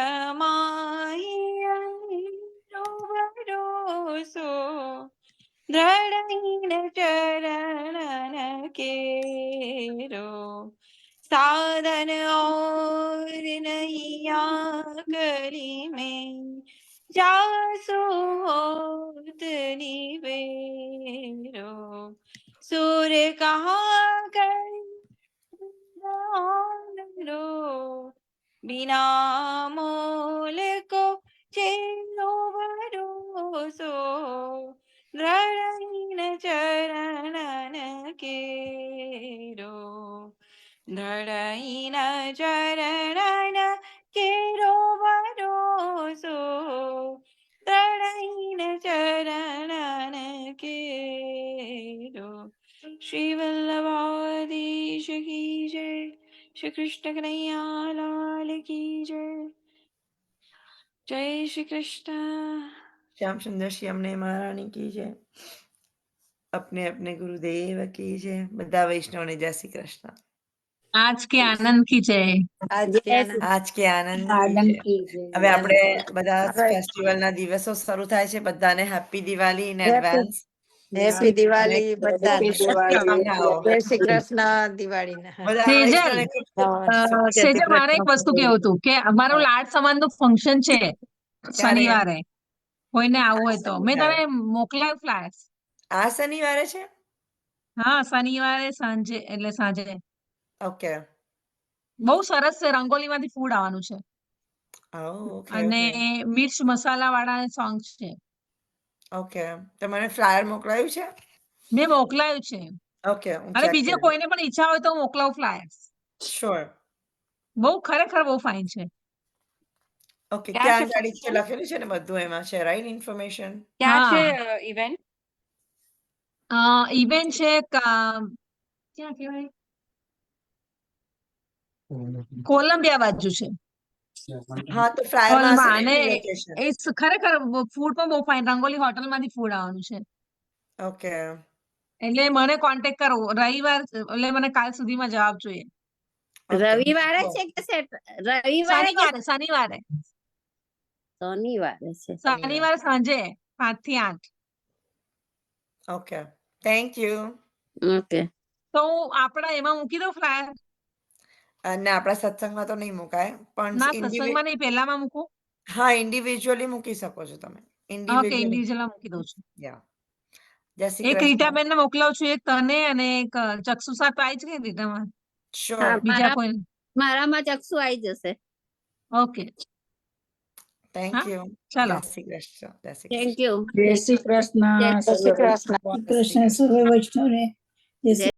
ભરોસો ધરણીના ચરણ કેરો साधन और नहीं करी में जासो होत निवेरो सूर्य कहाँ करो बिना मोल को चेलो भरोसो धरण चरण केरो ધરણીના ચરણ કેરો ભરોસો ધરણીના ચરણ કેરો શ્રી વલ્લભાધીશ કી જય શ્રી કૃષ્ણ કનૈયા લાલ કી જય જય શ્રી કૃષ્ણ. श्याम सुंदर श्याम ने महारानी की जय. अपने अपने गुरुदेव की जय. બધા વૈષ્ણવને જય શ્રી કૃષ્ણ. આજ કે આનંદ કી જય. આજ કે આનંદ. આજ કે આનંદ આનંદ કી કી જય. જય. હવે આપણે આનંદ. બધા હવે ફેસ્ટિવલ ના દિવસો શરૂ થાય છે. બધાને happy Diwali in Happy- advance. Happy Diwali બધાને. હેપી દિવાળી. શુભકામનાઓ. જય શ્રી કૃષ્ણ દિવાળીના. બધા સેજલ, વૈષ્ણવને ખૂબ ખૂબ સેજલ મારે એક વસ્તુ કેવું હતું કે અમારું લાડ સમાન નું ફંક્શન છે ક્યારે? શનિવારે. કોઈને આવવું હોય તો મેં શનિવારે. તને મોકલાયું ફ્લાયર્સ. આ શનિવારે છે? હા, શનિવારે સાંજે એટલે સાંજે. ઓકે. બહુ સરસ છે. રંગોલીમાંથી ફૂડ આવવાનું છે ઓકે અને ઓકે મિર્ચ મસાલા વાળા સોંગ છે. ઓકે. તો મને ફ્લાયર મોકલાયું છે? મેં મોકલાયું છે ઓકે, હું અને ચેક બીજે કરી કોઈને પણ ઈચ્છા હોય તો હું મોકલાવું ફ્લાયર્સ. શ્યોર. બહુ ખરેખર બહુ ફાઇન છે. ઓકે, ક્યાં છે ક્યાં ગાડી છે function? લખેલું છે ને બધું એમાં છે રાઈટ ઇન્ફોર્મેશન? ક્યાં છે હા ઇવેન્ટ? ઇવેન્ટ છે ક્યાં કહેવાય કોલંબિયા બાજુ છે. હા, તો ફ્લાયરમાં હશે હોલમાં ને અને એની લોકેશન. ખરેખર ફૂડ પણ બહુ ફાઇન. રંગોલી હોટલમાંથી ફૂડ આવવાનું છે. ઓકે. એટલે મને કોન્ટેક્ટ કરો રવિવાર એટલે મને કાલ સુધીમાં જવાબ જોઈએ. રવિવારે છે કે રવિવારે કે શનિવારે શનિવારે શનિવારે છે? શનિવારે સાંજે 5 થી 8. Okay, thank you. ઓકે. તો હું આપણા એમાં મૂકી દઉં ફ્લાયર? અને આપણા સત્સંગમાં તો નહીં મુકાય પણ ના, સત્સંગમાં નહીં, પહેલામાં મૂકું? હા, ઇન્ડિવિજ્યુઅલી મૂકી શકો છો તમે. Okay, individually. ઇન્ડિવિજ્યુઅલ મૂકી દઉં છું. યા. જય શ્રી એક કૃષ્ણ. રીટાબેનને મોકલાવું છું, એક તને અને એક ચક્ષુ સાથે આવી છે કે રીટામાં? શ્યોર. બીજા કોઈ? મારામાં ચક્ષુ આવી જશે. ઓકે, થેન્ક હા, યુ. ચાલો. જય શ્રી કૃષ્ણ. જય શ્રી થેન્ક કૃષ્ણ. યુ. જય શ્રી કૃષ્ણ. જય જય શ્રી કૃષ્ણ. સર્વે કૃષ્ણ સર્વે વૈષ્ણવને જય શ્રી